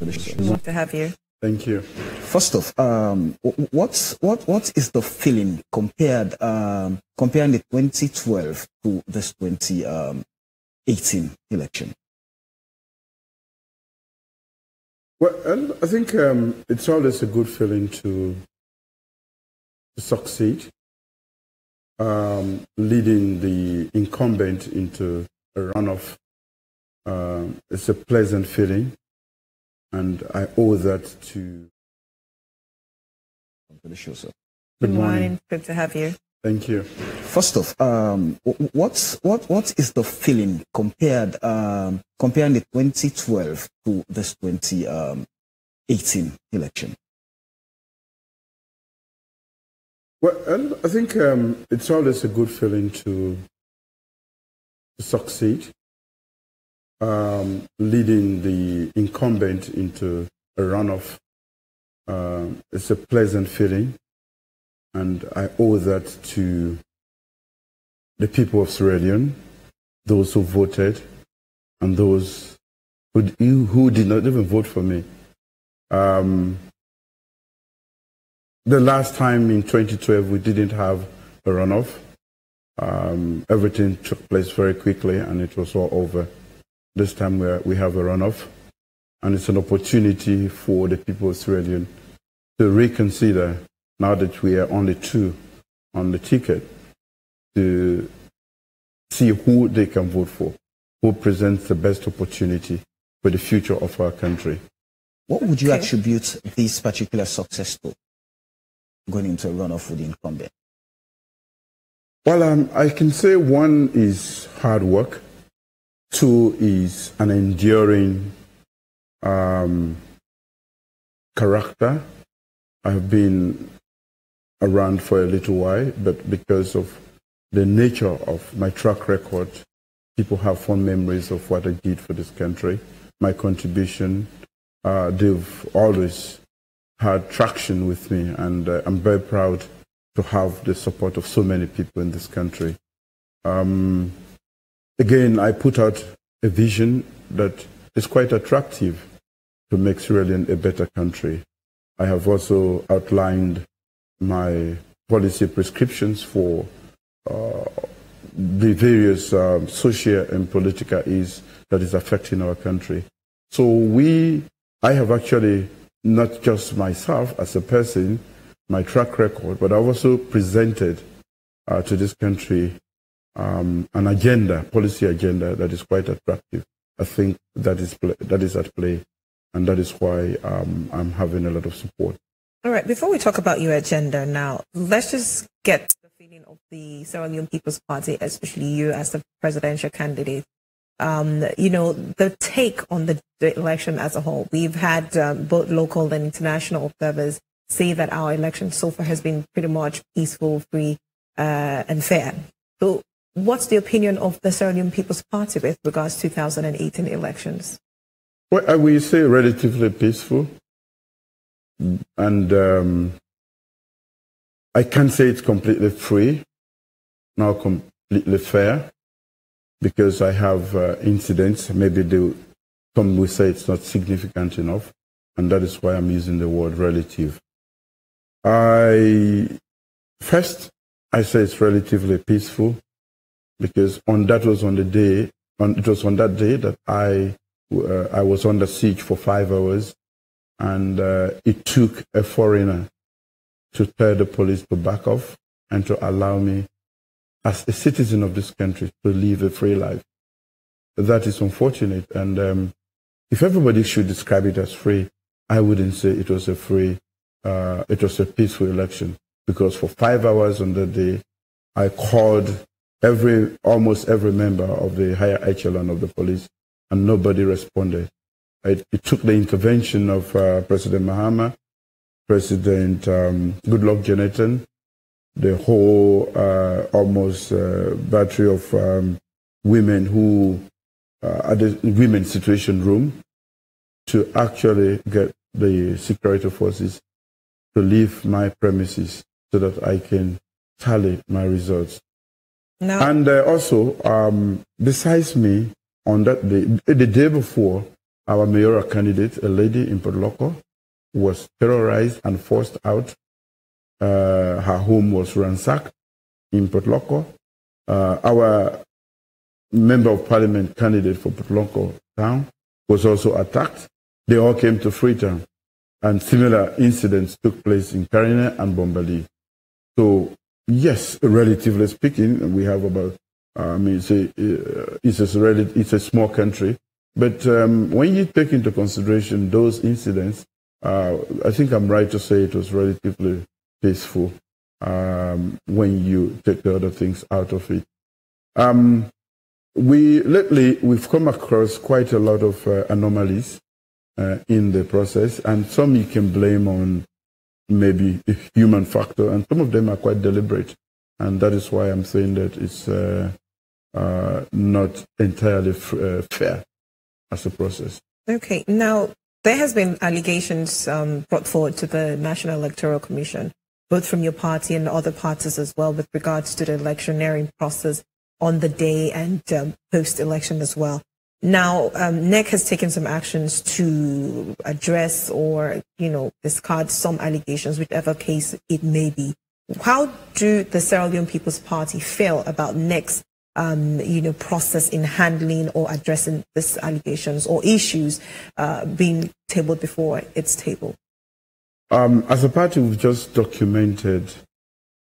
Love to have you. Thank you. First off, what is the feeling comparing the 2012 to this 2018 election? Well, I think it's always a good feeling to succeed, leading the incumbent into a runoff. It's a pleasant feeling, and I owe that to. Good morning. Good to have you. Thank you. First off, what is the feeling comparing the 2012 to this 2018 election? Well, I think it's always a good feeling to succeed, leading the incumbent into a runoff. It's a pleasant feeling, and I owe that to the people of Sierra Leone, those who voted, and those who did not even vote for me. The last time in 2012, we didn't have a runoff. Everything took place very quickly, and it was all over. This time we have a runoff, and it's an opportunity for the people of Sierra Leone to reconsider, now that we are only two on the ticket, to see who they can vote for, who presents the best opportunity for the future of our country. What would you attribute this particular success to, going into a runoff with the incumbent? Well, I can say one is hard work, two is an enduring character. I've been around for a little while, but because of the nature of my track record, people have fond memories of what I did for this country, my contribution. They've always had traction with me, and I'm very proud to have the support of so many people in this country. Again, I put out a vision that is quite attractive to make Sierra Leone a better country. I have also outlined my policy prescriptions for the various social and political issues that is affecting our country. So I have actually, not just myself as a person, my track record, but I've also presented to this country an agenda, policy agenda that is quite attractive. I think that is at play, and that is why I'm having a lot of support. All right, before we talk about your agenda now, let's just get the feeling of the Sierra Leone People's Party, especially you as the presidential candidate. The take on the election as a whole. We've had both local and international observers say that our election so far has been pretty much peaceful, free, and fair. So what's the opinion of the Sierra Leone People's Party with regards to 2018 elections? Well, I will say relatively peaceful. And I can't say it's completely free, nor completely fair, because I have incidents. Maybe some will say it's not significant enough, and that is why I'm using the word relative. First, I say it's relatively peaceful, because it was on that day that I was under siege for 5 hours. And it took a foreigner to tell the police to back off and to allow me, as a citizen of this country, to live a free life. That is unfortunate. And if everybody should describe it as free, I wouldn't say it was a peaceful election. Because for 5 hours on that day, I called almost every member of the higher echelon of the police, and nobody responded. It took the intervention of President Mahama, President Goodluck Jonathan, the whole almost battery of women who at the Women's Situation Room to actually get the security forces to leave my premises so that I can tally my results. No. And also, besides me, on that day, the day before, our mayoral candidate, a lady in Port Loko, was terrorized and forced out. Her home was ransacked in Port Loko. Our member of parliament candidate for Port Loko town was also attacked. They all came to Freetown, and similar incidents took place in Karine and Bombali. So, yes, relatively speaking, we have about, it's a small country, but when you take into consideration those incidents, I think I'm right to say it was relatively peaceful when you take the other things out of it. Lately, we've come across quite a lot of anomalies in the process, and some you can blame on maybe a human factor, and some of them are quite deliberate, and that is why I'm saying that it's not entirely fair as a process. Okay, now there has been allegations brought forward to the National Electoral Commission, both from your party and other parties as well, with regards to the electioneering process on the day and post-election as well. Now, NEC has taken some actions to address or, discard some allegations, whichever case it may be. How do the Sierra Leone People's Party feel about NEC's, process in handling or addressing these allegations or issues being tabled before its table? As a party, we've just documented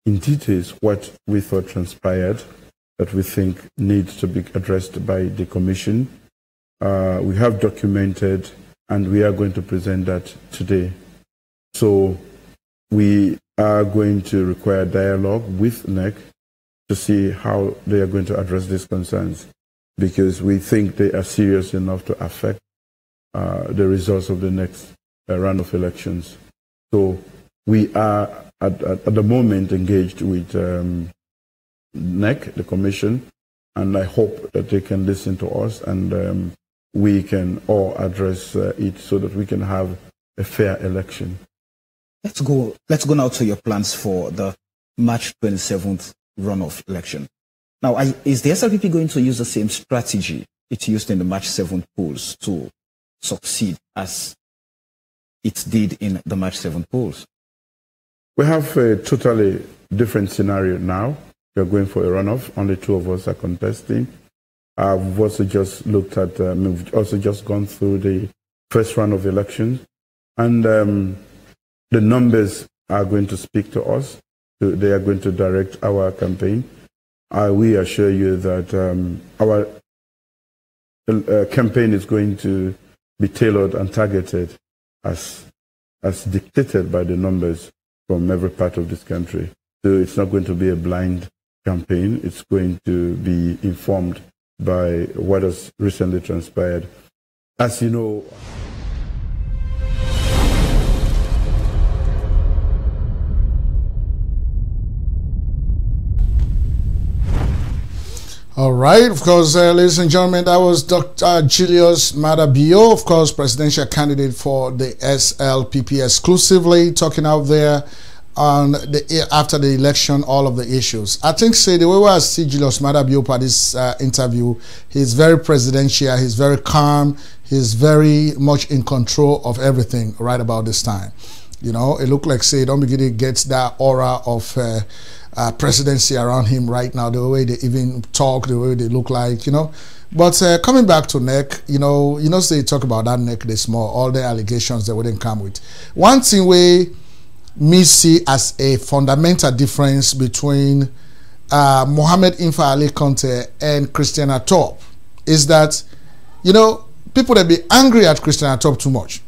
in details what we thought transpired that we think needs to be addressed by the Commission. We have documented, and we are going to present that today. So we are going to require dialogue with NEC to see how they are going to address these concerns, because we think they are serious enough to affect the results of the next round of elections. So we are at the moment engaged with NEC, the Commission, and I hope that they can listen to us and we can all address it so that we can have a fair election. Let's go now to your plans for the March 27th runoff election. Now, is the SLPP going to use the same strategy it used in the March 7th polls to succeed as it did in the March 7th polls? We have a totally different scenario now. We are going for a runoff. Only two of us are contesting. We've also just looked at, we've also just gone through the first round of elections, and the numbers are going to speak to us. They are going to direct our campaign. We assure you that our campaign is going to be tailored and targeted as dictated by the numbers from every part of this country. So it's not going to be a blind campaign. It's going to be informed by what has recently transpired. As you know, all right, of course, ladies and gentlemen, that was Dr. Julius Madabio, of course, presidential candidate for the SLPP, exclusively talking out there on after the election, all of the issues. I think, say, the way I see Julius Madabio for this interview, he's very presidential, he's very calm, he's very much in control of everything right about this time. You know, it looked like, say, don't begin to get that aura of presidency around him right now, the way they even talk, the way they look like, you know. But coming back to NEC, you know, say talk about that NEC this more, all the allegations that wouldn't come with. One thing we me see as a fundamental difference between Mohamed Infa Ali Conte and Christian Atop is that, you know, people that be angry at Christian Atop too much.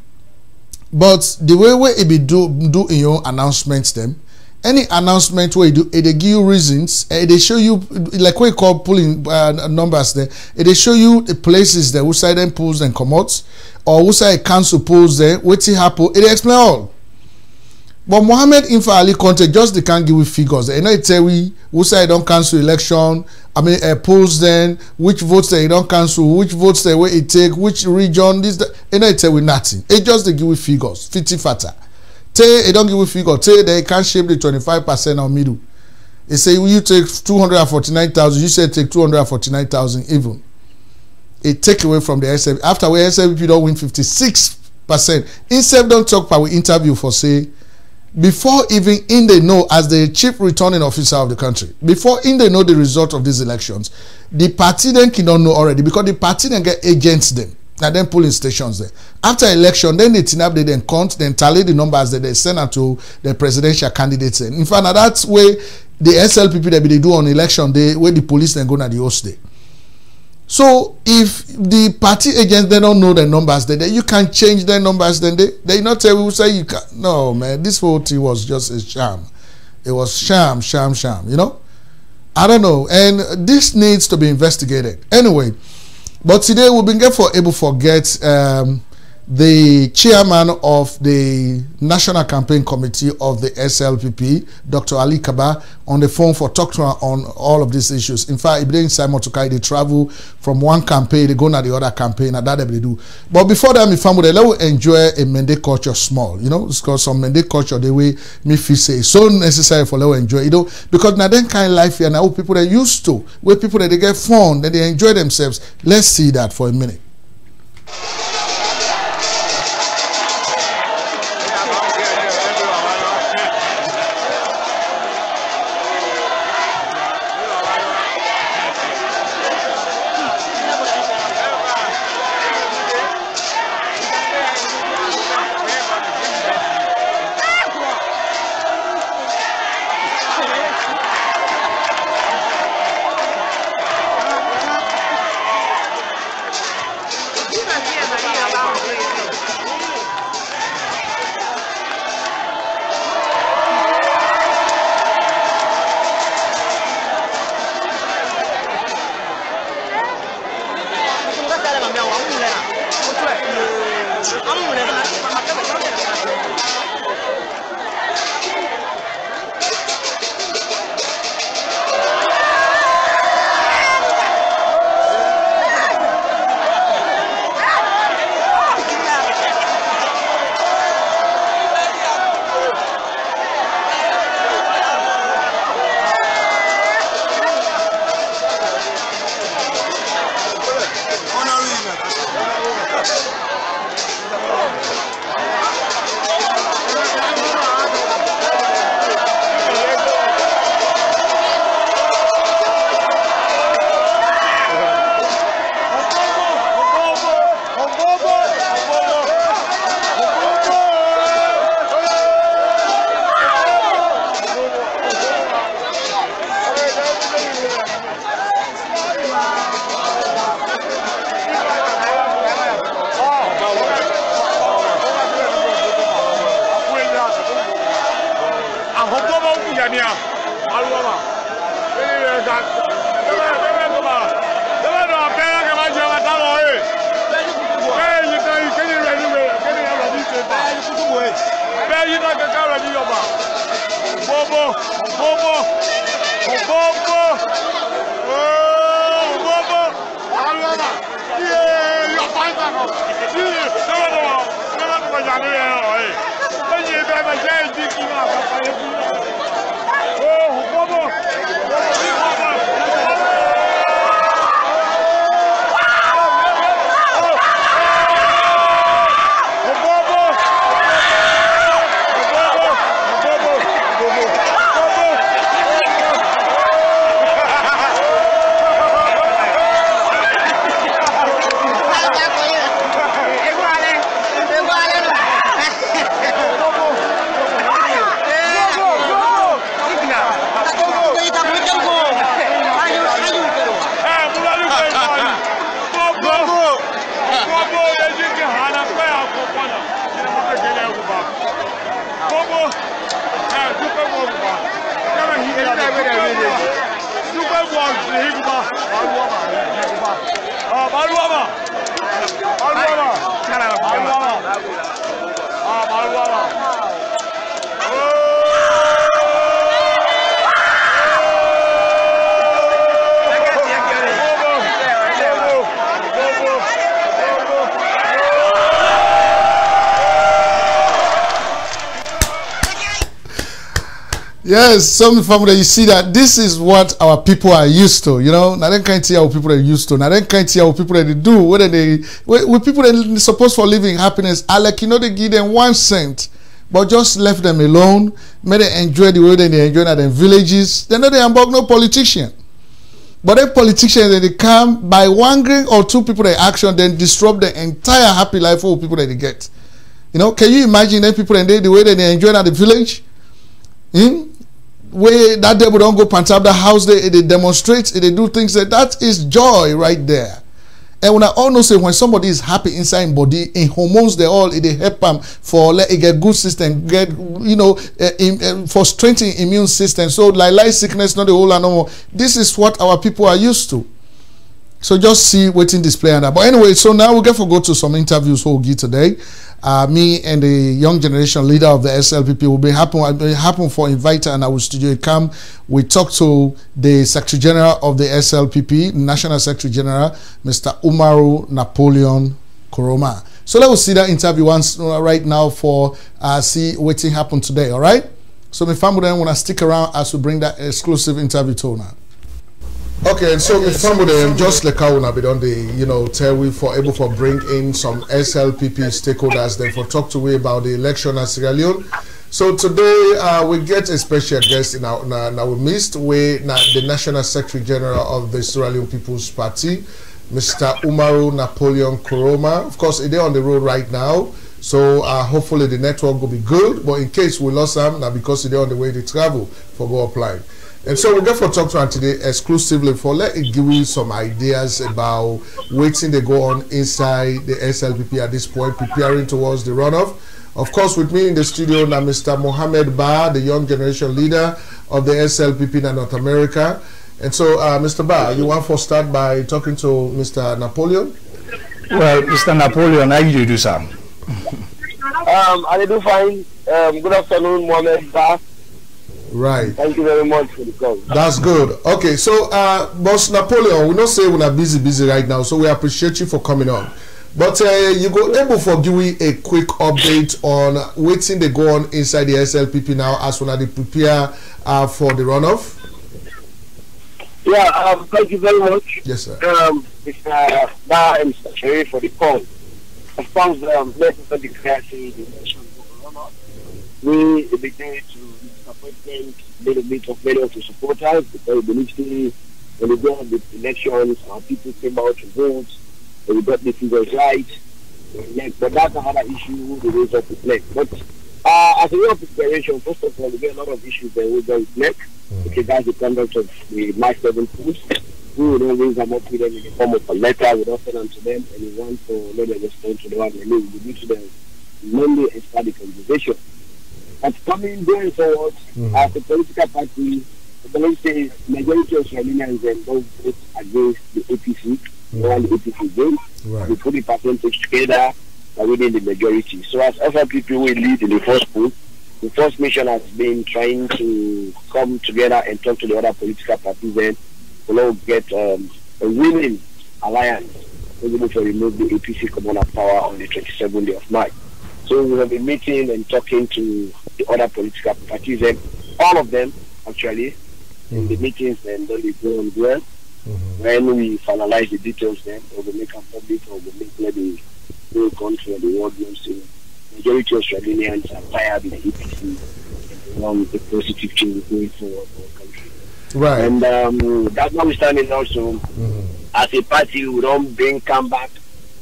But the way it be do in your announcements them, any announcement where you do, they give you reasons, they show you, like we call pulling numbers there, they show you the places there, which side them pulls and commutes, or which side council pulls there, what happen, it explain all. But Mohammed Infa Ali Conte just they can't give you figures. You know, it tell we which side don't cancel election. I mean, polls then which votes they don't cancel, which votes they where it take, which region this. You know, it tell we nothing. It just they give you figures, 50 fata. They don't give you figures. They can't shape the 25% or middle. They say you take 249,000. You say take 249,000 even. It take away from the SLPP. After where SLPP don't win 56%. Instead don't talk about we interview for say. Before even in they know as the chief returning officer of the country, before in they know the result of these elections, the party then cannot know already because the party then get agents them and then polling stations there. After election, then they tin up, they then count, then tally the numbers that they send out to the presidential candidates. In fact, now that's way the SLPP that they do on election day, where the police then go to the host day. So if the party agents they don't know the numbers, then you can change their numbers. Then they not tell you say you can. No man, this whole thing was just a sham. It was sham. You know, I don't know, and this needs to be investigated anyway. But today we've been able to forget the chairman of the National Campaign Committee of the SLPP, Dr. Ali Kaba, on the phone for talk to her on all of these issues. In fact, Ibrahim Simon Tukai, they travel from one campaign, they go to the other campaign, and that they do. But before that, my family, let us enjoy a Mende culture small, you know, because some Mende culture, the way me feel say, is so necessary for let us enjoy, you know, because now then kind of life here, now people are used to, where people that they get fun, that they enjoy themselves. Let's see that for a minute. Yes, some family, you see that this is what our people are used to, you know. Now, they can't see how people are used to. Now, they can't see how people that they do. Whether they, with people that are supposed for living happiness, I like, you know, they give them 1 cent, but just left them alone. Made them enjoy the way they enjoy in their villages. They know they involve no politician. But then politicians, they come by 1 grain or 2 people that action, then disrupt the entire happy life of people that they get. You know, can you imagine them people and they, the way that they enjoy at the village? Where that devil don't go pant up the house, they demonstrate, they do things that is joy right there. And when I all know say when somebody is happy inside in body, in hormones they all they help them for let it get good system, get you know for strengthening immune system. So like sickness not the whole and no more. This is what our people are used to. So just see waiting display on that. But anyway, so now we'll go to some interviews we'll give today. Me and the young generation leader of the SLPP will be happen for inviter and our studio come. We talk to the Secretary General of the SLPP, National Secretary General, Mr. Umaru Napoleon Koroma. So let's see that interview once right now for see waiting happen today. All right. So my family then wanna stick around as we bring that exclusive interview to now. Okay, and so with family just like how we on the tell we for able for bring in some SLPP stakeholders then for talk to we about the election at Sierra Leone. So today we get a special guest in our midst we the National Secretary General of the Sierra Leone People's Party, Mr. Umaru Napoleon Koroma. Of course, they're on the road right now. So hopefully the network will be good, but in case we lost them now because they're on the way to travel for go apply. And so we'll get for talk to him today exclusively for let it give you some ideas about waiting they go on inside the SLPP at this point, preparing towards the runoff. Of course, with me in the studio now, Mr. Mohammed Ba, the young generation leader of the SLPP in North America. And so, Mr. Ba, you want to start by talking to Mr. Napoleon? Well, Mr. Napoleon, how do you do, sir? I do fine. Good afternoon, Mohammed Ba. Right. Thank you very much for the call. That's good. Okay, so Boss Napoleon, we not say we're busy right now, so we appreciate you for coming on. But you go able for giving a quick update on waiting they go on inside the SLPP now as when they prepare for the runoff. Yeah, thank you very much. Yes, sir. Mr. Ba and Mr. Sheriff for the call. Of course, necessary declaration the nation runoff. We begin to disappointment, a little bit of failure to support us because we believe when we go on the elections, our people came out to vote, and we got the figures right. But that's another issue the ways of the flag. But as a way of preparation, first of all, we get a lot of issues that we don't flag. Okay, that's the conduct of the March 7 polls. We will not raise them up with them in the form of a letter, we don't send them to them, and we want to let them respond to the one we need. We need to them Monday and start the conversation. But coming going forward, as a political party, the belief says majority of Australians then don't vote against the APC. They want the APC game. We put the percentage together within the majority. So as SLPP we lead in the first poll, the first mission has been trying to come together and talk to the other political parties and we'll get a winning alliance able to remove the APC coming out of power on the 27th day of March. So we have been meeting and talking to the other political parties and all of them actually in the meetings and then they go on well. When we finalize the details then we will make a public or we'll make the whole country and the world knows the majority of Australians are tired of the APC and they want the positive change going forward for our country. Right. And that's why we're standing also as a party we don't come back.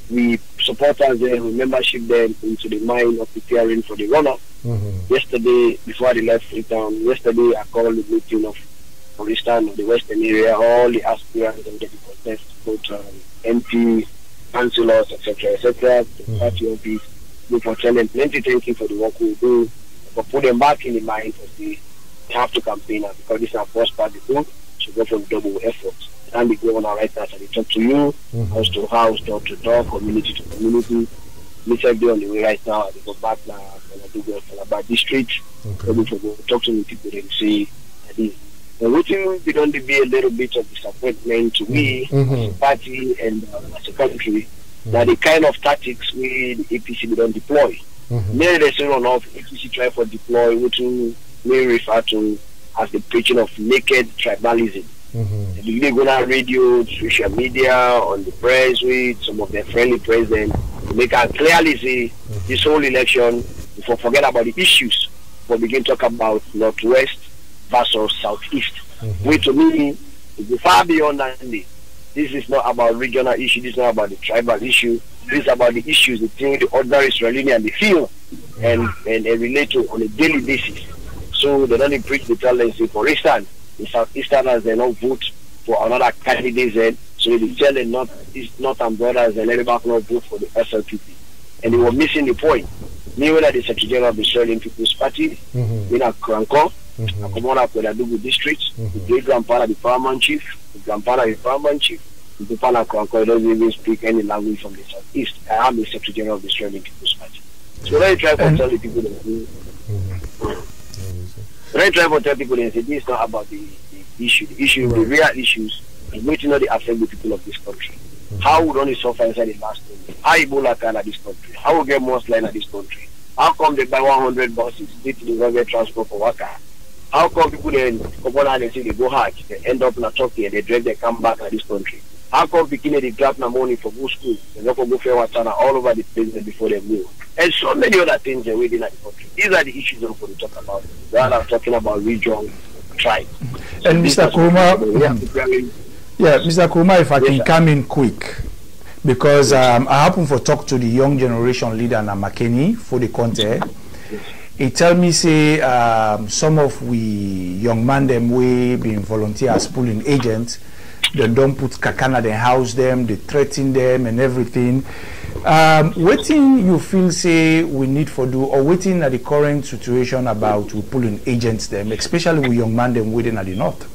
We supporters there, we membership them into the mind of preparing for the runoff. Yesterday, before the left Freetown, yesterday I called the meeting of, for instance, of the Western area, all the aspirants and getting contest, both MP, councillors, etc., the party office, we for telling plenty thank you for the work we do, for put them back in the mind of the have to campaign now because this is our first party group. So go from double efforts. And we go on right now, so they talk to you, house to house, door to door, community to community. Listen, be on the way right now. They go back now, and I do go about district. So we go talk to the people and say, and waiting, we don't be a little bit of disappointment to me, as a party and as a country, that the kind of tactics we, the APC, we don't deploy. Many they say on off, APC try for deploy, which we refer to as the preaching of naked tribalism. They go on radio, social media, on the press with some of their friendly presidents. They can clearly see this whole election, if we forget about the issues, we begin to talk about Northwest versus Southeast. Which to me is far beyond that. This is not about regional issue, this is not about the tribal issue, this is about the issues, the thing the ordinary Israeli and they feel and relate to on a daily basis. So they don't preach the talent. For instance, the Southeasterners, they don't vote for another candidate, so they tell the Northern brothers and everybody not vote for the SLPP. And they were missing the point. Me when I the Secretary General of the Australian People's Party, in a Kranko, I come on up with Adugu district, the great grandpa the paramount chief, the grandpa the paramount chief, the people of Kranko doesn't even speak any language from the Southeast. I am the Secretary General of the Australian People's Party. So when I try to tell the people that when I try to tell people and say this is not about the issue, the real issues, and which not they affect the people of this country. How would only suffer inside the last one? How Ebola can at this country? How will get more slime at this country? How come they buy 100 buses, they don't get transport for worker? How come people then come on and they say they go hard, they end up in a Turkey and they drag they come back at this country? How come beginning they grab the money for go school, they don't go fair water all over the place before they move? And so many other things they're waiting at the country. These are the issues that we talk about. Rather than talking about region, tribe. And Mr. Kuruma, yeah, Mr. Kuruma, if I can come in quick, because I happen to talk to the young generation leader Namakeni for the county. He tell me say some of we young man them we being volunteer as pulling agents. They don't put kakana, they house them, they threaten them and everything. Waiting you feel say we need for do, or waiting at the current situation about we pulling agents them, especially we young man them waiting at the north.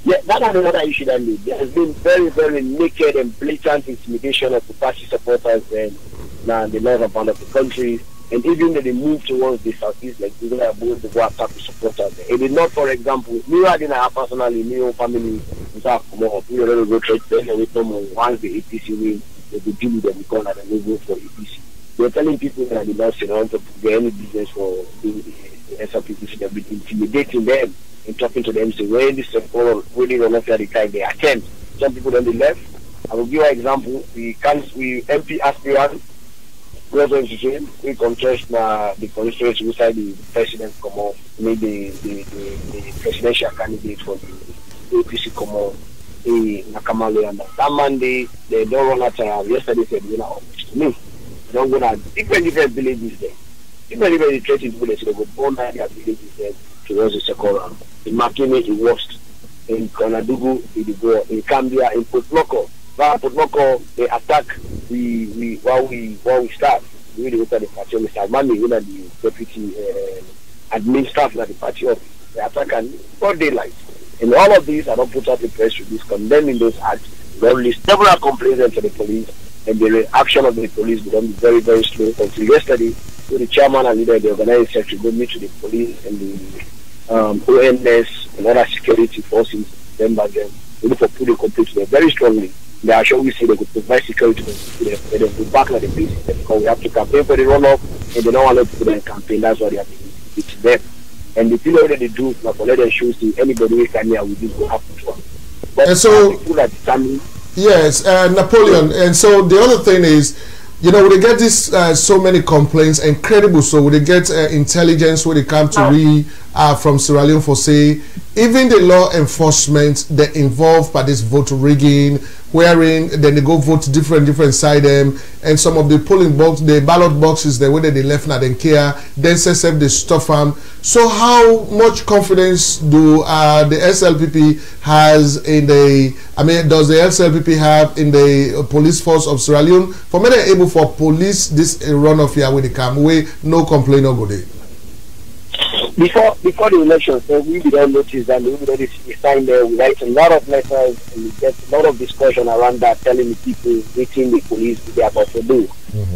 Yeah, that is another issue that there has been very, very naked and blatant intimidation of the party supporters and the northern part of the country. And even when they move towards the southeast, like people are both the go attack the supporters. It is not, for example, me I didn't personally, me own family, we already go trade then with them once the APC win, they will deal with them because they will vote for APC. They're telling people that they don't want to get any business for the SLPP, they've been intimidating them and talking to them, say, when this is really run off the time they attend. Some people on the left, I will give you an example, we MP aspirant, we contest the constituency beside the president come on, the presidential candidate for the APC come on, Nakamale, and that Monday they don't run at yesterday said, you know, to me, they don't go to different villages there. Different threatening people, they say they go burn their villages there towards the second round. In Makine, it worst. In Konadugu, it go. In Cambia, in Potmoko. Potmoko, they attack while we start. We really look at the party of Mr. Mami, you know, the deputy admin staff at the party office. They attack and for daylight. And all of these are not put out in press release condemning those acts. They released several complaints to the police, and the reaction of the police will be very, very slow. Until yesterday, so the chairman and leader of the organizing secretary go meet to the police and the ONS and other security forces, them by them. We look for putting complete there very strongly. They are sure we see they could provide security to them, and then go back like the police because we have to campaign for the runoff, and they don't want to put them in campaign. That's why they have to do them. And the thing that they do, not for let them show to anybody who can hear with this will happen to us. But and so, people that determine. Yes, Napoleon. And so the other thing is, you know, we get this so many complaints, incredible. So we get intelligence when they come to read from Sierra Leone for say, even the law enforcement they involved by this vote rigging, wherein then they go vote different side them, and some of the polling box, the ballot boxes, the way that they left not then care, then say they stuff them. So how much confidence do the SLPP has in the? I mean, does the SLPP have in the police force of Sierra Leone for many able for police this runoff here when they come away, no complaint or go there? before the election, so we don't notice that we don't sign there. We write a lot of letters and we get a lot of discussion around that, telling the people, waiting the police they are about to do.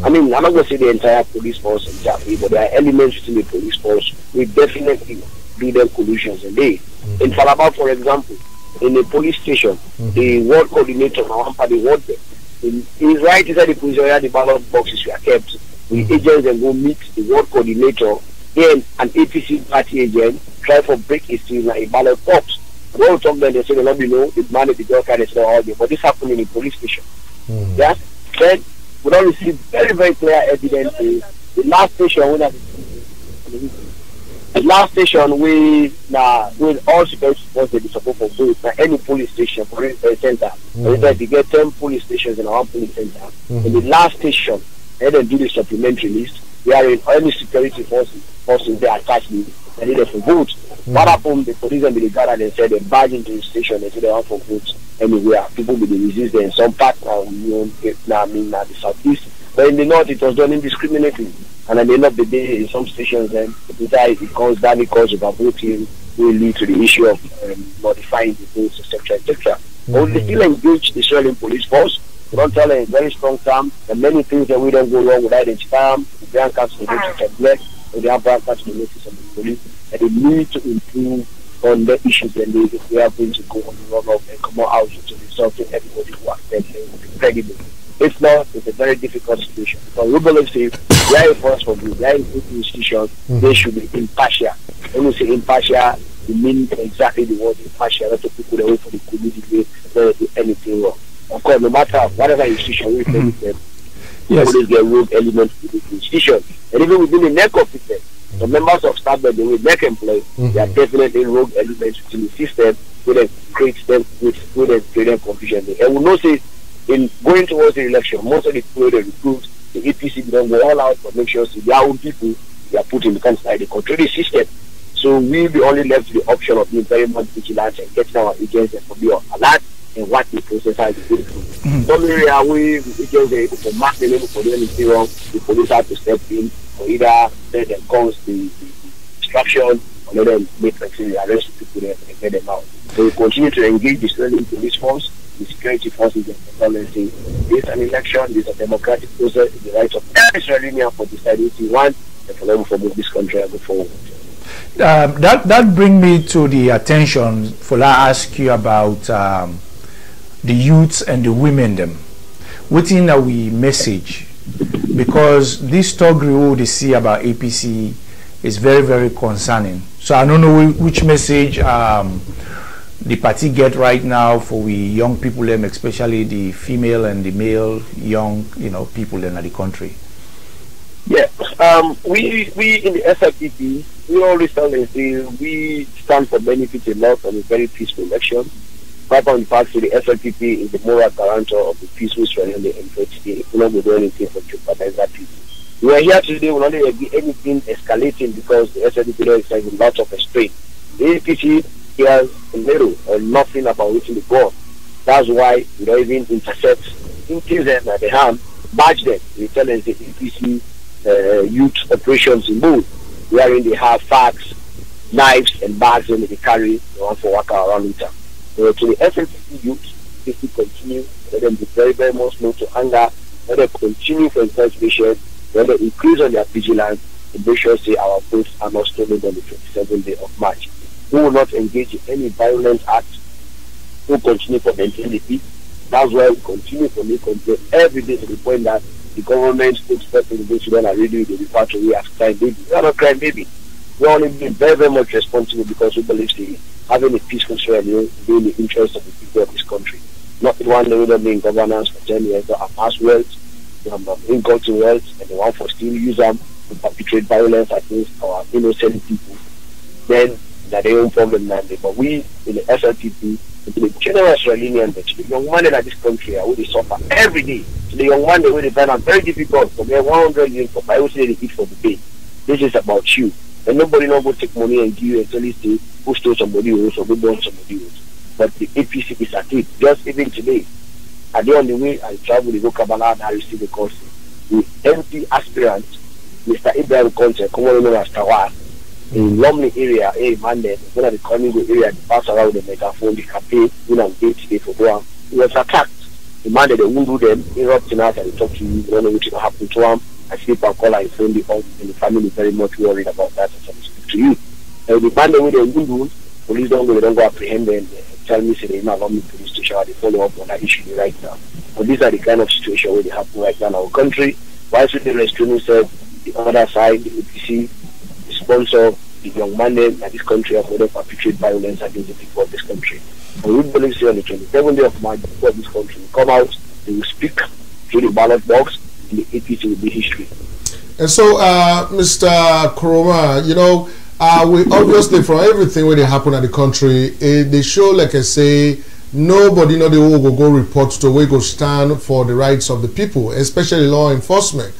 I mean, I'm not going to say the entire police force exactly, but there are elements within the police force. We definitely do them collusions and they. In Falaba, for example, in a police station, the ward coordinator, the ward there, he's right inside the police area, the ballot boxes were kept. The agents then go meet the ward coordinator. Then an APC party agent try to break his team like a ballot box. When we talk then they say, no, the man at the door carries no all day, but this happened in a police station. Yeah. Then we don't receive very, very clear evidence. The last station with all security forces they support for vote any police station for center. They get 10 police stations in our police center. In the last station, they then do the supplementary list. We are in any security forces they attach the leader for vote. What happened? The police and the guard and said they barge into the station. They say they want for votes anywhere. People will resist them. In some parts the southeast, but in the north it was done indiscriminately. And at the end of the day, in some stations, then it causes overvoting will lead to the issue of modifying the votes, etc., etc. But we still engage the Israeli police force. We don't tell them in very strong terms. There are many things that we don't go wrong with identify them. The grand council notice of neglect, or the grand council notice of the police, and they need to improve on the issues and they are going to go on the run of and come out to result in everybody who accepts them will be credible. If not, it's a very difficult situation. Because we believe they are a force for good, they are an institution, they should be impartial. When we say impartial, we mean exactly the word impartial, not to people away for the community, not do anything wrong. Of course, no matter whatever institution we play with them, we always get rogue elements within the institution. And even within the neck of it, the members of staff that they will neck employ, there are definitely rogue elements within the system, where they create them confusion. And we know say in going towards the election, most of the people they recruit, the APC don't go all out but make sure so their own people they are put in the country, they control the system. So we'll be only left to the option of being very much vigilant and getting our agents and be on alert and what the process has to go through. Some area we agents are able to mark the level for anything wrong, the police have to step in or either let them cause the destruction or let them make the arrest people there and get them out. So we continue to engage the Israeli police force, the security forces and the government. This is an election, this is a democratic process, it's the right of every Israeli for deciding what he wants and for them to move this country and go forward. That brings me to the attention for I ask you about the youths and the women them. Within our message, because this story they see about APC is very, very concerning. So I don't know which message the party get right now for we young people, especially the female and the male young, people in the country. Yeah, we in the SLPP, we always tell them we stand for benefit a lot on a very peaceful election. Right on the fact, the SLPP is the moral guarantor of the peaceful Sierra Leone and today. We don't do anything for jeopardize that peace. We are here today, we will not be anything escalating because the SLPP is having lots of restraint. The APC hears little or nothing about reaching the goal. That's why we don't even intercept things them at the hand, badge them. We tell them the APC youth operations in move, wherein they have facts, knives and bags and they carry the one for worker around winter. So to the SLPP youth, if we continue, let them be very, very much slow to anger, let them continue for investigation, let them increase on their vigilance and make sure say our votes are not stolen on the 27th day of March. We will not engage in any violent act. We will continue to maintain the peace. That's why we continue to make complaints every day to the point that the government spokesperson in which are really the refer to we as crime baby. We are not crime baby. We are only being very, very much responsible because we believe having a peaceful Sierra Leone in the interest of the people of this country. Not the one that will be in governance for 10 years, but amass wealth, ill-gotten wealth, and the one for still use them to perpetrate violence against our innocent people. Then that their own problem mandate. But we in the SLPP, the general Sierra the young man in this country are really suffer every day. So the young man they will find out very difficult for their 100 years for I would say they eat for the day. This is about you. And nobody not go take money and give you and tell you say who stole somebody else or who born somebody else. But the APC is at it. Just even today, at the on the way I travel to go Kabbalah and I receive a call. The MP aspirant, Mr. Ibrahim Sheriff, commonly known as Tawa, in Lumley area, Monday, one of the Cornigo area, the pass around the megaphone, the campaign, in and date today for one. He was attacked. The man that they won't do them, erupting out and talk to you, you don't know what will happen to him. I sleep and call and phone the home, and the family very much worried about that and so speak to you. And the man that they won't do, police don't go apprehend them, tell me, say, they're not Lumley police station, they follow up on that issue right now. But these are the kind of situation where they happen right now in our country. Why should the restraining said the other side, the APC, the sponsor, the young man in this country have ordered perpetrate violence against the people of this country. And we believe on the 27th day of March, before this country will come out, they will speak through the ballot box, and the APC will be history. And so, Mr. Kuroma, you know, we obviously, from everything where they happen at the country, they show, like I say, nobody know the who will go report to where go stand for the rights of the people, especially law enforcement.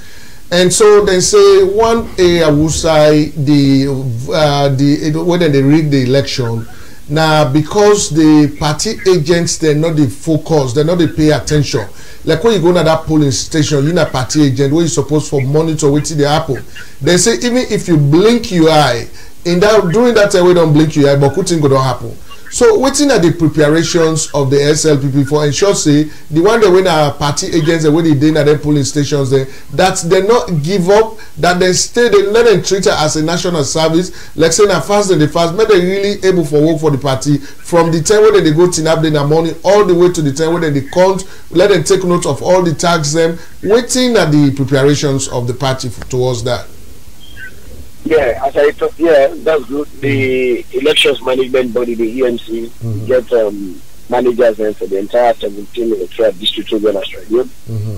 And so they say one area will say whether they rig the election now because the party agents they're not the focus, they're not the pay attention. Like when you go to that polling station, you're not party agent where you supposed for monitor waiting the apple. They say even if you blink your eye in that during that time we don't blink your eye, but good thing go don't happen. So waiting at the preparations of the SLPP for ensure say the one that when our party agents and when they did at the polling stations there that they not give up, that they stay, they let them treat it as a national service, like saying a fast and the fast, but they really able for work for the party from the time when they go to up in the morning all the way to the time when they count, let them take note of all the tags them, waiting at the preparations of the party towards that. Yeah, as I thought, yeah, that's good. The elections management body, the EMC, get managers and for the entire 17 electoral district over Australia.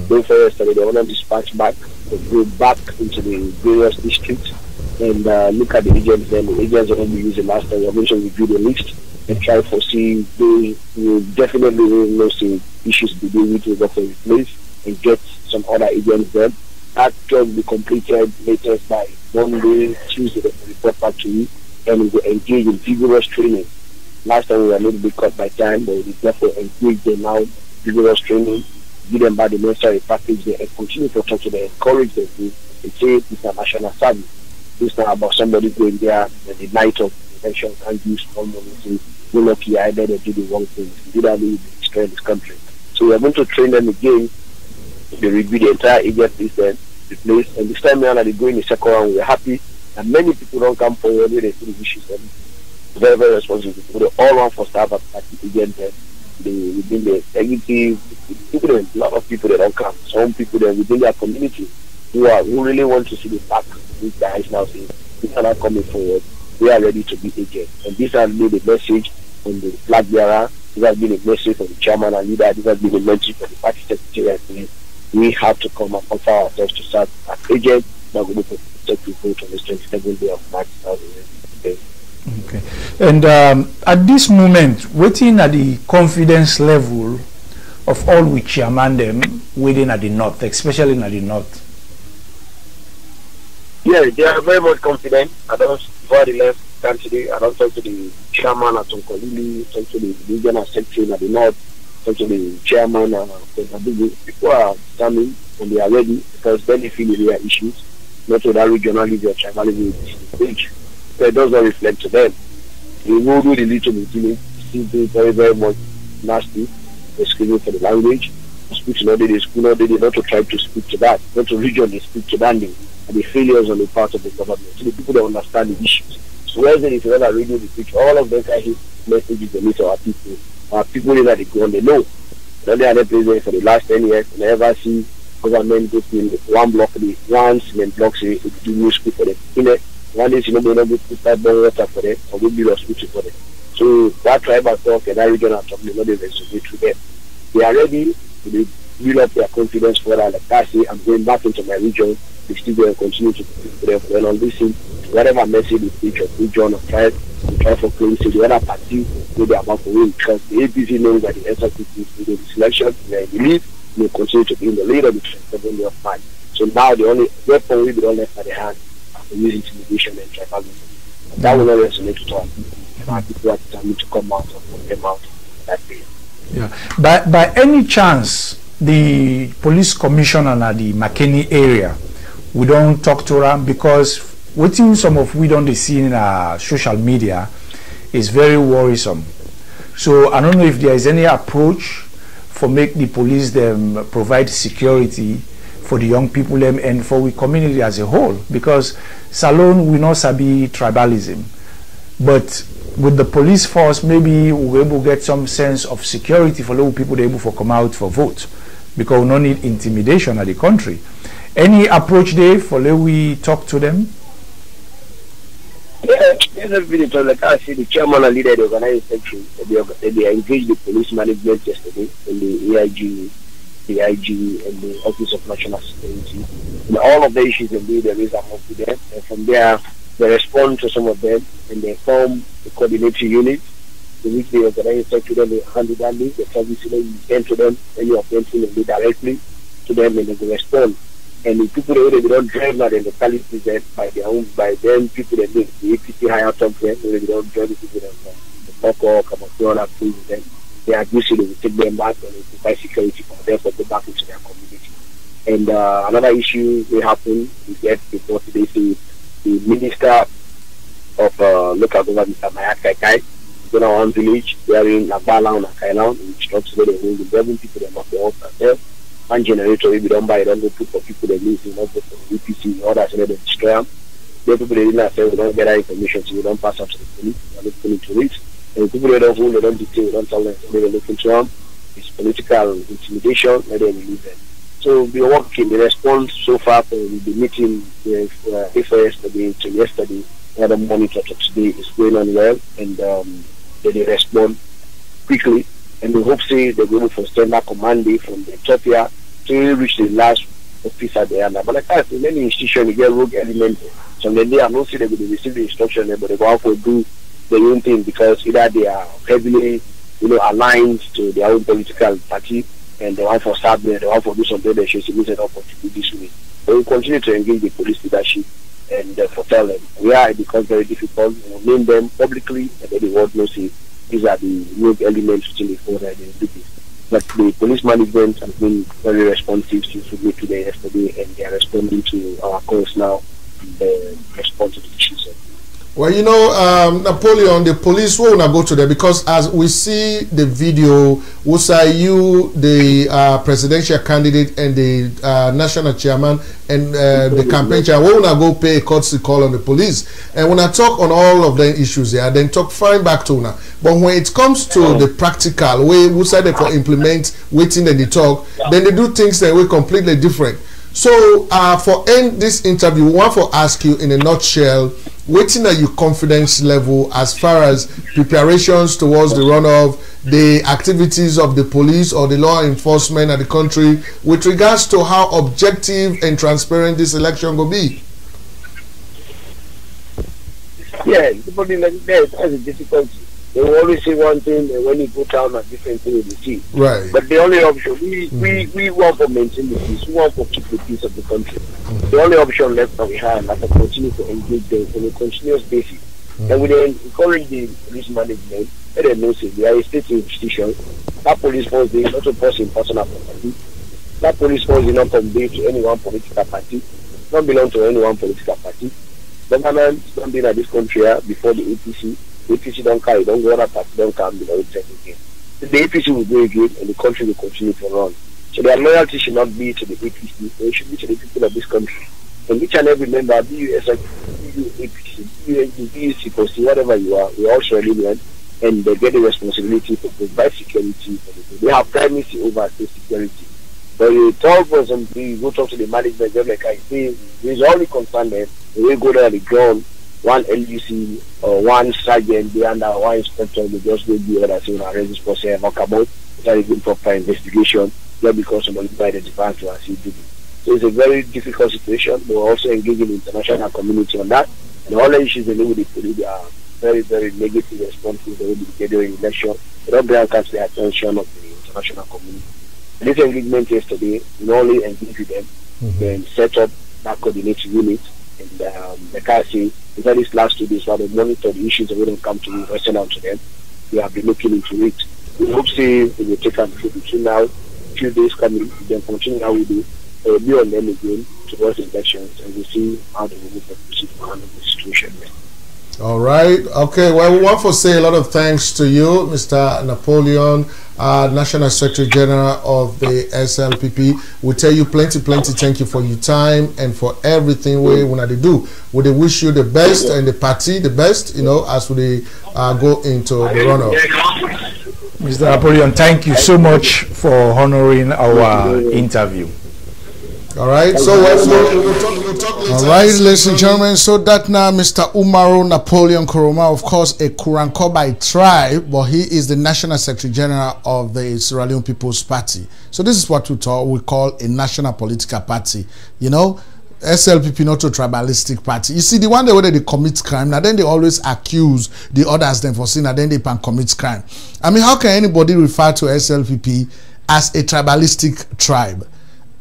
Going for yesterday, they want to dispatch back, go back into the various districts and look at the agents. Then the agents that we used the last time, I mentioned we do the list and try to see they will definitely know some issues to deal with the replace and get some other agents there. That job will be completed latest by Monday, Tuesday, they will report back to you, and we will engage in vigorous training. Last time we were a little bit cut by time, but we therefore engage them now, vigorous training, give them back the necessary package there, and continue to talk to them, encourage them to say it's a national service. It's not about somebody going there the night of the election and use small money to go lucky, I better do the wrong thing. Do that, we will destroy this country. So we are going to train them again. They review the entire agency then the place, and this time around they go in the second round. We're happy and many people don't come forward when they see the issues and very, very responsible people. They all run for staff at the agent within the executive people, a lot of people that don't come. Some people that within their community who really want to see the back these guys now saying we cannot coming forward. We are ready to be agents. And this has been the message from the flag bearer, this has been a message from the chairman and leader, this has been a message from the party secretary. We have to come and offer ourselves to serve as agents that will protect people on this 27th day of March 2020. Okay. And at this moment, waiting at the confidence level of all we chairman them within at the north, especially in the north. Yeah, they are very much confident. I don't before the left country, I don't talk to the chairman at Tonkolili, talk to the regional secretary at the north. To the chairman people are standing and they are ready because then they feel their issues, not to that regionalism or tribalism stage. So it does not reflect to them. They will do the little bit, still do very, very much nasty, excusing for the language, speak to the school, not to try to speak to that, not to region they speak to that, and the failures on the part of the government. So the people that understand the issues. So whether it's whether radio, the speech, all of them can hit messages they meet our people. Our people that they go on, they know. Then they are the president for the last 10 years. They never see government go in one block, the one cement blocks, do new school for them. One day, they don't put that water for them, or we build a hospital for them. So that tribal talk and that regional talk, they know they resonate through them. They are ready to build up their confidence for that. Like I say, I'm going back into my region. They still going to continue to speak for them. When on listen, whatever message they preach of region or tribe, we try for claims to the other party where they are about to win because the APC knows that the SLPP is leading the selection. They believe will continue to be in the lead of the 27th day of March. So now the only weapon we don't left at the hand is use intimidation and tribalism. That will not resonate with us. Our people are determined to come out and put them out that day. Yeah. By any chance, the police commissioner at the McKinney area, we don't talk to them because what some of we don't see in social media is very worrisome. So I don't know if there is any approach for make the police them provide security for the young people them and for the community as a whole, because Salone we not sabi tribalism, but with the police force maybe we're able to get some sense of security for local people able to come out for vote, because we don't need intimidation at the country. Any approach there for we talk to them? Yeah, there's been like I see the chairman and leader of the organizing section. They engaged the police management yesterday in the AIG, the IG, and the Office of National Security. And all of the issues indeed there is among them. And from there, they respond to some of them and they form a coordinating unit in which the organizing section they handle that list. The service you send to them, any of them send directly to them and they will respond. And the people that they don't drive now, then the police present by their own, by them people that make the APC higher top them, they don't drive the people that the Boko, Kamakona, them. They are usually will take them back and they provide security for them to go back into their community. And another issue will happen, we get reported they say the minister of local government, Mayat Kaikai, go to one village, they are in Nagbala and Kailan, in instructs where they hold the 11 people that must be all themselves. One generator we don't buy, don't go put for people that live in not for EPC, others and they destroy them. The people that didn't say we don't get that information, so we don't pass up to the police, we don't put into it. And the people that don't hold, they don't detail, we don't tell them, they don't look into them. It's political intimidation, and they release them. So we are working, the response so far for the meeting with yesterday to yesterday, and the monitor to today is going on well, and they respond quickly. And we hope say they will for standard command from the Ethiopia to reach the last officer there. But like I said, many institutions you get rogue elements. So then they are not saying they will receive the instruction, but they go out for do their own thing because either they are heavily, aligned to their own political party, and they want for serve there, they want for do something they should be set up for to do this way. But we continue to engage the police leadership and for tell them it becomes very difficult. We name them publicly, and then the world knows it. These are the rogue elements within the force and do this. But the police management has been very responsive since we met today yesterday, and they are responding to our calls now and respond to the issues. Well, Napoleon, the police will not go to there because as we see the video, you, the presidential candidate and the national chairman and the campaign chair will not go pay a courtesy call on the police. And when I talk on all of the issues there, then talk fine back to now. But when it comes to the practical way, we say they for implement waiting and they talk, then they do things that way completely different. So for end this interview, we want to ask you in a nutshell, waiting at your confidence level as far as preparations towards the runoff, the activities of the police or the law enforcement at the country with regards to how objective and transparent this election will be. Yeah, that's a difficulty. They will always say one thing, and when you go down, a different thing in the see. Right. But the only option, we want to maintain the peace. We want to keep the peace of the country. The only option left that we have is to continue to engage them on a continuous basis. And we then encourage the police management, let them know they are a state institution. That police force is not a person personal property. That police force is not conveyed to any one political party, not belong to any one political party. Government don't be in this country before the APC. The APC don't carry, don't go other party, don't come, again. The APC will go again and the country will continue to run. So their loyalty should not be to the APC, it should be to the people of this country. And each and every member, be you SLPP, be you APC, be you C4C, whatever you are, we are also Libyan, and they get the responsibility to provide security for them. They have primacy over state security. But you tell person, you go talk to the management, they're like, I say, there's only concern that we go there on the ground, one LUC or one sergeant, they under one inspector, they just go do what I say, arrest this person and knock about, without even proper investigation, just because somebody by the department to assist it. So it's a very difficult situation. We're also engaging the international community on that. And all the issues they live with the police are very, very negative responses. They will be during the election. They don't broadcast the attention of the international community. And this engagement yesterday, we not only engage with them, then set up that coordinating unit. And the KC, over these last 2 days, while they monitor the issues that wouldn't come to me, or send out to them, we have been looking into it. We hope we will take a between now, few days coming, then continue how we do. be on them again towards elections, and we'll see how they will proceed to handle the situation. All right. Okay. Well, we want to say a lot of thanks to you, Mr. Napoleon, National Secretary General of the SLPP. We tell you plenty thank you for your time and for everything we want to do. We wish you the best and the party the best, you know, as we go into the runoff. Mr. Napoleon, thank you so much for honoring our interview. All right, so we'll talk later. All right, ladies and gentlemen, so that now Mr. Umaru Napoleon Koroma, of course, a Kuranko by tribe, but he is the National Secretary General of the Sierra Leone People's Party. So this is what we call a national political party. You know, SLPP not a tribalistic party. You see, the one where they commit crime, now then they always accuse the others then for sin, and then they can commit crime. I mean, how can anybody refer to SLPP as a tribalistic tribe?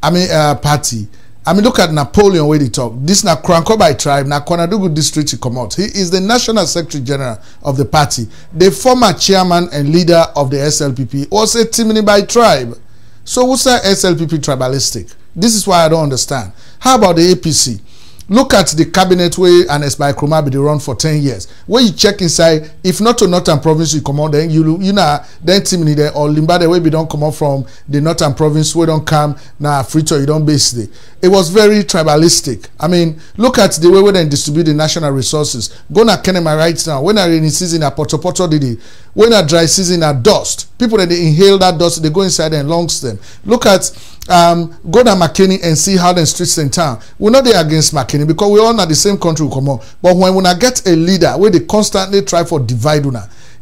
I mean, party. I mean, look at Napoleon where they talk. This na Kranko by tribe, na Konadugu district he come out. He is the National Secretary General of the party. The former chairman and leader of the SLPP was a Timini by tribe. So what's that SLPP tribalistic? This is why I don't understand. How about the APC? Look at the cabinet way and Esbai Kroma be run for 10 years. When you check inside, if not to Northern Province you come out, then you know then Timini there or Limbade way we don't come out from the Northern Province, we don't come now Frito, you don't base it. It was very tribalistic. I mean, look at the way we then distribute the national resources. Go na Kenema right now. When a rainy season a poto did it. When a dry season a dust. People that they inhale that dust, they go inside and longs them. Look at go to McKinney and see how the streets in town. We're not there against McKinney because we all not the same country come on. But when I get a leader where they constantly try for divide,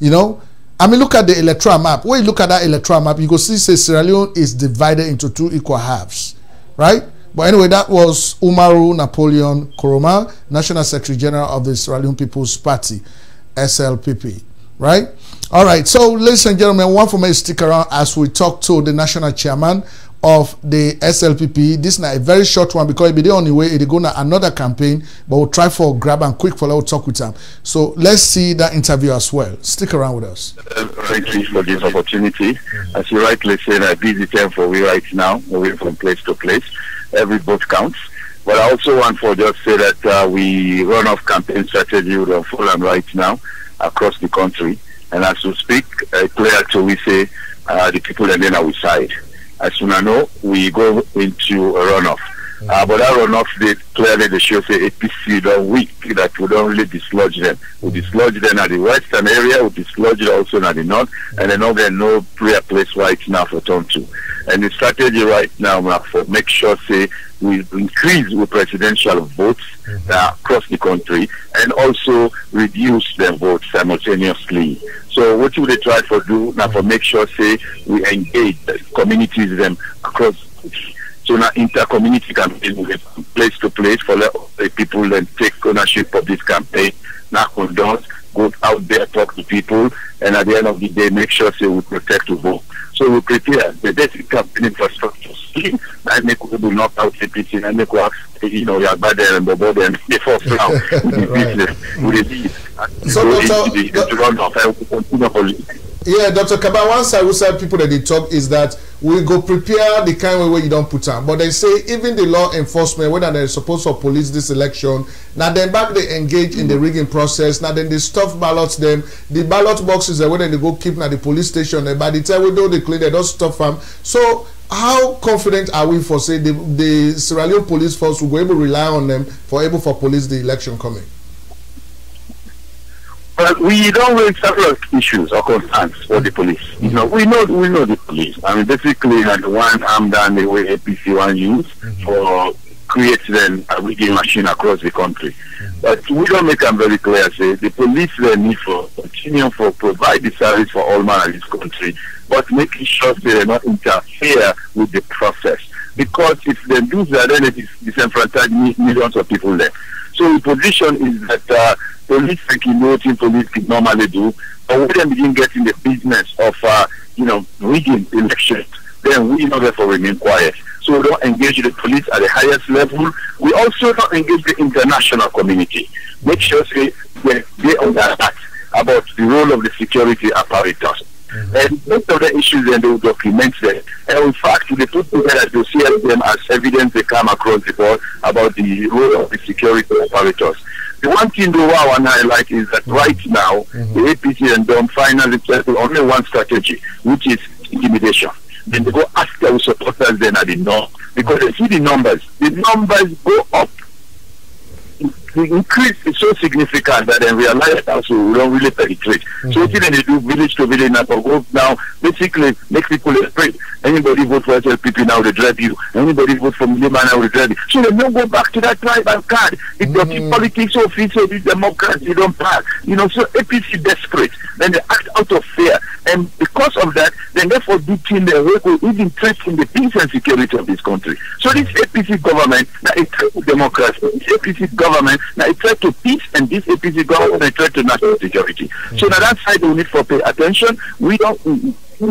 you know, I mean, look at the electoral map. When you look at that electoral map, you go see say Sierra Leone is divided into 2 equal halves, right? But anyway, that was Umaru Napoleon Koroma, National Secretary General of the Sierra Leone People's Party, SLPP, right? All right, so ladies and gentlemen, one for me stick around as we talk to the national chairman of the SLPP. This is not a very short one because it'll be the only way it'll go to another campaign, but we'll try for grab and quick for we'll talk with him. So let's see that interview as well. Stick around with us. Thank you for this opportunity. As you rightly said, a busy time for we right now, moving from place to place. Every vote counts. But I also want to just say that we run off campaign strategy with our full and right now across the country. And as we speak, clear to we say the people that then our side. As soon as I know, we go into a runoff. But that runoff, clearly they show say APC don't weak, that we don't really dislodge them. We dislodge them at the western area, we dislodge them also at the north, and then not get no prayer place right now for turn to. And the strategy right now for make sure say we increase the presidential votes across the country and also reduce their votes simultaneously. So what would they try to do now for make sure say we engage the communities them across the country. So now inter-community campaign place to place for the people then take ownership of this campaign, knock on doors, go out there, talk to people, and at the end of the day make sure say we protect the vote. So we prepare the basic campaign infrastructure and make people knock out APC and make work, you know, we are bad there and the body and the first round with the business, with the lead. So to run off and continue. Yeah, Dr. Kaba, one side we said people that they talk is that we go prepare the kind of way you don't put on. But they say even the law enforcement, whether they're supposed to police this election, now then back they engage in the rigging process, now then they stuff ballots them, the ballot boxes are whether they go keep now the police station, and by the time we do the clean, they don't stuff them. So how confident are we for say the Sierra Leone police force will be able to rely on them for police the election coming? But we don't raise several issues or concerns for the police. You know, we know the police. I mean, basically, the one arm down the way APC one use for create then a rigging machine across the country. But we don't make them very clear. Say the police they need for continue for provide the service for all man in this country, but making sure they not interfere with the process. Because if they do that, then it is disenfranchise millions of people there. So the position is that police can police can normally do, but when they begin getting the business of you know, rigging elections, then we know therefore remain quiet. So we don't engage the police at the highest level. We also don't engage the international community. Make sure say they understand about the role of the security apparatus. And most of the issues then they will document them. And in fact, they put together to see them as evidence they come across the board about the role of the security apparatus. The one thing though I want to highlight is that right now, the APC and DOM finally settled only one strategy, which is intimidation. Then they go ask their supporters then at the north, because they see the numbers go up. The increase is so significant that they realize also we don't really penetrate. So what they do village to village now, go now, basically make people afraid. Anybody vote for SLPP now, they drive you. Anybody vote for Milima now, they drive you. So they don't go back to that tribal card. If the politics official, the Democrats, they don't pass. You know, so APC desperate. Then they act out of fear. And because of that, then therefore beating the record, even threatening the peace and security of this country. So this APC government, now it threat to democracy. This APC government, now it threat to peace, and this APC government, it threat to national security. So now that side we need to pay attention. We don't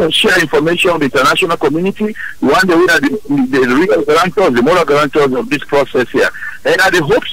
share information with the international community. We want the real guarantors, the moral guarantors of this process here. And I hope,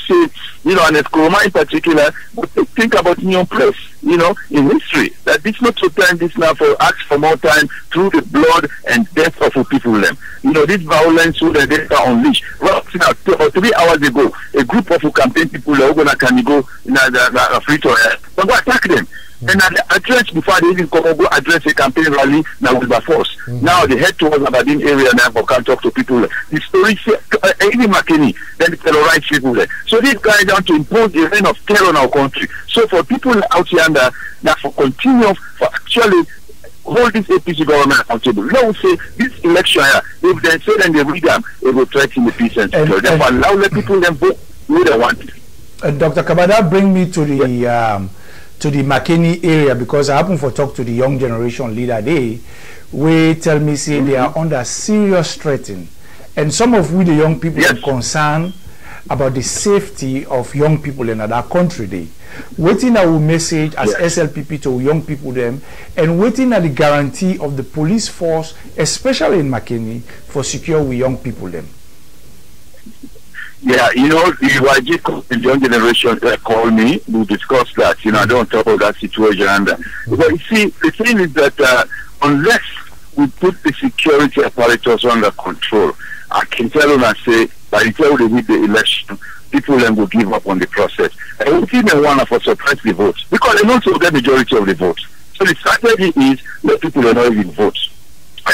and Kuruma in particular, would think about new place, in history. That this not to time this now for ask for more time through the blood and death of people them. This violence would have unleashed. Well, about 3 hours ago, a group of campaign people are going to go free to air. So go attack them. And at the address before they even come go address a campaign rally now with the force. Now they head towards Aberdeen area now for can't talk to people. The story even McKinney, then they terrorize people there. So these guys want to impose the reign of terror in our country. So for people out here now for continue for actually hold this APC government accountable. Now say this election here, if they say then they read them, it will threaten the peace and security. Therefore allow the people them vote who they want. Dr. Kabada, bring me to the McKinney area, because I happen to talk to the young generation leader there, we tell me say they are under serious threat, and some of we the young people are concerned about the safety of young people in that country there. Waiting our message as SLPP to young people them, and waiting at the guarantee of the police force, especially in McKinney, for secure with young people them. Yeah, the YG, the young generation call me, we discuss that, I don't talk about that situation. But you see, the thing is that unless we put the security apparatus under control, I can tell them and say, by the time they win the election, people then will give up on the process. And we even want to suppress the votes, because they don't get the majority of the votes. So the strategy is let people not even vote.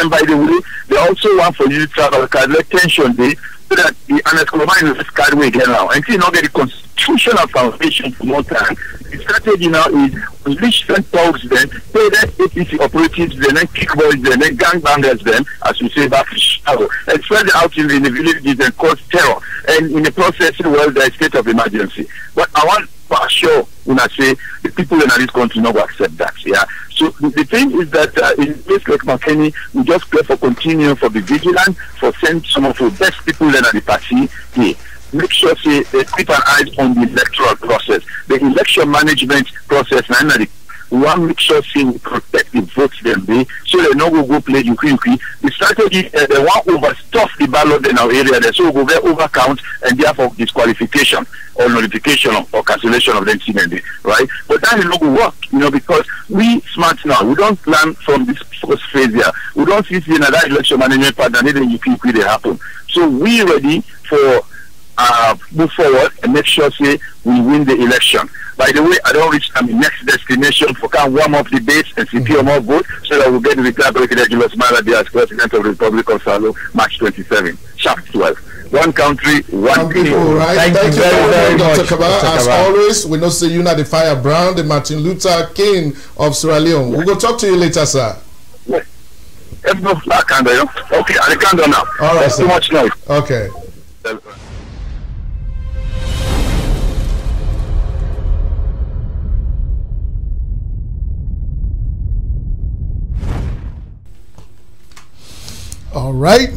And by the way, they also want for you to travel card, let tension be, so that the unexcluded is carried away again now. Until you not get the constitutional foundation for more time, the strategy now is unleash some thugs then, pay that APC operatives then, kick boys then, gangbangers then, as we say back in Chicago, and spread it out in the villages and cause terror. And in the process, well, there is state of emergency. But I want to assure when I say the people in this country not will accept that. Yeah. So the thing is that in a place like McKinney, we just pray for continuing for the vigilant, for send some of the best people in the party here. Make sure they keep an eye on the electoral process, the election management process, and we want to make sure we protect the votes them be, so they no go play Yuki. The strategy they want overstuff the ballot in our area, so we go get overcount and therefore disqualification or notification or cancellation of the incident, right? But that is not going to work, because we smart now. We don't plan from this first phase here. We don't see another election management part and then Yuki they happen. So we ready for move forward and make sure we win the election. By the way, I don't reach the next destination for can warm up the base and secure more votes so that we'll get the retired Julius Maladi as President of the Republic of Salo March 27, sharp 12. One country, one people. Right? Thank you very much, Dr. Kaba. As always, we know say you not the Fire Brown, the Martin Luther King of Sierra Leone. We'll go talk to you later, sir. Okay, I can't do now. All right, there's too much noise. Okay. All right.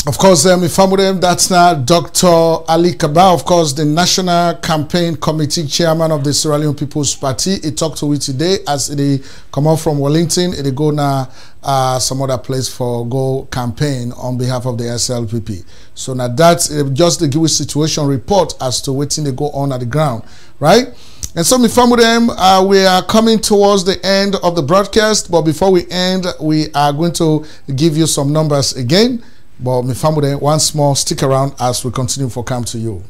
Of course, that's now Dr. Ali Kaba, of course, the National Campaign Committee Chairman of the Sierra Leone People's Party. He talked to me today as they come out from Wellington. They go now some other place for go campaign on behalf of the SLPP. So now that's just the give situation report as to what they go on at the ground, right? And so, my family, we are coming towards the end of the broadcast. But before we end, we are going to give you some numbers again. But my family, once more, stick around as we continue for Come to You.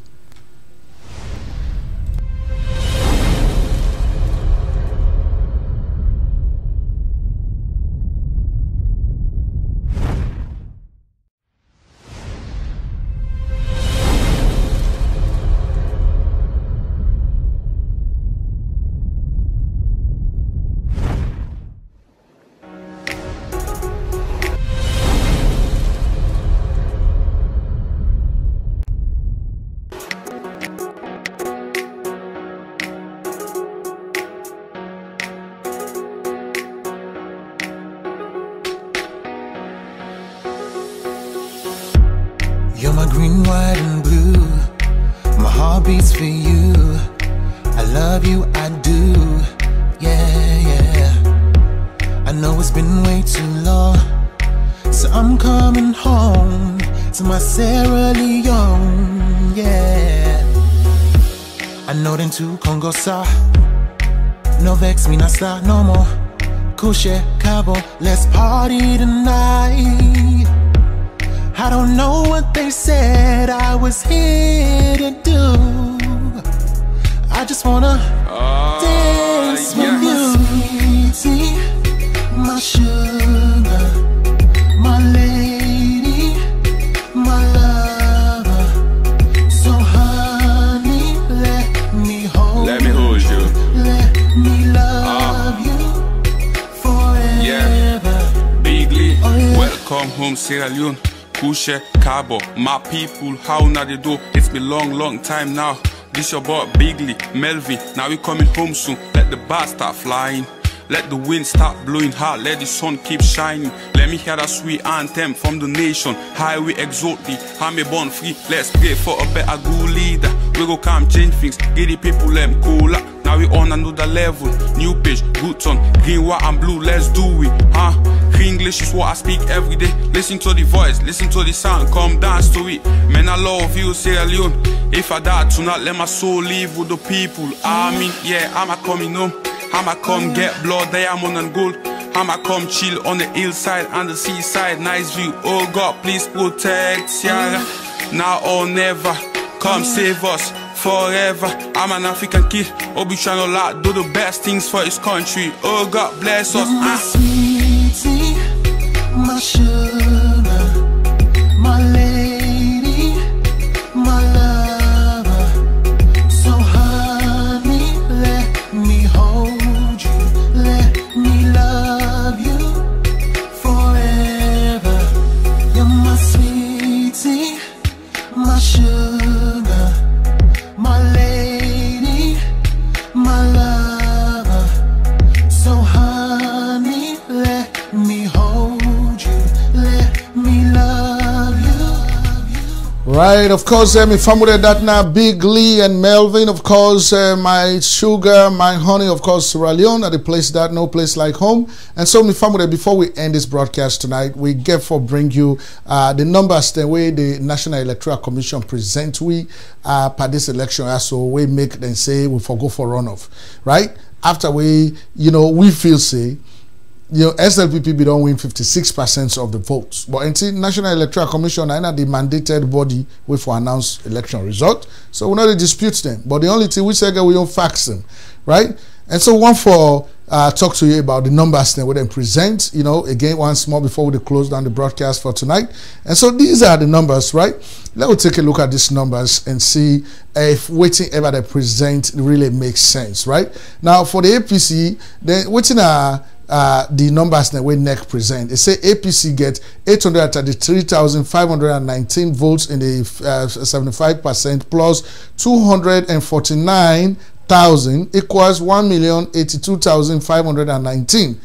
You're my green, white, and blue. My heart beats for you. I love you, I do. Yeah, yeah. I know it's been way too long, so I'm coming home to my Sierra Leone. Yeah. I know them two Congo sa. No vex me, not start no more. Couche, Cabo, let's party tonight. I don't know what they said I was here to do. I just wanna dance with you. Sweetie, my sugar, my lady, my lover. So honey, let me hold you. Let me love you forever. Yeah, Bigly, oh, yeah. Welcome home, Sierra Leone. Couche, Cabo, my people, how now they do? It's been long time now. This your boy Bigly, Melvin. Now we coming home soon. Let the bars start flying. Let the wind start blowing hard. Let the sun keep shining. Let me hear that sweet anthem from the nation. How we exalt thee, how me born free. Let's pray for a better good leader. We go come change things, get the people them cooler. Now we on another level. New page, good ton, green, white and blue. Let's do it, huh? English is what I speak every day. Listen to the voice, listen to the sound, come dance to it. Man, I love you, Sierra Leone. If I die tonight, let my soul live with the people. I mean, yeah, I'ma coming home. I'ma come get blood, diamond and gold. I'ma come chill on the hillside and the seaside. Nice view, oh God, please protect Sierra. Now or never, come save us forever. I'm an African kid, Obi trying to lot, do the best things for his country. Oh God, bless us. My sugar, my lady, my lover. So honey, let me hold you. Let me love you forever. You're my sweetie, my sugar, my lady, my lover. So honey, let me hold you. Right, of course, my family that now Big Lee and Melvin, of course, my sugar, my honey, of course, Sierra Leone, at the place that no place like home. And so, my family, before we end this broadcast tonight, we get for bring you the numbers the way the National Electoral Commission present we per this election. So we make them say we forgo for runoff, right? After we, we feel say. SLPP be don't win 56% of the votes. But until National Electoral Commission are the mandated body we for announce election result. So we not dispute them. But the only thing we say we don't fax them. Right? And so one for talk to you about the numbers that we then present, again once more before we close down the broadcast for tonight. And so these are the numbers, right? Let's take a look at these numbers and see if waiting ever they present really makes sense, right? Now for the APC, then waiting the numbers that we next present. They say APC get 833,519 votes in the 75% plus 249,000 equals 1,082,519.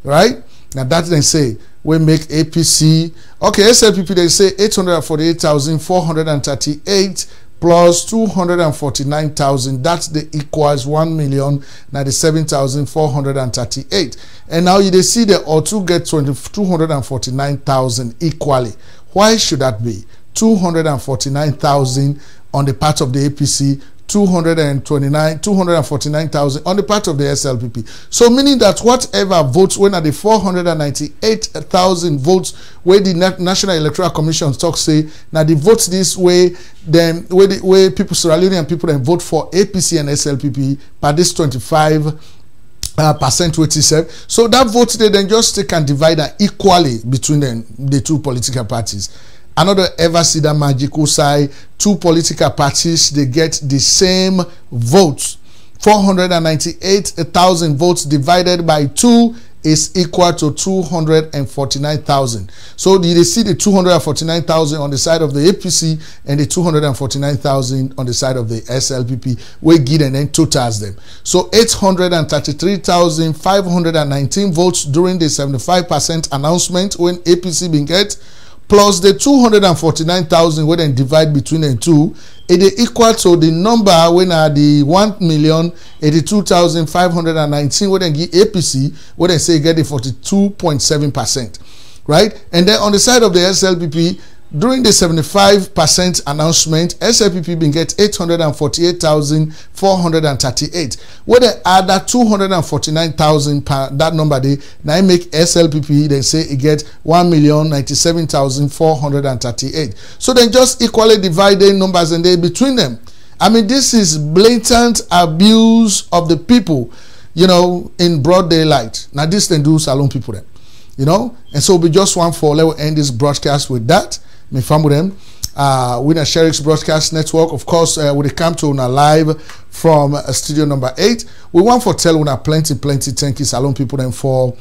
Right? Now that they say we make APC. Okay, SLPP they say 848,438 plus 249,000, that's the equals 1,097,438. And now you see the O2 get 249,000 equally. Why should that be? 249,000 on the part of the APC, 249,000 on the part of the SLPP. So meaning that whatever votes, when at the 498,000 votes where the National Electoral Commission talk say, now the votes this way, then where people, Sierra Leonean people then vote for APC and SLPP by this 25% what he said. So that vote they then just take and divide equally between the two political parties. Another ever see that magical side, two political parties, they get the same votes. 498,000 votes divided by 2 is equal to 249,000. So they see the 249,000 on the side of the APC and the 249,000 on the side of the SLPP. We give and then totals them. So 833,519 votes during the 75% announcement when APC been get, plus the 249,000 when then divide between the two, it is equal to the number when the 1,082,519 when then give APC, when they say get the 42.7%, right? And then on the side of the SLPP, during the 75% announcement, SLPP been get 848,438. When they add that 249,000 that number they now make SLPP, they say it get 1,097,438. So then just equally dividing numbers and they between them. I mean, this is blatant abuse of the people, you know, in broad daylight. Now this then do Salon people then, you know, and so we just want for let me end this broadcast with that. Me fam with them. With a Sheriff's Broadcast Network, of course, we come to una live from studio number 8. We want for tell una plenty thank you Salon people then for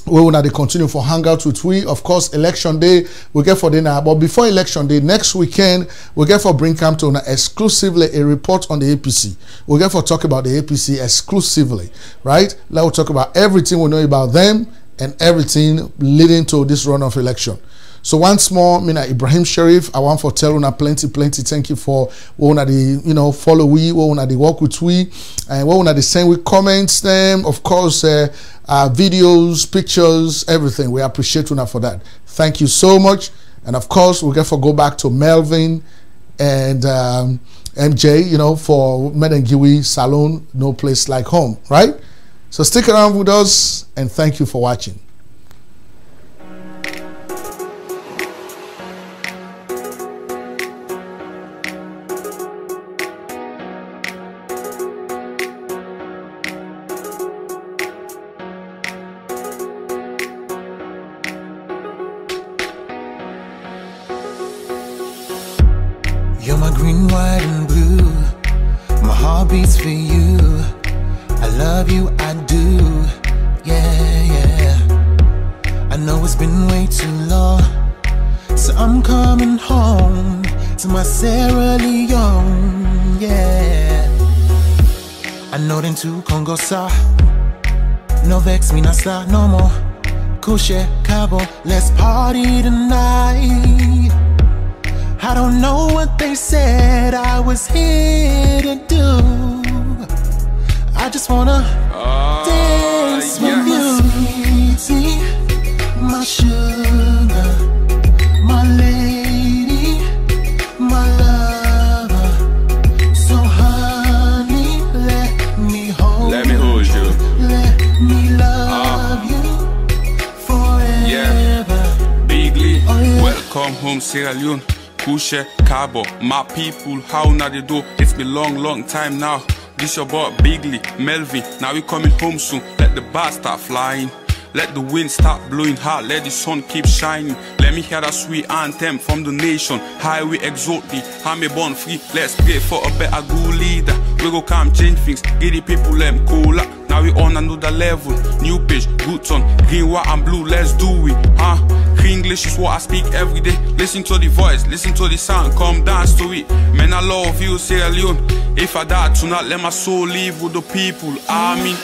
we will they continue for hangout with we. Of course, election day we get for dinner, but before election day next weekend we get for bring come to una exclusively a report on the APC. We get for talk about the APC exclusively, right? Let's talk about everything we know about them and everything leading to this runoff election. So once more, me na Ibrahim Sheriff, I want for tell una plenty thank you for one of the, you know, follow we, one of the work with we, and one of the send we comments them, of course, videos, pictures, everything. We appreciate una for that. Thank you so much. And of course, we'll get for go back to Melvin and MJ, you know, for Medengiwi Salon, no place like home, right? So stick around with us and thank you for watching. You're my green, white, and blue. My heart beats for you. I love you, I do. Yeah. I know it's been way too long, so I'm coming home to my Sierra Leone. Yeah. I know them two Congo sa. No vex me, not start no more. Kushe, Cabo, let's party tonight. I don't know what they said I was here to do. I just wanna dance with you. Sweetie, my sugar, my lady, my lover. So honey, let me hold you. Let me love you forever. Yeah, Bigly, oh, yeah. Welcome home Sierra Leone. Kushe, Cabo, my people, how now they do? It's been long time now. This your boy Bigly, Melvin. Now we coming home soon. Let the bars start flying. Let the wind start blowing hard. Let the sun keep shining. Let me hear that sweet anthem from the nation. How we exalt thee. How me born free. Let's pray for a better good leader. We go come change things. Give the people them cooler. Now we on another level. New page, good turn. Green, white and blue. Let's do it. English is what I speak every day. Listen to the voice, listen to the sound, come dance to it. Man, I love you, Sierra Leone. If I die tonight, let my soul live with the people.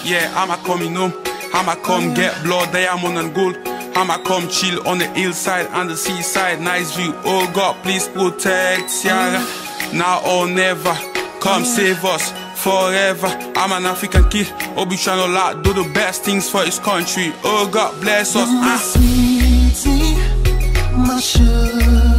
Yeah, I'ma coming home. I'ma come get blood, diamond and gold. I'ma come chill on the hillside and the seaside. Nice view, oh God, please protect Sierra. Now or never, come save us forever. I'm an African kid, Obi trying to lot, do the best things for his country. Oh God, bless us. My sugar.